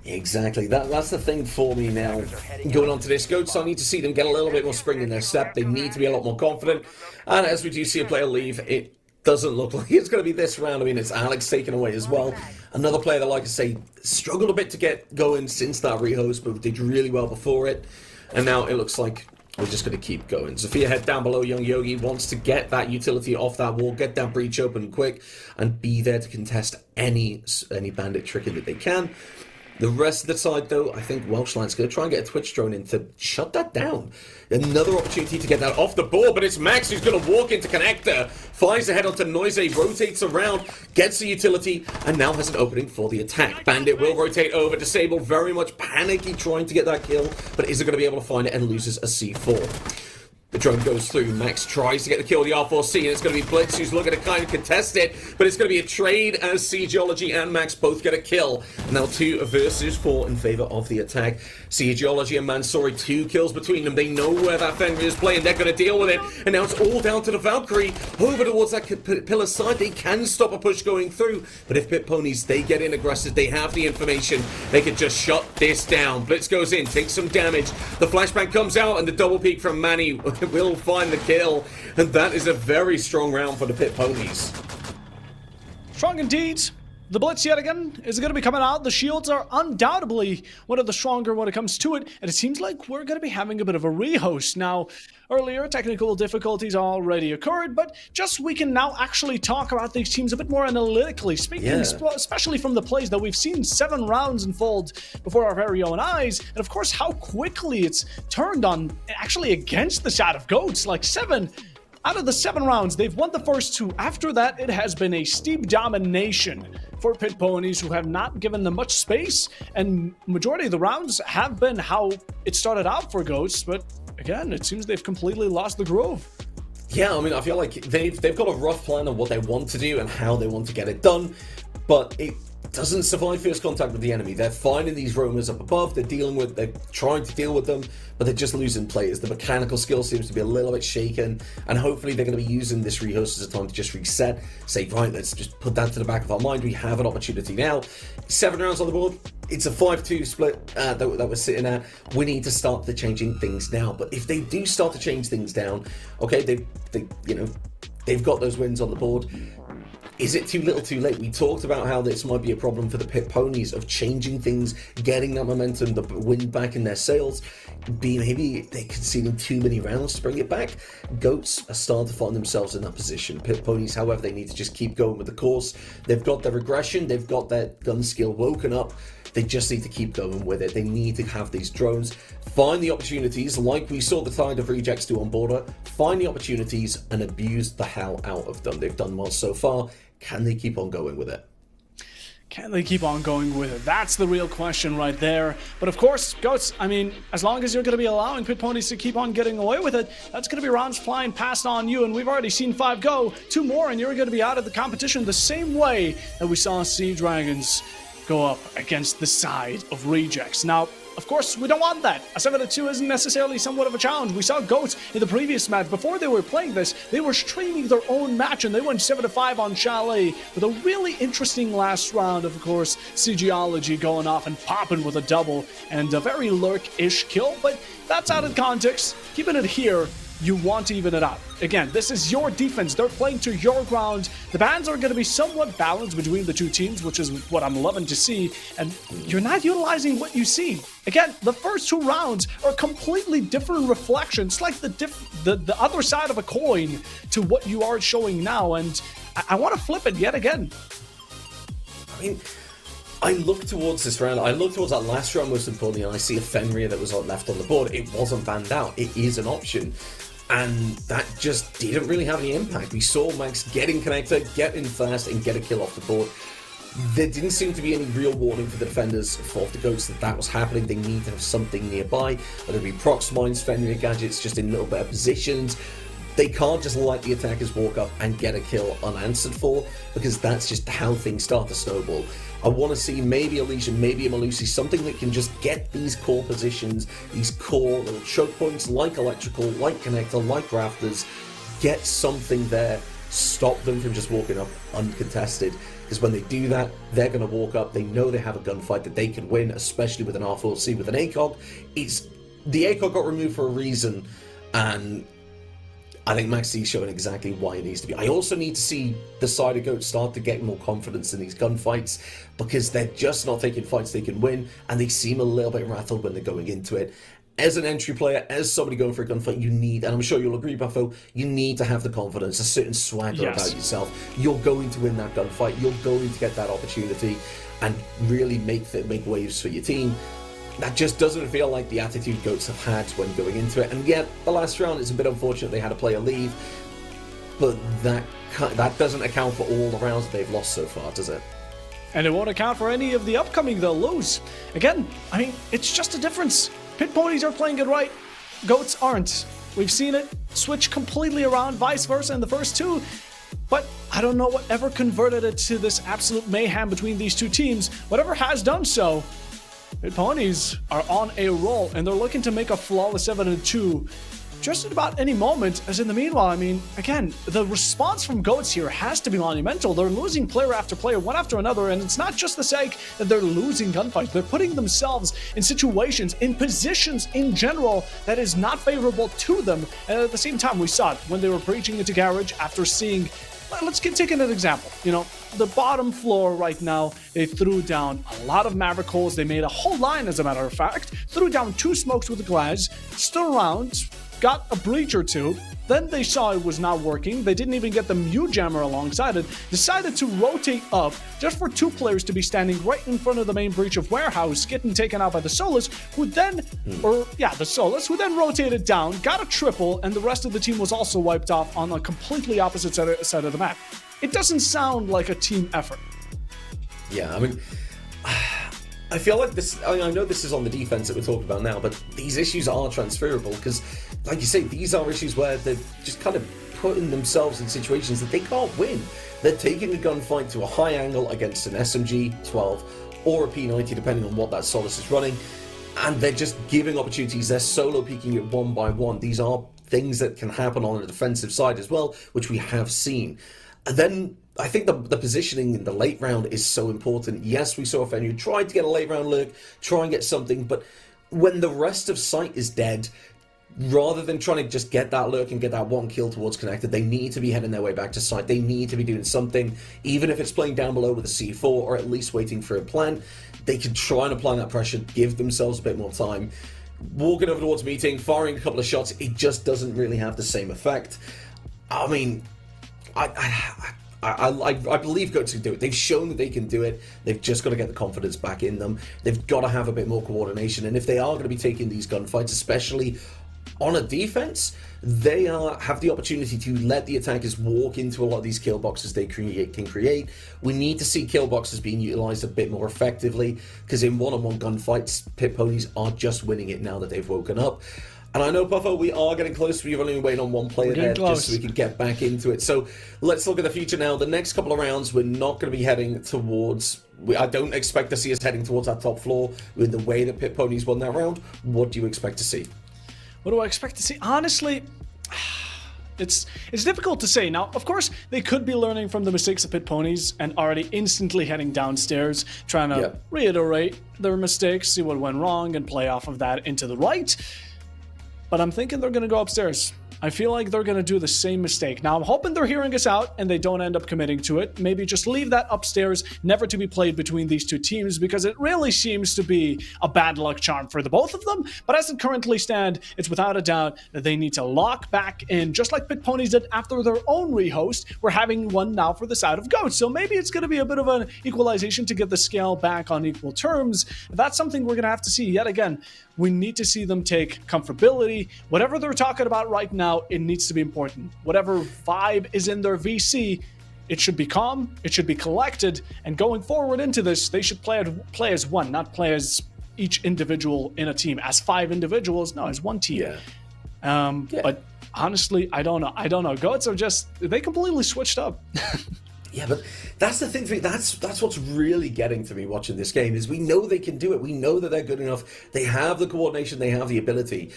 Exactly, that's the thing for me now. Going on to this, Goats, I need to see them get a little bit more spring in their step. They need to be a lot more confident. And as we do see a player leave, it doesn't look like it's going to be this round. I mean, it's Alex taken away as well. Another player that, like I say, struggled a bit to get going since that rehost, but did really well before it. And now it looks like we're just going to keep going. Sophia head down below. Young Yogi wants to get that utility off that wall, get that breach open quick, and be there to contest any bandit tricking that they can. The rest of the side, though, I think Welshland's going to try and get a Twitch drone in to shut that down. Another opportunity to get that off the board, but it's Max who's going to walk into Connector, flies ahead onto Noise, rotates around, gets the utility, and now has an opening for the attack. Bandit will rotate over, Disable very much panicky trying to get that kill, but isn't going to be able to find it and loses a C4. The drone goes through. Max tries to get the kill with the R4C, and it's going to be Blitz who's looking to kind of contest it, but it's going to be a trade as Siegeology and Max both get a kill. Now 2 versus 4 in favor of the attack. Siegeology and Mansory, 2 kills between them. They know where that Fenrir is playing. They're going to deal with it, and now it's all down to the Valkyrie over towards that pillar side. They can stop a push going through, but if Pit Ponies, they get in aggressive, they have the information, they can just shut this down. Blitz goes in, takes some damage. The flashbang comes out, and the double peek from Manny will find the kill, and that is a very strong round for the Pit Ponies. Strong indeed. the Blitz yet again is going to be coming out. The shields are undoubtedly one of the stronger when it comes to it, and it seems like we're going to be having a bit of a rehost. Now, earlier, technical difficulties already occurred, but just we can now actually talk about these teams a bit more analytically speaking, especially from the plays that we've seen 7 rounds unfold before our very own eyes, and of course how quickly it's turned on actually against the side of GOATs. Like 7 out of the 7 rounds, they've won the first 2. After that, it has been a steep domination for Pit Ponies, who have not given them much space, and majority of the rounds have been how it started out for GOATs, but again, it seems they've completely lost the groove. Yeah, I mean, I feel like they've got a rough plan of what they want to do and how they want to get it done, but it doesn't survive first contact with the enemy. They're finding these roamers up above, they're trying to deal with them, but they're just losing players. The mechanical skill seems to be a little bit shaken, and hopefully they're going to be using this rehost as a time to just reset, say, right, let's just put that to the back of our mind. We have an opportunity now. 7 rounds on the board. It's a 5-2 split that we're sitting at. We need to start the changing things now. But if they do start to change things down, okay, they've got those wins on the board. Is it too little too late? We talked about how this might be a problem for the Pit Ponies of changing things, getting that momentum, the wind back in their sails. Maybe they're conceding too many rounds to bring it back. GOATs are starting to find themselves in that position. Pit Ponies, however, they need to just keep going with the course. They've got their regression, they've got their gun skill woken up. They just need to keep going with it. They need to have these drones, find the opportunities, like we saw the Tide of Rejects do on Border, find the opportunities and abuse the hell out of them. They've done well so far. Can they keep on going with it? Can they keep on going with it? That's the real question right there. But of course, GOATs, I mean, as long as you're going to be allowing Pit Ponies to keep on getting away with it, that's going to be rounds flying past on you. And we've already seen 5 go. 2 more, and you're going to be out of the competition the same way that we saw Sea Dragons go up against the side of Rejects. Now, of course, we don't want that. A 7-2 isn't necessarily somewhat of a challenge. We saw GOATs in the previous match. Before they were playing this, they were streaming their own match, and they went 7-5 on Chalet with a really interesting last round. Of course, CGology going off and popping with a double and a very lurk-ish kill, but that's out of context. Keeping it here, you want to even it out. Again, this is your defense. They're playing to your ground. The bans are going to be somewhat balanced between the 2 teams, which is what I'm loving to see. And you're not utilizing what you see. Again, the first 2 rounds are completely different reflections, like the other side of a coin to what you are showing now. And I want to flip it yet again. I mean, I look towards this round, I look towards that last round most importantly, and I see a Fenrir that was left on the board. It wasn't banned out. It is an option. And that just didn't really have any impact. We saw Max get in connector, get in fast, and get a kill off the board. There didn't seem to be any real warning for the defenders of the GOATs that was happening. They need to have something nearby, whether it be prox mines, Fenrir gadgets, just in little better positions. They can't just let the attackers walk up and get a kill unanswered for, because that's just how things start to snowball. I want to see maybe a Legion, maybe a Malusi, something that can just get these core positions, these core little choke points like electrical, like connector, like rafters, get something there, stop them from just walking up uncontested. Because when they do that, they're going to walk up, they know they have a gunfight that they can win, especially with an R4C, with an ACOG. The ACOG got removed for a reason, and I think Max D's showing exactly why it needs to be. I also need to see the side of GOAT start to get more confidence in these gunfights, because they're just not taking fights they can win, and they seem a little bit rattled when they're going into it. As an entry player, as somebody going for a gunfight, you need, and I'm sure you'll agree, Buffo, you need to have the confidence, a certain swagger about yourself. You're going to win that gunfight, you're going to get that opportunity, and really make waves for your team. That just doesn't feel like the attitude GOATs have had when going into it. And yet, the last round is a bit unfortunate. They had a player leave, but that doesn't account for all the rounds that they've lost so far, does it? And it won't account for any of the upcoming they'll lose. Again, I mean, it's just a difference. Pit Ponies are playing it right. GOATs aren't. We've seen it switch completely around, vice versa in the first 2. But I don't know whatever converted it to this absolute mayhem between these 2 teams. Whatever has done so, Pit Ponies are on a roll, and they're looking to make a flawless 7-2 just at about any moment, as in the meanwhile, I mean, again, the response from Goats here has to be monumental. They're losing player after player, one after another, and it's not just the sake that they're losing gunfights. They're putting themselves in situations, in positions in general, that is not favorable to them. And at the same time, we saw it when they were breaching into Garage after seeing, let's take an example. You know, the bottom floor right now, they threw down a lot of Maverick holes. They made a whole line, as a matter of fact, threw down 2 smokes with the glass, stood around, got a breach or 2, then they saw it was not working. They didn't even get the Mute Jammer alongside it, decided to rotate up just for 2 players to be standing right in front of the main breach of Warehouse, getting taken out by the Solus, who then, the Solus, who then rotated down, got a triple, and the rest of the team was also wiped off on a completely opposite side of the map. It doesn't sound like a team effort. Yeah, I mean, I feel like this, I know this is on the defense that we're talking about now, but these issues are transferable because, like you say, these are issues where they're just kind of putting themselves in situations that they can't win. They're taking a gunfight to a high angle against an SMG-12 or a P90, depending on what that Solus is running, and they're just giving opportunities. They're solo peeking it one by one. These are things that can happen on the defensive side as well, which we have seen. And then I think the positioning in the late round is so important. Yes, we saw Fenrir try to get a late round lurk, try and get something, but when the rest of site is dead, rather than trying to just get that lurk and get that 1 kill towards connected, they need to be heading their way back to site. They need to be doing something, even if it's playing down below with a C4 or at least waiting for a plant. They can try and apply that pressure, give themselves a bit more time. Walking over towards meeting, firing a couple of shots, it just doesn't really have the same effect. I mean, I believe Goats can do it. They've shown that they can do it. They've just got to get the confidence back in them. They've got to have a bit more coordination. And if they are going to be taking these gunfights, especially on a defense, they have the opportunity to let the attackers walk into a lot of these kill boxes they can create. We need to see kill boxes being utilized a bit more effectively, because in one-on-one gunfights, pit ponies are just winning it now that they've woken up. And I know, Puffo, we are getting close. We've only been waiting on 1 player there just so we can get back into it. So let's look at the future now. The next couple of rounds, we're not going to be heading towards... I don't expect to see us heading towards that top floor with the way that Pit Ponies won that round. What do you expect to see? What do I expect to see? Honestly, it's difficult to say. Now, of course, they could be learning from the mistakes of Pit Ponies and already instantly heading downstairs, trying to reiterate their mistakes, see what went wrong, and play off of that into the right. But I'm thinking they're going to go upstairs. I feel like they're going to do the same mistake. Now, I'm hoping they're hearing us out and they don't end up committing to it. Maybe just leave that upstairs, never to be played between these 2 teams, because it really seems to be a bad luck charm for the both of them. But as it currently stands, it's without a doubt that they need to lock back in, just like Pit Ponies did after their own rehost. We're having one now for the side of Goats. So maybe it's going to be a bit of an equalization to get the scale back on equal terms. That's something we're going to have to see yet again. We need to see them take comfortability. Whatever they're talking about right now, it needs to be important. Whatever vibe is in their VC, it should be calm, it should be collected, and going forward into this, they should play as one, not play as each individual in a team, as 5 individuals, no, as one team. But honestly, I don't know. Goats are just, they completely switched up. Yeah, but that's the thing for me. That's what's really getting to me watching this game, is we know they can do it. We know that they're good enough. They have the coordination. They have the ability.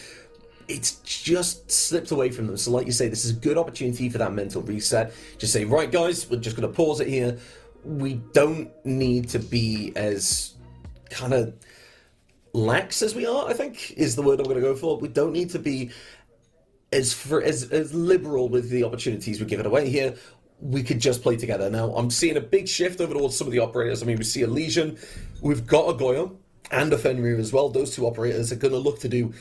It's just slipped away from them. So like you say, this is a good opportunity for that mental reset. Just say, right, guys, we're just going to pause it here. We don't need to be as kind of lax as we are, I think, is the word I'm going to go for. We don't need to be as liberal with the opportunities we're giving away here. We could just play together. Now, I'm seeing a big shift over towards some of the operators. I mean, we see a Legion, we've got a Goyo, and a Fenrir as well. Those 2 operators are going to look to do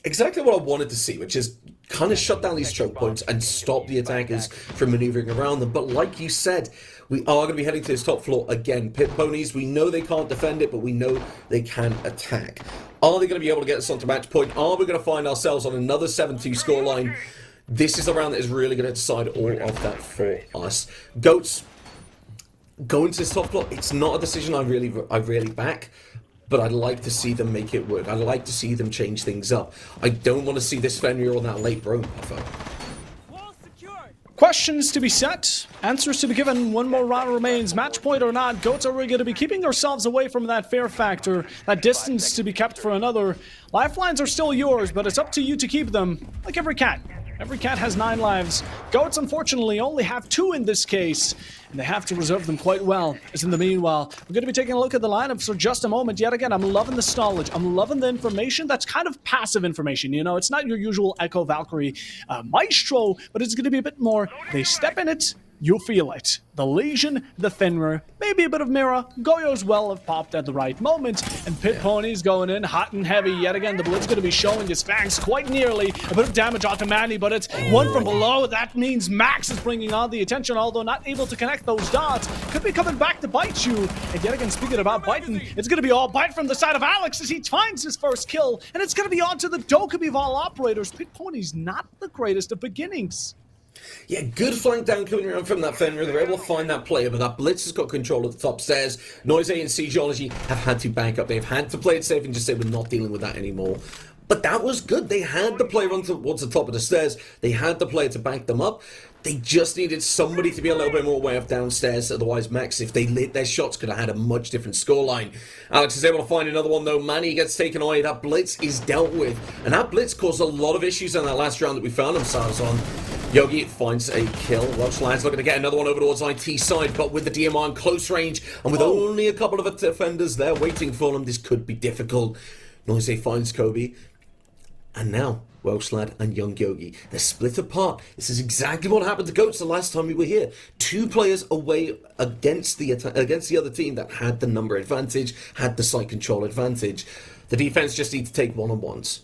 exactly what I wanted to see, which is kind of shut down these choke points and stop the attackers from maneuvering around them. But like you said, we are going to be heading to this top floor again. Pit Ponies, we know they can't defend it, but we know they can attack. Are they going to be able to get us onto match point? Are we going to find ourselves on another 7-2 scoreline? This is the round that is really going to decide all of that for us. Goats, going to this top floor, it's not a decision I really back, but I'd like to see them make it work. I'd like to see them change things up. I don't want to see this Fenrir on that late Brome. Questions to be set, answers to be given, one more round remains. Match point or not, Goats, are we going to be keeping ourselves away from that fear factor, that distance to be kept for another? Lifelines are still yours, but it's up to you to keep them, like every cat. Every cat has 9 lives. Goats, unfortunately, only have 2 in this case, and they have to reserve them quite well. As in the meanwhile, we're going to be taking a look at the lineups for just a moment. Yet again, I'm loving this knowledge. I'm loving the information that's kind of passive information. You know, it's not your usual Echo Valkyrie Maestro, but it's going to be a bit more. They step in it, you feel it. The Legion, the Fenrir, maybe a bit of Mira. Goyo's well have popped at the right moment. And Pit Pony's going in hot and heavy. Yet again, the Blitz going to be showing his fangs quite nearly. A bit of damage onto Manny, but it's one from below. That means Max is bringing on the attention, although not able to connect those dots. Could be coming back to bite you. And yet again, speaking about biting, it's going to be all bite from the side of Alex as he finds his first kill. And it's going to be on to the Dokkaebi of all operators. Pit Pony's not the greatest of beginnings. Yeah, good flank down coming around from that Fenrir. They're able to find that player, but that Blitz has got control of the top stairs. Noise and Siegeology have had to back up. They've had to play it safe and just say we're not dealing with that anymore. But that was good. They had the player run towards the top of the stairs. They had the player to back them up. They just needed somebody to be a little bit more way up downstairs. Otherwise, Max, if they lit their shots, could have had a much different scoreline. Alex is able to find another one, though. Manny gets taken away. That Blitz is dealt with. And that Blitz caused a lot of issues in that last round that we found themselves on. Yogi finds a kill. Welsh Lions looking to get another one over towards IT side, but with the DMR on close range, and with only a couple of defenders there waiting for him, this could be difficult. Noise finds Kobe. And now, Welsh Lad and Young Yogi, they're split apart. This is exactly what happened to Goats the last time we were here. 2 players away against the other team that had the number advantage, had the site control advantage. The defense just need to take one-on-ones.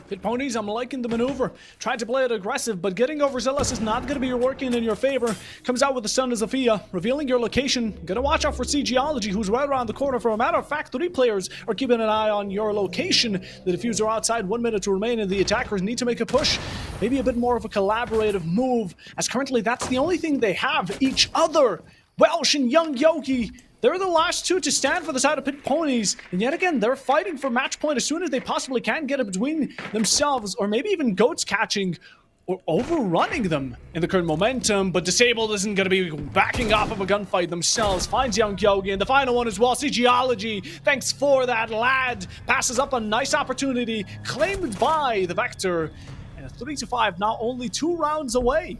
Pit Ponies, I'm liking the maneuver. Tried to play it aggressive, but getting overzealous is not going to be working in your favor. Comes out with the Son of Zafia, revealing your location. Gonna watch out for Siegeology, who's right around the corner. For a matter of fact, 3 players are keeping an eye on your location. The diffuser outside, 1 minute to remain, and the attackers need to make a push. Maybe a bit more of a collaborative move, as currently that's the only thing they have. Each other. Welsh and Young Yogi. They're the last 2 to stand for the side of Pit Ponies, and yet again, they're fighting for match point as soon as they possibly can, get it between themselves, or maybe even Goats catching or overrunning them in the current momentum, but Disabled isn't going to be backing off of a gunfight themselves. Finds Young Yogi, and the final one as well, Siegeology. Thanks for that, lad. Passes up a nice opportunity, claimed by the Vector, and a 3-5, now only 2 rounds away.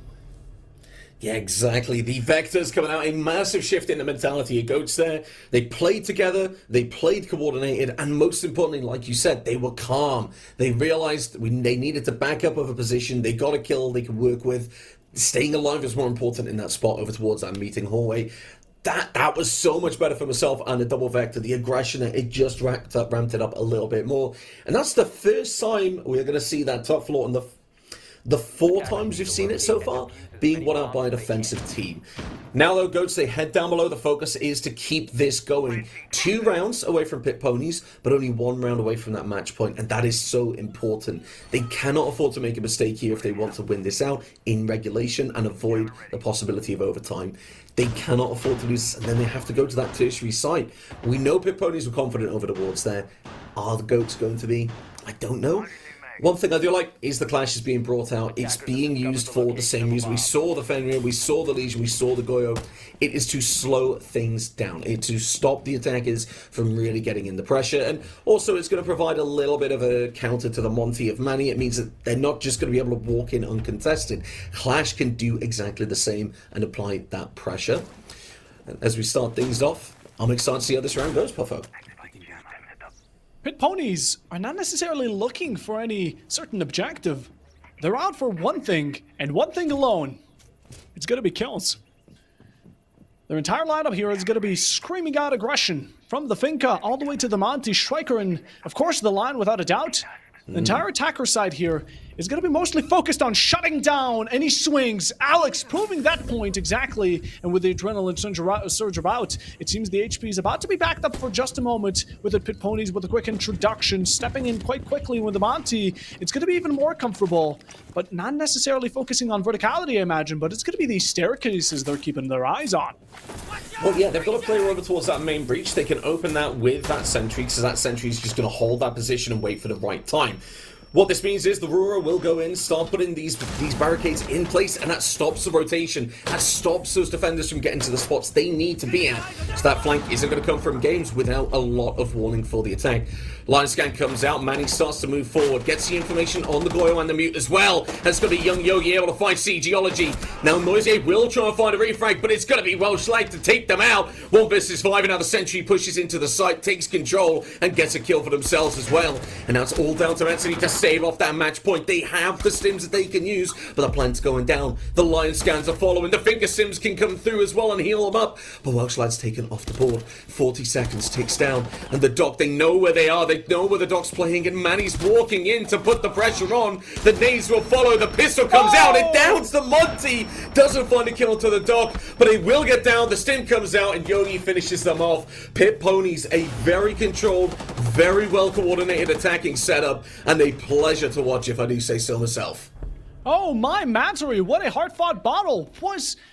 Yeah, exactly. The Vector's coming out, a massive shift in the mentality of Goats there. They played together, they played coordinated, and most importantly, like you said, they were calm. They realized they needed to back up of a position. They got a kill they could work with. Staying alive was more important in that spot over towards that meeting hallway. That was so much better for myself and the double Vector. The aggression, it just ramped it up a little bit more. And that's the first time we're going to see that top floor in the 4 times we've seen it so far, being won out by a defensive team. Now though, Goats, they head down below. The focus is to keep this going. 2 rounds away from Pit Ponies, but only 1 round away from that match point, and that is so important. They cannot afford to make a mistake here if they want to win this out in regulation and avoid the possibility of overtime. They cannot afford to lose, and then they have to go to that tertiary site. We know Pit Ponies were confident over the wards there. Are the Goats going to be? I don't know. One thing I do like is the clash is being brought out. It's being used for the same reason. We saw the Fenrir, we saw the Legion, we saw the Goyo. It is to slow things down. It's to stop the attackers from really getting in the pressure. And also it's going to provide a little bit of a counter to the Monty of Manny. It means that they're not just going to be able to walk in uncontested. Clash can do exactly the same and apply that pressure. And as we start things off, I'm excited to see how this round goes, Puffo. Pit Ponies are not necessarily looking for any certain objective. They're out for one thing, and one thing alone. It's going to be kills. Their entire lineup here is going to be screaming out aggression. From the Finca all the way to the Monty Striker, and of course the line without a doubt. The entire attacker side here is going to be mostly focused on shutting down any swings. Alex proving that point exactly, and with the adrenaline surge about, it seems the HP is about to be backed up for just a moment with the Pit Ponies with a quick introduction, stepping in quite quickly with the Monty. It's going to be even more comfortable, but not necessarily focusing on verticality, I imagine, but it's going to be these staircases they're keeping their eyes on. Well, yeah, they've got to play over towards that main breach. They can open that with that sentry, because that sentry is just going to hold that position and wait for the right time. What this means is the Rura will go in, start putting these barricades in place, and that stops the rotation. That stops those defenders from getting to the spots they need to be at. So that flank isn't going to come from games without a lot of warning for the attack. Line scan comes out, Manny starts to move forward, gets the information on the Goyo and the Mute as well. And it's going to be Young Yogi able to find Geology. Now Noisier will try and find a refrag, but it's going to be Welsh to take them out. 1 versus 5, and now the Sentry pushes into the site, takes control, and gets a kill for themselves as well. And now it's all down to Anthony to save off that match point. They have the stims that they can use, but the plant's going down. The Lion scans are following. The finger sims can come through as well and heal them up. But Welsh taken off the board. 40 seconds ticks down, and the Doc, they know where they are. They know where the Doc's playing, and Manny's walking in to put the pressure on. The nades will follow. The pistol comes out. It downs the Monty. Doesn't find a kill to the Doc, but they will get down. The stim comes out, and Yogi finishes them off. Pit Ponies, a very controlled, very well coordinated attacking setup, and a pleasure to watch, if I do say so myself. Oh my Mansory, what a hard-fought battle.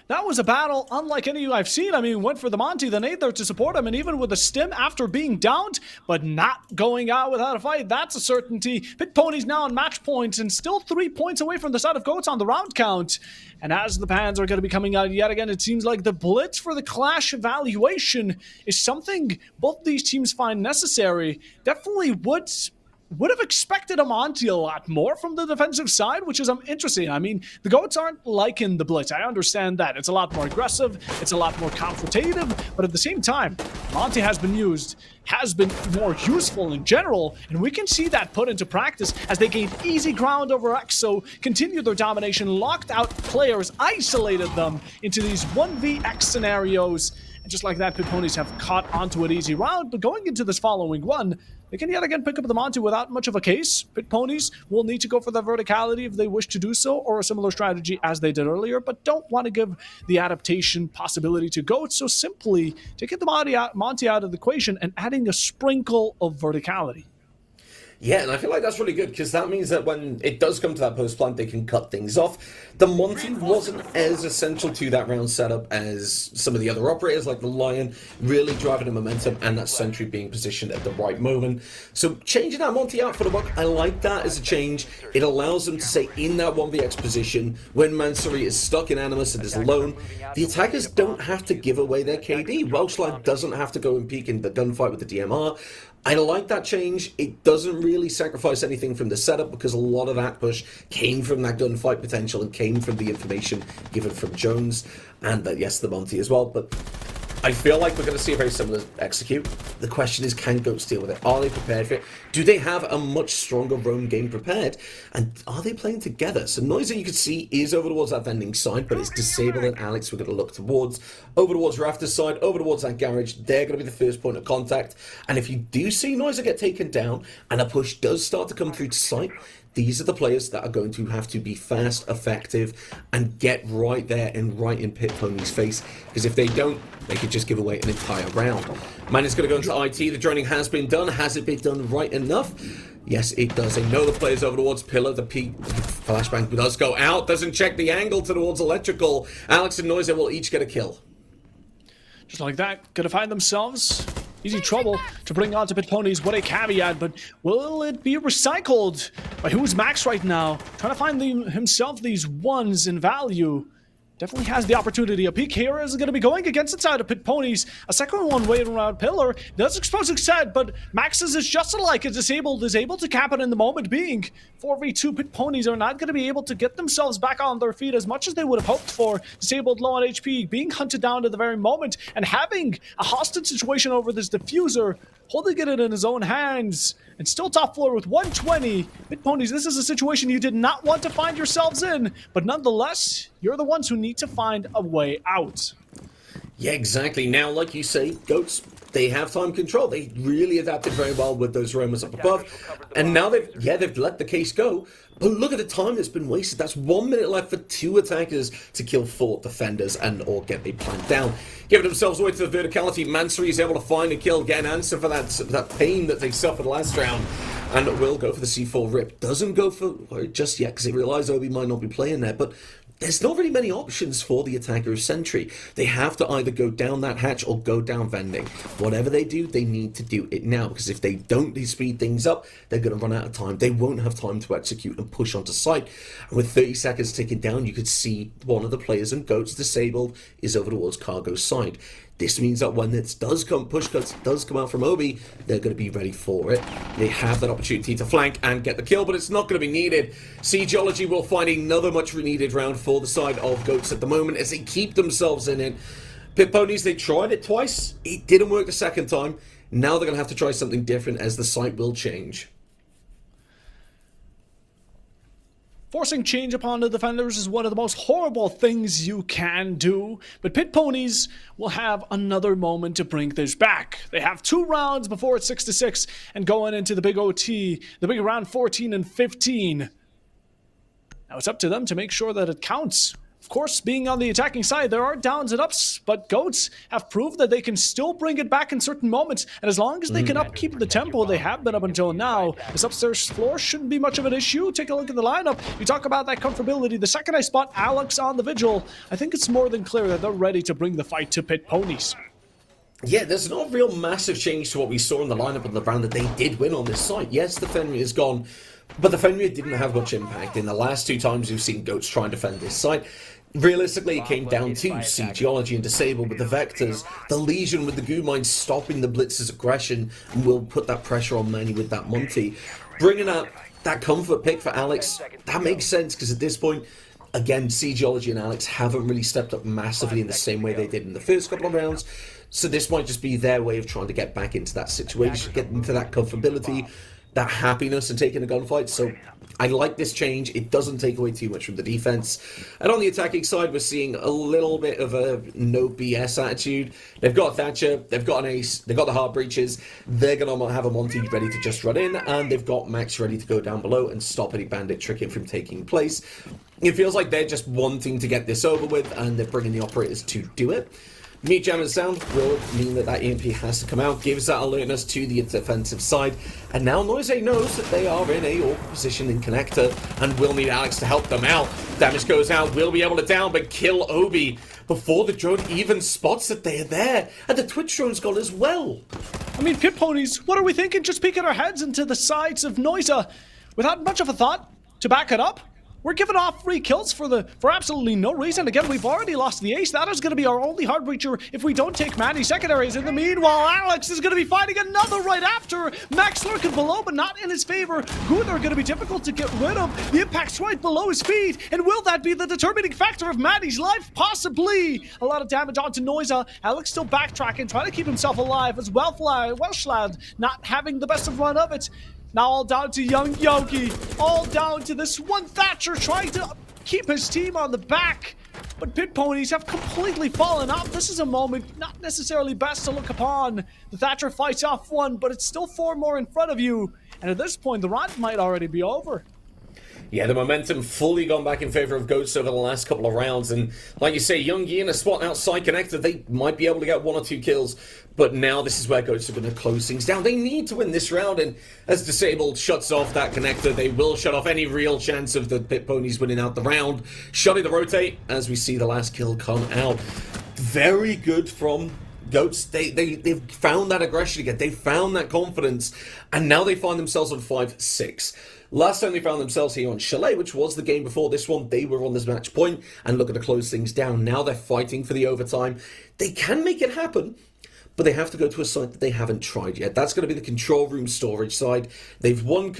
That was a battle unlike any I've seen. I mean, went for the Monty, the nade there to support him, and even with the stim after being downed, but not going out without a fight, that's a certainty. Pit Ponies now on match points, and still 3 points away from the side of Goats on the round count. And as the pans are going to be coming out yet again, it seems like the blitz for the clash evaluation is something both these teams find necessary. Definitely would have expected a Monty a lot more from the defensive side, which is interesting. I mean, the Goats aren't liking the blitz. I understand that. It's a lot more aggressive. It's a lot more confrontative. But at the same time, Monty has been more useful in general. And we can see that put into practice as they gained easy ground over EXO, continued their domination, locked out players, isolated them into these 1vX scenarios. And just like that, Pit Ponies have caught onto an easy round. But going into this following one, they can yet again pick up the Monty without much of a case. Pit Ponies will need to go for the verticality if they wish to do so, or a similar strategy as they did earlier, but don't want to give the adaptation possibility to Goats, so simply taking the Monty out of the equation and adding a sprinkle of verticality. Yeah, and I feel like that's really good, because that means that when it does come to that post-plant, they can cut things off. The Monty wasn't as essential to that round setup as some of the other operators, like the Lion, really driving the momentum, and that Sentry being positioned at the right moment. So changing that Monty out for the Buck, I like that as a change. It allows them to stay in that 1vX position when Mansory is stuck in Animus and is alone. The attackers don't have to give away their KD. Welsh doesn't have to go and peek in the gunfight with the DMR. I like that change. It doesn't really sacrifice anything from the setup, because a lot of that push came from that gunfight potential and came from the information given from Jones, and yes, the Monty as well. But I feel like we're going to see a very similar execute. The question is, can Goats deal with it? Are they prepared for it? Do they have a much stronger roam game prepared? And are they playing together? So Noisy, you can see, is over towards that vending side, but it's disabled, and Alex we're going to look towards. Over towards Rafter's side, over towards that garage. They're going to be the first point of contact. And if you do see Noisy get taken down, and a push does start to come through to site, these are the players that are going to have to be fast, effective, and get right there and right in Pit Pony's face. Because if they don't, they could just give away an entire round. Man is going to go into IT. The droning has been done. Has it been done right enough? Yes, it does. They know the players over towards Pillar. The flashbang does go out. Doesn't check the angle towards Electrical. Alex and Noiser will each get a kill. Just like that, gonna find themselves easy trouble to bring on to Pit Ponies. What a caveat, but will it be recycled by who's Max right now? Trying to find himself these ones in value. Definitely has the opportunity. A peek here is going to be going against inside of Pit Ponies. A second one waiting around Pillar. Does expose set, but Max's is just alike. It's disabled, is able to cap it in the moment being. 4v2 Pit Ponies are not going to be able to get themselves back on their feet as much as they would have hoped for. Disabled, low on HP, being hunted down at the very moment, and having a hostage situation over this diffuser, holding it in his own hands, and still top floor with 120. Pit Ponies, this is a situation you did not want to find yourselves in, but nonetheless, you're the ones who need to find a way out. Yeah, exactly. Now, like you say, Goats, they have time control. They really adapted very well with those roamers up above. And now they've let the case go. But look at the time that's been wasted. That's 1 minute left for 2 attackers to kill 4 defenders or get a plant down. Giving themselves away to the verticality. Mansory is able to find a kill, get an answer for that pain that they suffered last round. And will go for the C4 rip. Doesn't go for it just yet because he realizes Obi might not be playing there. But there's not really many options for the attacker of Sentry. They have to either go down that hatch or go down vending. Whatever they do, they need to do it now, because if they don't speed things up, they're going to run out of time. They won't have time to execute and push onto site. And with 30 seconds ticking down, you could see one of the players and Goats disabled is over towards Cargo's side. This means that when it does come, push cuts does come out from Obi, they're going to be ready for it. They have that opportunity to flank and get the kill, but it's not going to be needed. Siegeology will find another much needed round for the side of Goats at the moment as they keep themselves in it. Pit Ponies, they tried it twice. It didn't work the second time. Now they're going to have to try something different as the site will change. Forcing change upon the defenders is one of the most horrible things you can do, but Pit Ponies will have another moment to bring this back. They have 2 rounds before it's 6-6 and going into the big OT, the big round 14 and 15. Now it's up to them to make sure that it counts. Of course, being on the attacking side, there are downs and ups, but Goats have proved that they can still bring it back in certain moments, and as long as they can upkeep the tempo they have been up until now, this upstairs floor shouldn't be much of an issue. Take a look at the lineup. You talk about that comfortability. The second I spot Alex on the Vigil, I think it's more than clear that they're ready to bring the fight to Pit Ponies. Yeah, there's no real massive change to what we saw in the lineup of the round that they did win on this site. Yes, the Fenrir is gone, but the Fenrir didn't have much impact. In the last 2 times we've seen Goats try and defend this site, realistically, it came down to Siegeology and Disable with the Vectors, the Legion with the Goo Mine stopping the Blitz's aggression, and will put that pressure on Manny with that Monty. Bringing up that comfort pick for Alex, that makes sense, because at this point, again, Siegeology and Alex haven't really stepped up massively in the same way they did in the first couple of rounds, so this might just be their way of trying to get back into that situation, get into that comfortability, that happiness and taking a gunfight. So I like this change. It doesn't take away too much from the defense. And on the attacking side, we're seeing a little bit of a no BS attitude. They've got Thatcher, they've got an Ace, they've got the Heart Breaches, they're going to have a Monty ready to just run in, and they've got Max ready to go down below and stop any bandit tricking from taking place. It feels like they're just wanting to get this over with, and they're bringing the operators to do it. Meat Jam and Sound will mean that EMP has to come out, gives that alertness to the defensive side, and now Noise knows that they are in a awkward position in Connector and will need Alex to help them out. Damage goes out, will be able to down but kill Obi before the drone even spots that they are there, and the Twitch drone's gone as well. I mean, Pit Ponies, what are we thinking? Just peeking our heads into the sides of Noisa without much of a thought to back it up? We're giving off free kills for absolutely no reason. Again, we've already lost the Ace. That is going to be our only hard breacher if we don't take Manny secondaries. In the meanwhile, Alex is going to be fighting another right after. Max lurking below, but not in his favor. Gunther are going to be difficult to get rid of. The impact's right below his feet. And will that be the determining factor of Manny's life? Possibly. A lot of damage onto Noisa. Alex still backtracking, trying to keep himself alive as Welshland not having the best of run of it. Now all down to young Yogi, all down to this one Thatcher trying to keep his team on the back. But Pit Ponies have completely fallen off. This is a moment not necessarily best to look upon. The Thatcher fights off one, but it's still 4 more in front of you. And at this point, the round might already be over. Yeah, the momentum fully gone back in favor of Goats over the last couple of rounds, and like you say, Youngie in a spot outside Connector, they might be able to get 1 or 2 kills, but now this is where Goats are going to close things down. They need to win this round, and as Disabled shuts off that Connector, they will shut off any real chance of the Pit Ponies winning out the round. Shutting the rotate as we see the last kill come out. Very good from Goats. They've found that aggression again, they found that confidence, and now they find themselves on 5-6. Last time they found themselves here on Chalet, which was the game before this one, they were on this match point and looking to close things down. Now they're fighting for the overtime. They can make it happen, but they have to go to a site that they haven't tried yet. That's going to be the control room storage side. They've won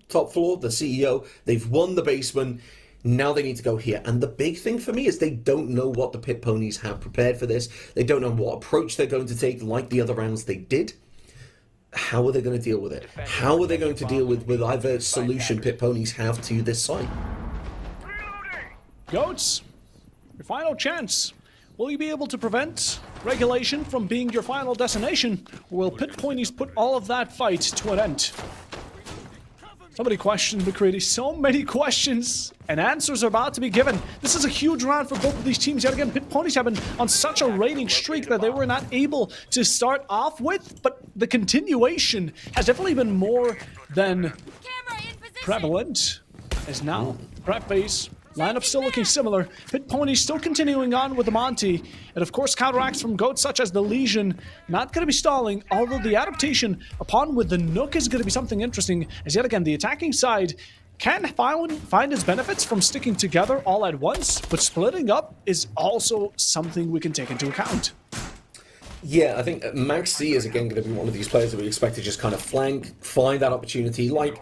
top floor, the CEO. They've won the basement. Now they need to go here. And the big thing for me is they don't know what the Pit Ponies have prepared for this. They don't know what approach they're going to take like the other rounds they did. How are they going to deal with it? How are they going to deal with either solution Pit Ponies have to this site? Goats, your final chance. Will you be able to prevent regulation from being your final destination? Or will Pit Ponies put all of that fight to an end? So many questions, Muhcreedy. So many questions. And answers are about to be given. This is a huge round for both of these teams. Yet again, Pit Ponies have been on such a raiding streak that they were not able to start off with. But the continuation has definitely been more than prevalent. As now, prep phase Lineup still looking similar. Pit Ponies still continuing on with the Monty. And of course, counterattacks from goats such as the Legion. Not going to be stalling, although the adaptation upon with the Nook is going to be something interesting. As yet again, the attacking side can find its benefits from sticking together all at once, but splitting up is also something we can take into account. Yeah, I think Max C is again going to be one of these players that we expect to just kind of flank, find that opportunity, like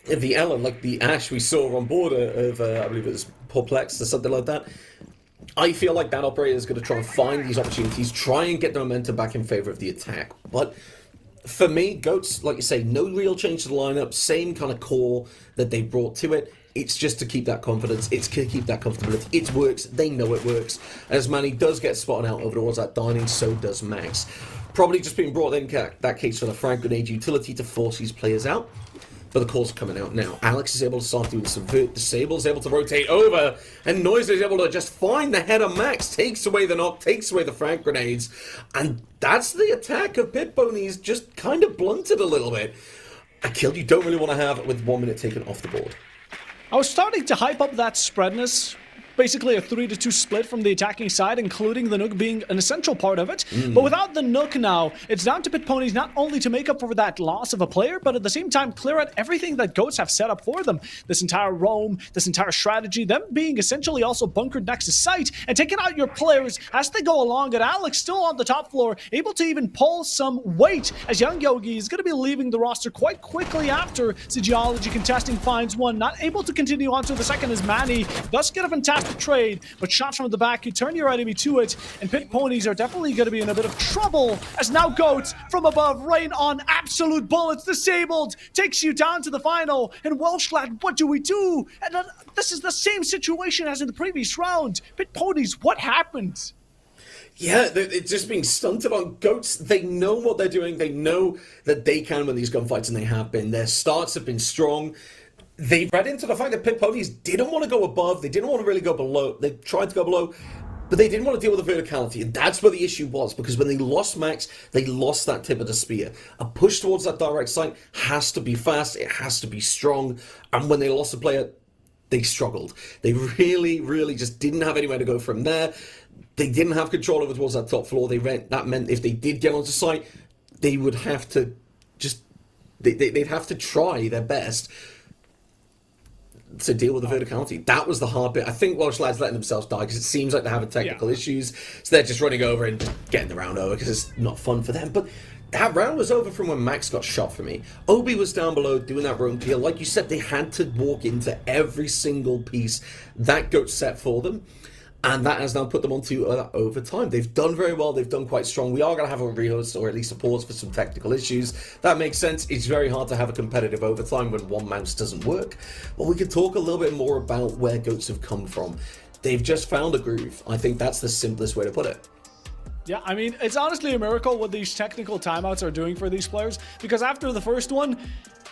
the Ellen, like the Ash we saw on board of, I believe it was Perplex or something like that. I feel like that operator is going to try and find these opportunities, try and get the momentum back in favor of the attack. But for me, Goats, like you say, no real change to the lineup, same kind of core that they brought to it. It's just to keep that confidence, it's to keep that comfortability. It works, they know it works. As Manny does get spotted out over towards that dining, so does Max. Probably just being brought in that case for the frag grenade utility to force these players out. But the calls are coming out now. Alex is able to start doing some vert. Disable is able to rotate over. And Noise is able to just find the head of Max. Takes away the knock, takes away the frag grenades. And that's the attack of Pit Ponies, just kind of blunted a little bit. A kill you don't really want to have with 1 minute taken off the board. I was starting to hype up that spreadness. Basically a 3-2 split from the attacking side, including the Nook being an essential part of it. But without the Nook now, it's down to Pit Ponies not only to make up for that loss of a player, but at the same time clear out everything that Goats have set up for them. This entire roam, this entire strategy, them being essentially also bunkered next to site, and taking out your players as they go along, and Alex still on the top floor, able to even pull some weight, as Young Yogi is going to be leaving the roster quite quickly after Geology contesting finds one, not able to continue on to the second as Manny does get a fantastic trade, but shots from the back, you turn your enemy to it, and Pit Ponies are definitely going to be in a bit of trouble, as now Goats from above rain on absolute bullets, disabled, takes you down to the final, and Welsh lad, what do we do? And this is the same situation as in the previous round. Pit Ponies, what happened? Yeah, it's just being stunted on. Goats, they know what they're doing, they know that they can win these gunfights, and they have been. Their starts have been strong. They read into the fact that Pit Ponies didn't want to go above, they didn't want to really go below, they tried to go below, but they didn't want to deal with the verticality, and that's where the issue was, because when they lost Max, they lost that tip of the spear. A push towards that direct site has to be fast, it has to be strong, and when they lost a player, they struggled. They really, really just didn't have anywhere to go from there. They didn't have control over towards that top floor. That meant if they did get onto site, they would have to just, they'd have to try their best to deal with the verticality. That was the hard bit. I think Welsh lads letting themselves die because it seems like they're having technical issues, so they're just running over and just getting the round over because it's not fun for them. But that round was over from when Max got shot for me. Obi was down below doing that roam peel. Like you said, they had to walk into every single piece that Goat set for them. And that has now put them onto overtime. They've done very well. They've done quite strong. We are going to have a rehost or at least a pause for some technical issues. That makes sense. It's very hard to have a competitive overtime when one mouse doesn't work. But we can talk a little bit more about where Goats have come from. They've just found a groove. I think that's the simplest way to put it. Yeah, I mean, it's honestly a miracle what these technical timeouts are doing for these players. Because after the first one,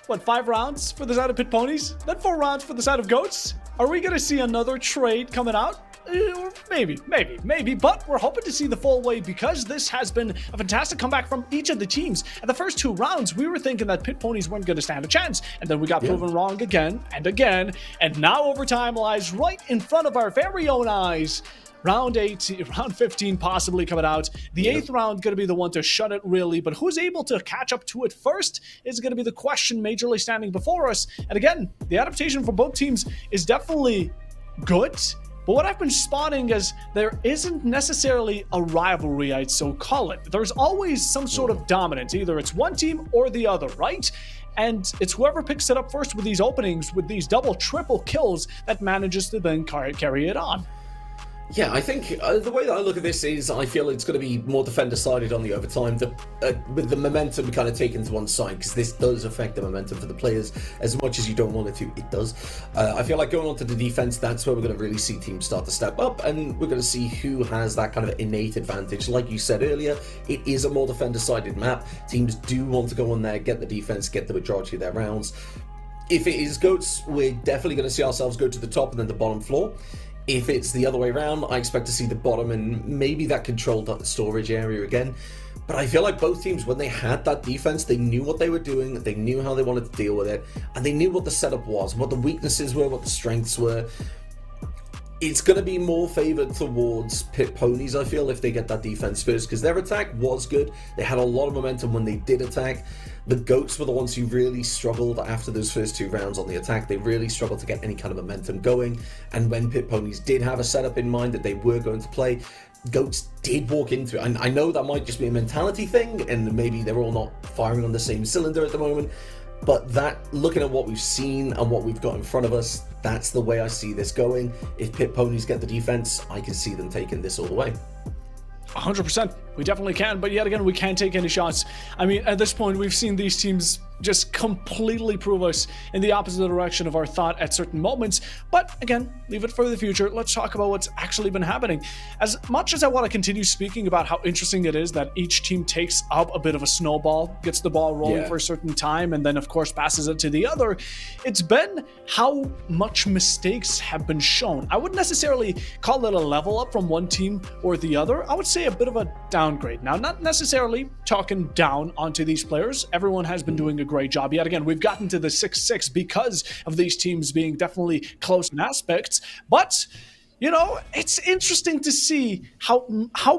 what, 5 rounds for the side of Pit Ponies? Then 4 rounds for the side of Goats? Are we going to see another trade coming out? Maybe, but we're hoping to see the full way because this has been a fantastic comeback from each of the teams. At the first 2 rounds, we were thinking that Pit Ponies weren't going to stand a chance, and then we got proven wrong again and again, and now overtime lies right in front of our very own eyes. Round 15 possibly coming out. The 8th round going to be the one to shut it really, but who's able to catch up to it first is going to be the question majorly standing before us. And again, the adaptation for both teams is definitely good. But what I've been spotting is there isn't necessarily a rivalry, I'd so call it. There's always some sort of dominance. Either it's one team or the other, right? And it's whoever picks it up first with these openings, with these double, triple kills, that manages to then carry it on. Yeah, I think the way that I look at this is I feel it's going to be more defender-sided on the overtime, with the momentum kind of taken to one side, because this does affect the momentum for the players as much as you don't want it to. It does. I feel like going on to the defense, that's where we're going to really see teams start to step up, and we're going to see who has that kind of innate advantage. Like you said earlier, it is a more defender-sided map. Teams do want to go on there, get the defense, get the majority of their rounds. If it is Goats, we're definitely going to see ourselves go to the top and then the bottom floor. If it's the other way around, I expect to see the bottom and maybe that controlled storage area again. But I feel like both teams, when they had that defense, they knew what they were doing, they knew how they wanted to deal with it, and they knew what the setup was, what the weaknesses were, what the strengths were. It's going to be more favoured towards Pit Ponies, I feel, if they get that defense first, because their attack was good. They had a lot of momentum when they did attack. The Goats were the ones who really struggled after those first 2 rounds on the attack. They really struggled to get any kind of momentum going. And when Pit Ponies did have a setup in mind that they were going to play, Goats did walk into it. And I know that might just be a mentality thing, and maybe they're all not firing on the same cylinder at the moment. But that, looking at what we've seen and what we've got in front of us, that's the way I see this going. If Pit Ponies get the defense, I can see them taking this all the way. 100%. We definitely can, but yet again, we can't take any shots. I mean, at this point, we've seen these teams just completely prove us in the opposite direction of our thought at certain moments. But again, leave it for the future. Let's talk about what's actually been happening. As much as I want to continue speaking about how interesting it is that each team takes up a bit of a snowball, gets the ball rolling for a certain time, and then of course passes it to the other, it's been how much mistakes have been shown. I wouldn't necessarily call it a level up from one team or the other. I would say a bit of a downgrade. Now, not necessarily talking down onto these players. Everyone has been doing a great job. Yet again, we've gotten to the 6-6 because of these teams being definitely close in aspects. But, you know, it's interesting to see how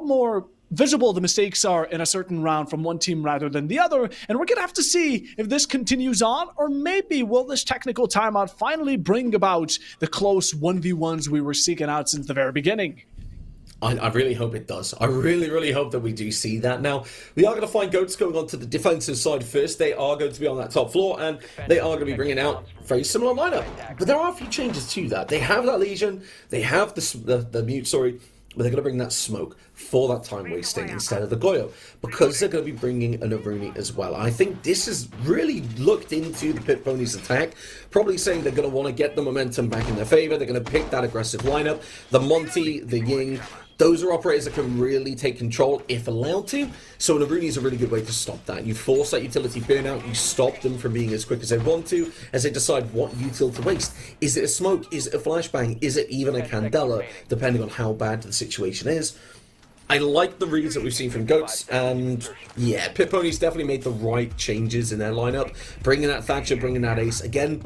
more visible the mistakes are in a certain round from one team rather than the other. And we're going to have to see if this continues on, or maybe will this technical timeout finally bring about the close 1v1s we were seeking out since the very beginning. I really hope it does. I really, really hope that we do see that. Now, we are going to find Goats going on to the defensive side first. They are going to be on that top floor, and they are going to be bringing out a very similar lineup. But there are a few changes to that. They have that Legion, they have the Mute, sorry, but they're going to bring that Smoke for that time wasting instead of the Goyo, because they're going to be bringing an Aruni as well. I think this has really looked into the Pit Ponies attack, probably saying they're going to want to get the momentum back in their favor. They're going to pick that aggressive lineup. The Monty, the Ying, those are operators that can really take control if allowed to. So an Aruni is a really good way to stop that. You force that utility burnout, you stop them from being as quick as they want to, as they decide what util to waste. Is it a Smoke? Is it a Flashbang? Is it even a Candela? Depending on how bad the situation is. I like the reads that we've seen from Goats, and yeah, Pit Ponies definitely made the right changes in their lineup. Bringing that Thatcher, bringing that Ace. Again,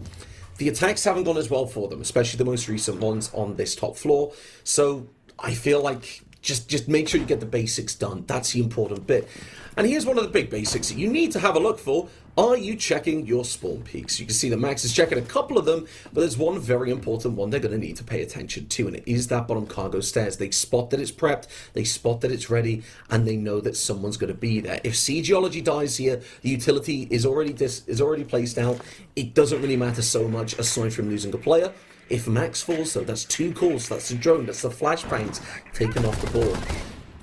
the attacks haven't gone as well for them, especially the most recent ones on this top floor. So I feel like just make sure you get the basics done. That's the important bit. And here's one of the big basics that you need to have a look for. Are you checking your spawn peaks? You can see that Max is checking a couple of them, but there's one very important one they're going to need to pay attention to, and it is that bottom cargo stairs. They spot that it's prepped, they spot that it's ready, and they know that someone's going to be there. If Geology dies here, the utility is already placed out. It doesn't really matter so much aside from losing a player. If Max falls, though, that's 2 calls, that's the drone, that's the flashbangs taken off the board.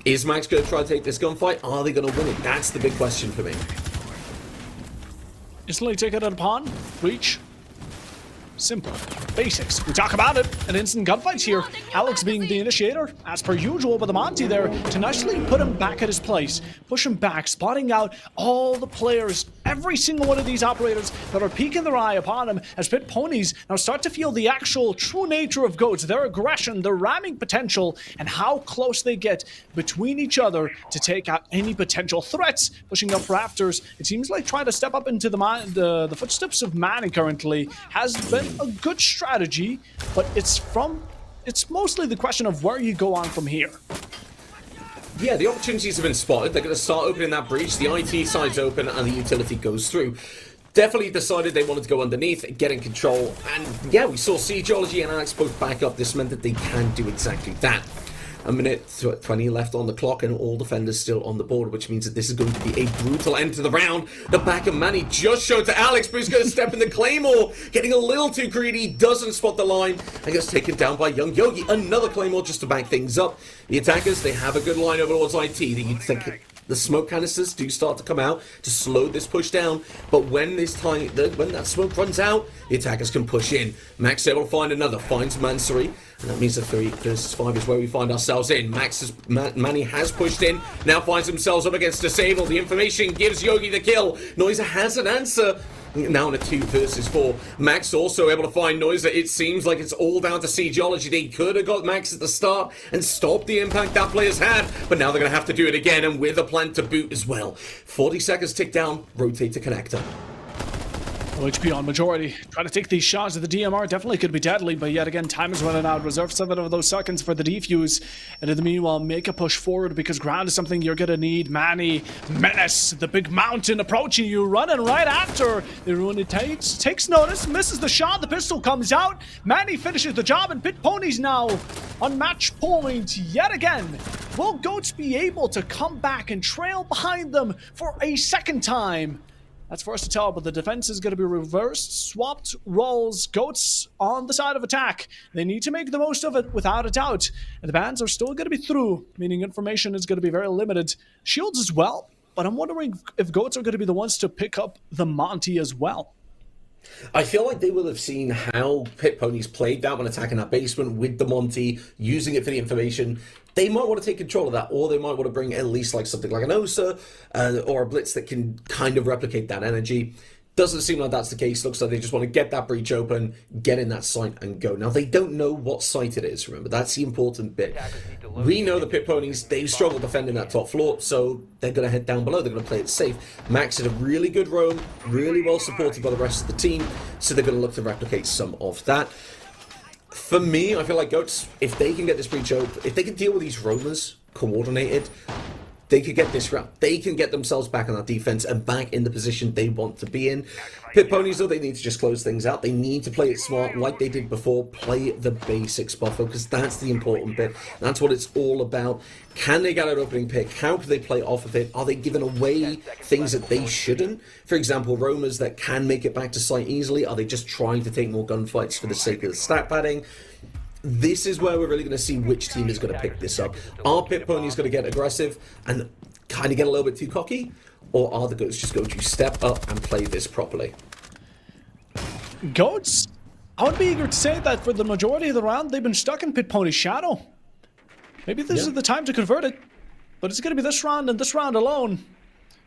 Is Max going to try to take this gunfight? Are they going to win it? That's the big question for me. Instantly take it upon breach. Simple. Basics. We talk about it. An instant gunfight here. Alex being the initiator, as per usual, but the Monty there to nicely put him back at his place. Push him back, spotting out all the players, every single one of these operators that are peeking their eye upon him as Pit Ponies now start to feel the actual true nature of Goats, their aggression, their ramming potential, and how close they get between each other to take out any potential threats. Pushing up rafters, it seems like trying to step up into the footsteps of Manny currently has been a good strategy, but it's mostly the question of where you go on from here. Yeah, the opportunities have been spotted. They're going to start opening that breach. The IT side's open and the utility goes through. Definitely decided they wanted to go underneath, get in control, and yeah, we saw Geology and Alex both back up. This meant that they can do exactly that. A minute 20 left on the clock and all defenders still on the board, which means that this is going to be a brutal end to the round. The back of Manny just showed to Alex, but he's going to step in the Claymore. Getting a little too greedy, doesn't spot the line, and gets taken down by Young Yogi. Another Claymore just to back things up. The attackers, they have a good line over towards IT. The smoke canisters do start to come out to slow this push down, but when that smoke runs out, the attackers can push in. Max able to find another, finds Mansory, and that means the 3 versus 5 is where we find ourselves in. Manny has pushed in, now finds themselves up against Disable. The information gives Yogi the kill. Noiser has an answer. Now in a 2 versus 4. Max also able to find Noiser. It seems like it's all down to Geology. They could have got Max at the start and stopped the impact that player's had, but now they're going to have to do it again, and with a plan to boot as well. 40 seconds tick down, rotate to connector. Low HP on majority. Trying to take these shots at the DMR definitely could be deadly, but yet again, time is running out. Reserve 7 of those seconds for the defuse. And in the meanwhile, make a push forward because ground is something you're gonna need. Manny, Menace, the big mountain approaching you, running right after. The Ruin takes notice, misses the shot, the pistol comes out. Manny finishes the job, and Pit Ponies now on match point yet again. Will Goats be able to come back and trail behind them for a second time? That's for us to tell, but the defense is going to be reversed, swapped roles, Goats on the side of attack. They need to make the most of it without a doubt. And the bans are still going to be through, meaning information is going to be very limited. Shields as well, but I'm wondering if Goats are going to be the ones to pick up the Monty as well. I feel like they will have seen how Pit Ponies played that when attacking that basement with the Monty, using it for the information. They might want to take control of that, or they might want to bring at least like something like an Osa or a Blitz that can kind of replicate that energy. Doesn't seem like that's the case. Looks like they just want to get that breach open, get in that site and go. Now, they don't know what site it is, remember. That's the important bit. We know the Pit Ponies, they've struggled defending that top floor, so they're going to head down below. They're going to play it safe. Max did a really good roam, really well supported by the rest of the team, so they're going to look to replicate some of that. For me, I feel like Goats, if they can get this breach open, if they can deal with these roamers coordinated, they could get this round. They can get themselves back on that defense and back in the position they want to be in. Pit Ponies, though, they need to just close things out. They need to play it smart like they did before. Play the basics, Buffo, because that's the important bit. That's what it's all about. Can they get an opening pick? How can they play off of it? Are they giving away things that they shouldn't? For example, roamers that can make it back to site easily. Are they just trying to take more gunfights for the sake of the stat padding? This is where we're really going to see which team is going to pick this up. Are Pit Ponies going to get aggressive and kind of get a little bit too cocky? Or are the Goats just going to step up and play this properly? Goats, I would be eager to say that for the majority of the round, they've been stuck in Pit Pony's shadow. Maybe this is the time to convert it, but it's going to be this round and this round alone.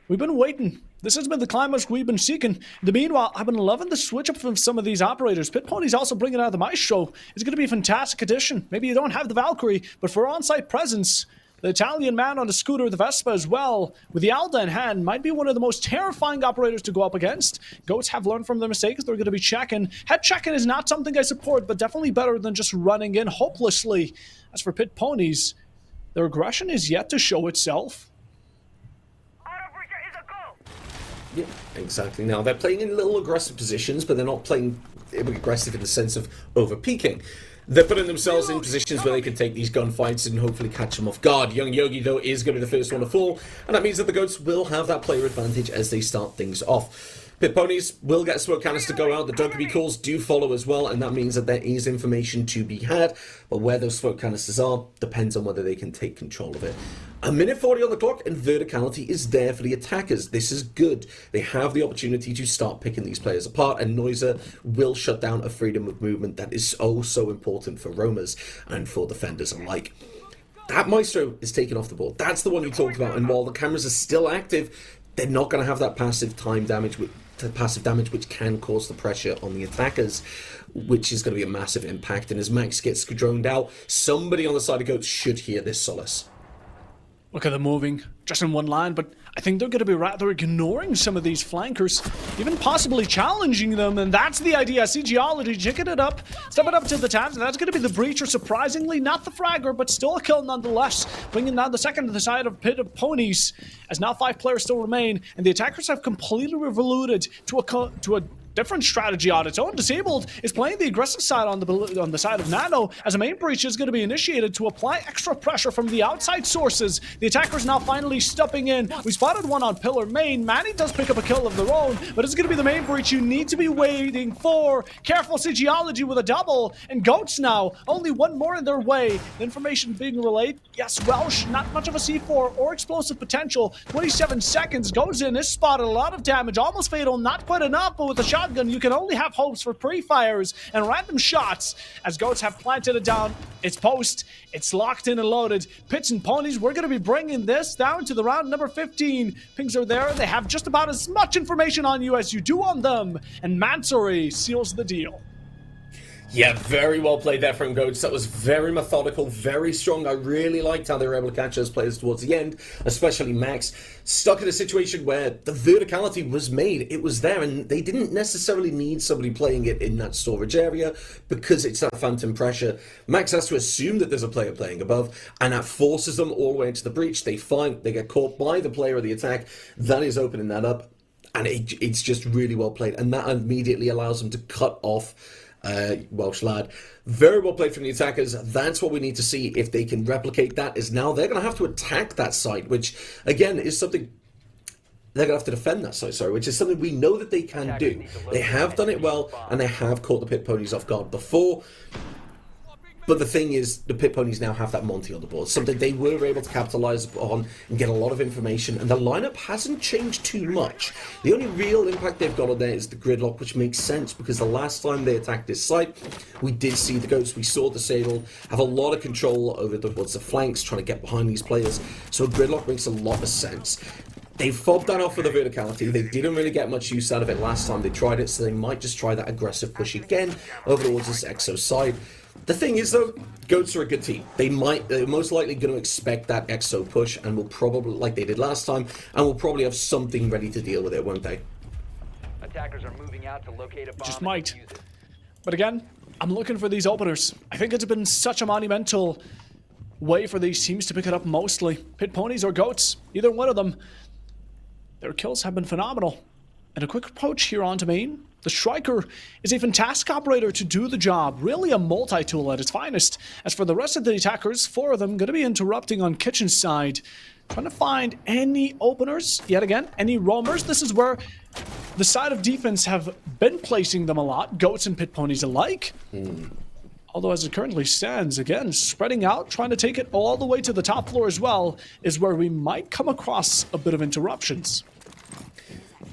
We've been waiting. This has been the climax we've been seeking. In the meanwhile, I've been loving the switch up from some of these operators. Pit Pony's also bringing out the Maestro. It's going to be a fantastic addition. Maybe you don't have the Valkyrie, but for on-site presence, the Italian man on the scooter, the Vespa as well, with the Alda in hand, might be one of the most terrifying operators to go up against. Goats have learned from their mistakes. They're going to be checking. Head checking is not something I support, but definitely better than just running in hopelessly. As for Pit Ponies, their aggression is yet to show itself. Yeah, exactly. Now, they're playing in little aggressive positions, but they're not playing aggressive in the sense of over-peaking. They're putting themselves in positions where they can take these gunfights and hopefully catch them off guard. Young Yogi, though, is going to be the first one to fall, and that means that the Goats will have that player advantage as they start things off. Pit Ponies will get smoke canister to go out. The Dokkaebi calls do follow as well, and that means that there is information to be had. But where those smoke canisters are depends on whether they can take control of it. A minute 40 on the clock, and verticality is there for the attackers. This is good. They have the opportunity to start picking these players apart, and Noiser will shut down a freedom of movement that is oh so important for roamers and for defenders alike. That Maestro is taken off the board. That's the one you talked about, and while the cameras are still active, they're not going to have that passive damage which can cause the pressure on the attackers, which is going to be a massive impact. And as Max gets droned out, somebody on the side of Goats should hear this solace. Look at them moving, just in one line, but I think they're going to be rather ignoring some of these flankers, even possibly challenging them, and that's the idea. CGology jigging it up, stepping up to the task, and that's going to be the Breacher, surprisingly, not the Fragger, but still a kill nonetheless, bringing down the second to the side of Pit of Ponies, as now 5 players still remain, and the attackers have completely revoluted to a different strategy on its own. Disabled is playing the aggressive side on the side of Nano, as a main breach is going to be initiated to apply extra pressure from the outside sources. The attackers now finally stepping in. We spotted one on Pillar Main. Manny does pick up a kill of their own, but it's going to be the main breach you need to be waiting for. Careful CGology with a double, and Goats now, only one more in their way. The information being relayed. Yes, Welsh, not much of a C4 or explosive potential. 27 seconds, goes in, is spotted, a lot of damage, almost fatal, not quite enough, but with a shot you can only have hopes for pre-fires and random shots as Goats have planted it down. It's post, it's locked in and loaded. Pits and Ponies, we're going to be bringing this down to the round number 15. Pings are there. They have just about as much information on you as you do on them. And Mansory seals the deal. Yeah, very well played there from Goats. That was very methodical, very strong. I really liked how they were able to catch those players towards the end, especially Max. Stuck in a situation where the verticality was made. It was there, and they didn't necessarily need somebody playing it in that storage area because it's that phantom pressure. Max has to assume that there's a player playing above, and that forces them all the way into the breach. They get caught by the player of the attack. That is opening that up, and it's just really well played, and that immediately allows them to cut off Welsh lad. Very well played from the attackers. That's what we need to see if they can replicate that. Is now they're going to have to attack that site, which again is something they're going to have to defend that site, sorry, which is something we know that they can do. They have done it well, and they have caught the pit ponies off guard before. But the thing is, the pit ponies now have that Monty on the board, something they were able to capitalize on and get a lot of information, and the lineup hasn't changed too much. The only real impact they've got on there is the gridlock, which makes sense because the last time they attacked this site, we did see the Ghosts, we saw the Sable have a lot of control over towards the flanks, trying to get behind these players, so a gridlock makes a lot of sense. They fobbed that off with the verticality. They didn't really get much use out of it last time they tried it, so they might just try that aggressive push again over towards this Exo side. The thing is, though, Goats are a good team. They're most likely going to expect that Exo push, and will probably, like they did last time, and will probably have something ready to deal with it, won't they? Attackers are moving out to locate a bomb. Just might. But again, I'm looking for these openers. I think it's been such a monumental way for these teams to pick it up mostly. Pit ponies or Goats, either one of them. Their kills have been phenomenal. And a quick approach here onto main. The Striker is a fantastic operator to do the job, really a multi-tool at its finest. As for the rest of the attackers, 4 of them going to be interrupting on kitchen side, trying to find any openers, yet again, any roamers. This is where the side of defense have been placing them a lot, Goats and Pit Ponies alike. Although as it currently stands, again, spreading out, trying to take it all the way to the top floor as well, is where we might come across a bit of interruptions.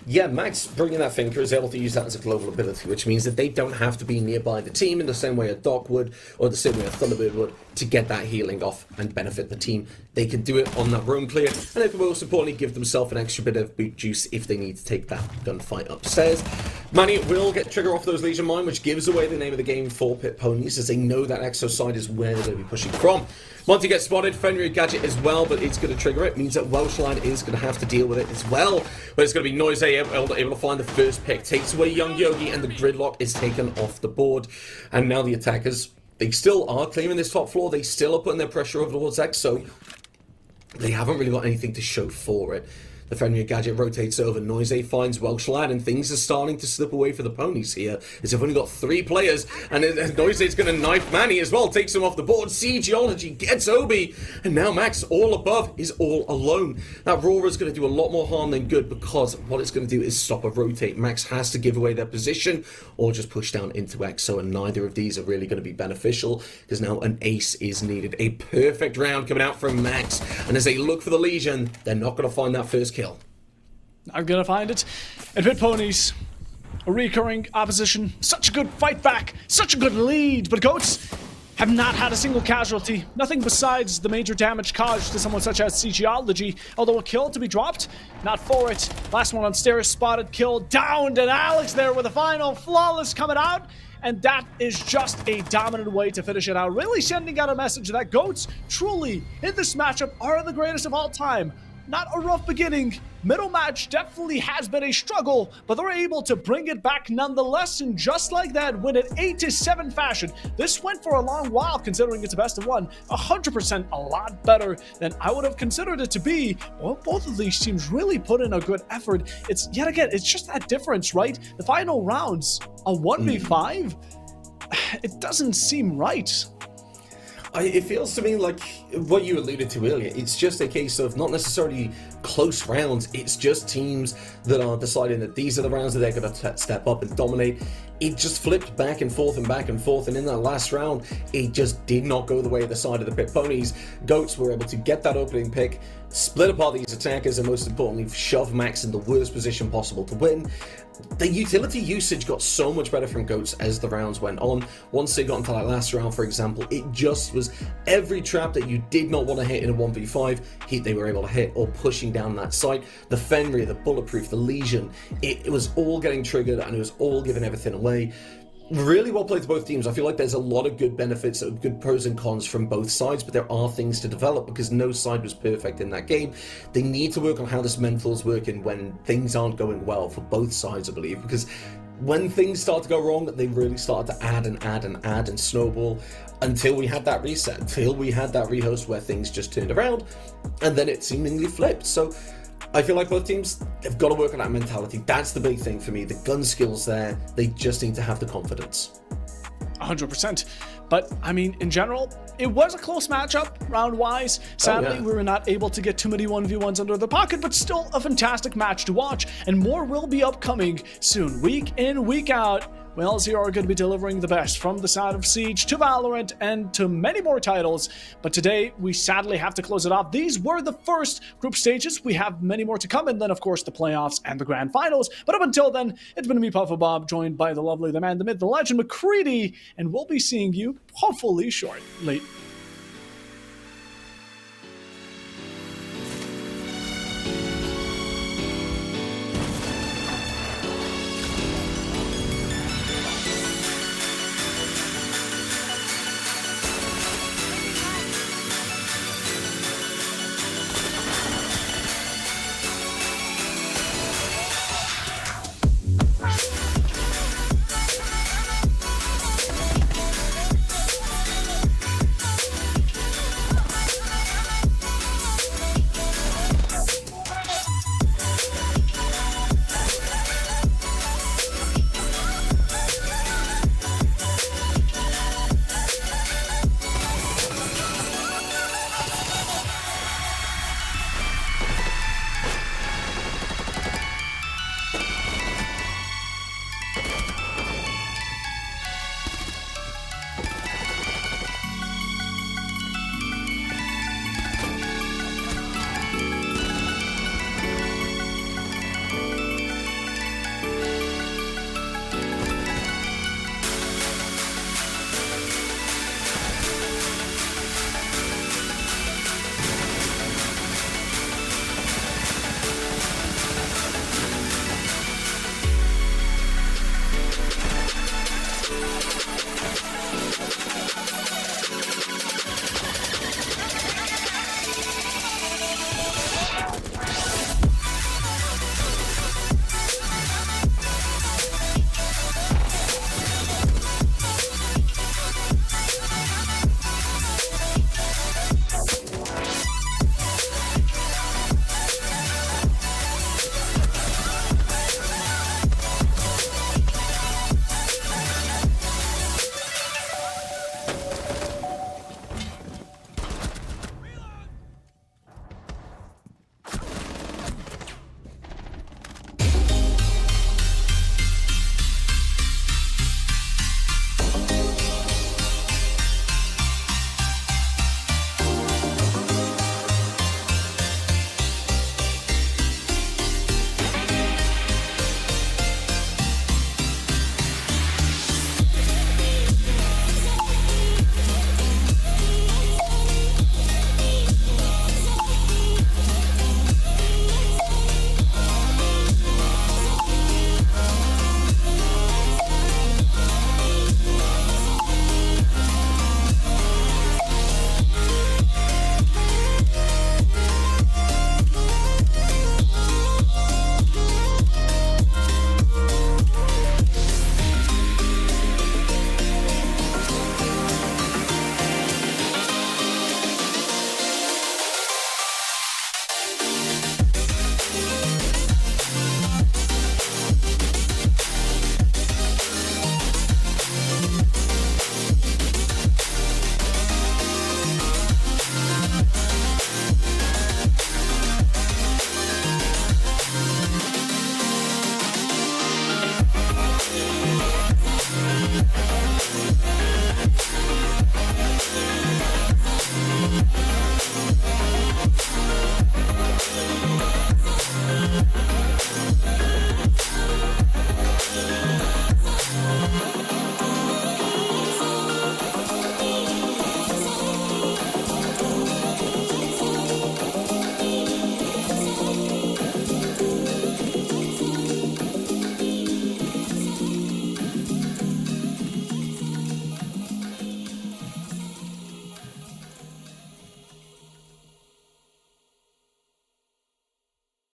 Yeah, Max, bringing that finger, is able to use that as a global ability, which means that they don't have to be nearby the team in the same way a Doc would, or the same way a Thunderbird would, to get that healing off and benefit the team. They can do it on that roam clear, and they can most importantly give themselves an extra bit of boot juice if they need to take that gunfight upstairs. Manny will get trigger off those Legion Mine, which gives away the name of the game for Pit Ponies, as they know that Exo side is where they're going to be pushing from. Monty gets spotted, Fenrir Gadget as well, but it's going to trigger it. Means that Welshline is going to have to deal with it as well. But it's going to be Noise able to find the first pick. Takes away Young Yogi, and the gridlock is taken off the board. And now the attackers, they still are claiming this top floor. They still are putting their pressure over towards X, so they haven't really got anything to show for it. The Fenrir Gadget rotates over, Noise finds Welshline, and things are starting to slip away for the ponies here, as they've only got 3 players, and Noise is going to knife Manny as well, takes him off the board. Geology gets Obi, and now Max, all above, is all alone. That Roar is going to do a lot more harm than good, because what it's going to do is stop a rotate. Max has to give away their position, or just push down into Exo, and neither of these are really going to be beneficial, because now an ace is needed. A perfect round coming out from Max, and as they look for the Legion, they're not going to find that first kill. I'm gonna find it. And Pit Ponies, a recurring opposition. Such a good fight back, such a good lead, but Goats have not had a single casualty. Nothing besides the major damage caused to someone such as Geology. Although a kill to be dropped, not for it. Last one on stairs, spotted, killed, downed, and Alex there with a final flawless coming out. And that is just a dominant way to finish it out. Really sending out a message that Goats truly, in this matchup, are the greatest of all time. Not a rough beginning. Middle match definitely has been a struggle, but they're able to bring it back nonetheless, and just like that, win it 8-7 fashion. This went for a long while, considering it's a best of 1. 100% a lot better than I would have considered it to be. Well, both of these teams really put in a good effort. It's, yet again, it's just that difference, right? The final rounds, a 1v5? It doesn't seem right. It feels to me like what you alluded to earlier. It's just a case of not necessarily close rounds. It's just teams that are deciding that these are the rounds that they're going to step up and dominate. It just flipped back and forth and back and forth. And in that last round, it just did not go the way of the side of the Pit Ponies. Goats were able to get that opening pick, split apart these attackers, and most importantly, shove Max in the worst position possible to win. The utility usage got so much better from Goats as the rounds went on. Once they got into that last round, for example, it just was every trap that you did not want to hit in a 1v5, they were able to hit, or pushing down that site. The Fenrir, the Bulletproof, the Legion, it was all getting triggered, and it was all giving everything away. really well played to both teams. I feel like there's a lot of good benefits, good pros and cons from both sides, but there are things to develop because no side was perfect in that game. They need to work on how this mental is working when things aren't going well for both sides, I believe, because when things start to go wrong, they really started to add and snowball until we had that reset, until we had that rehost where things just turned around, and then it seemingly flipped. So I feel like both teams, they've got to work on that mentality. That's the big thing for me. The gun skills there, they just need to have the confidence. 100%. But, I mean, in general, it was a close matchup, round-wise. Sadly, we were not able to get too many 1v1s under the pocket, but still a fantastic match to watch, and more will be upcoming soon. Week in, week out, Wales here are going to be delivering the best from the side of Siege to Valorant and to many more titles. But today, we sadly have to close it off. These were the first group stages. We have many more to come, and then, of course, the playoffs and the grand finals. But up until then, it's been me, PuffoBob, joined by the lovely, the man, the myth, the legend, Muhcreedy, and we'll be seeing you hopefully shortly.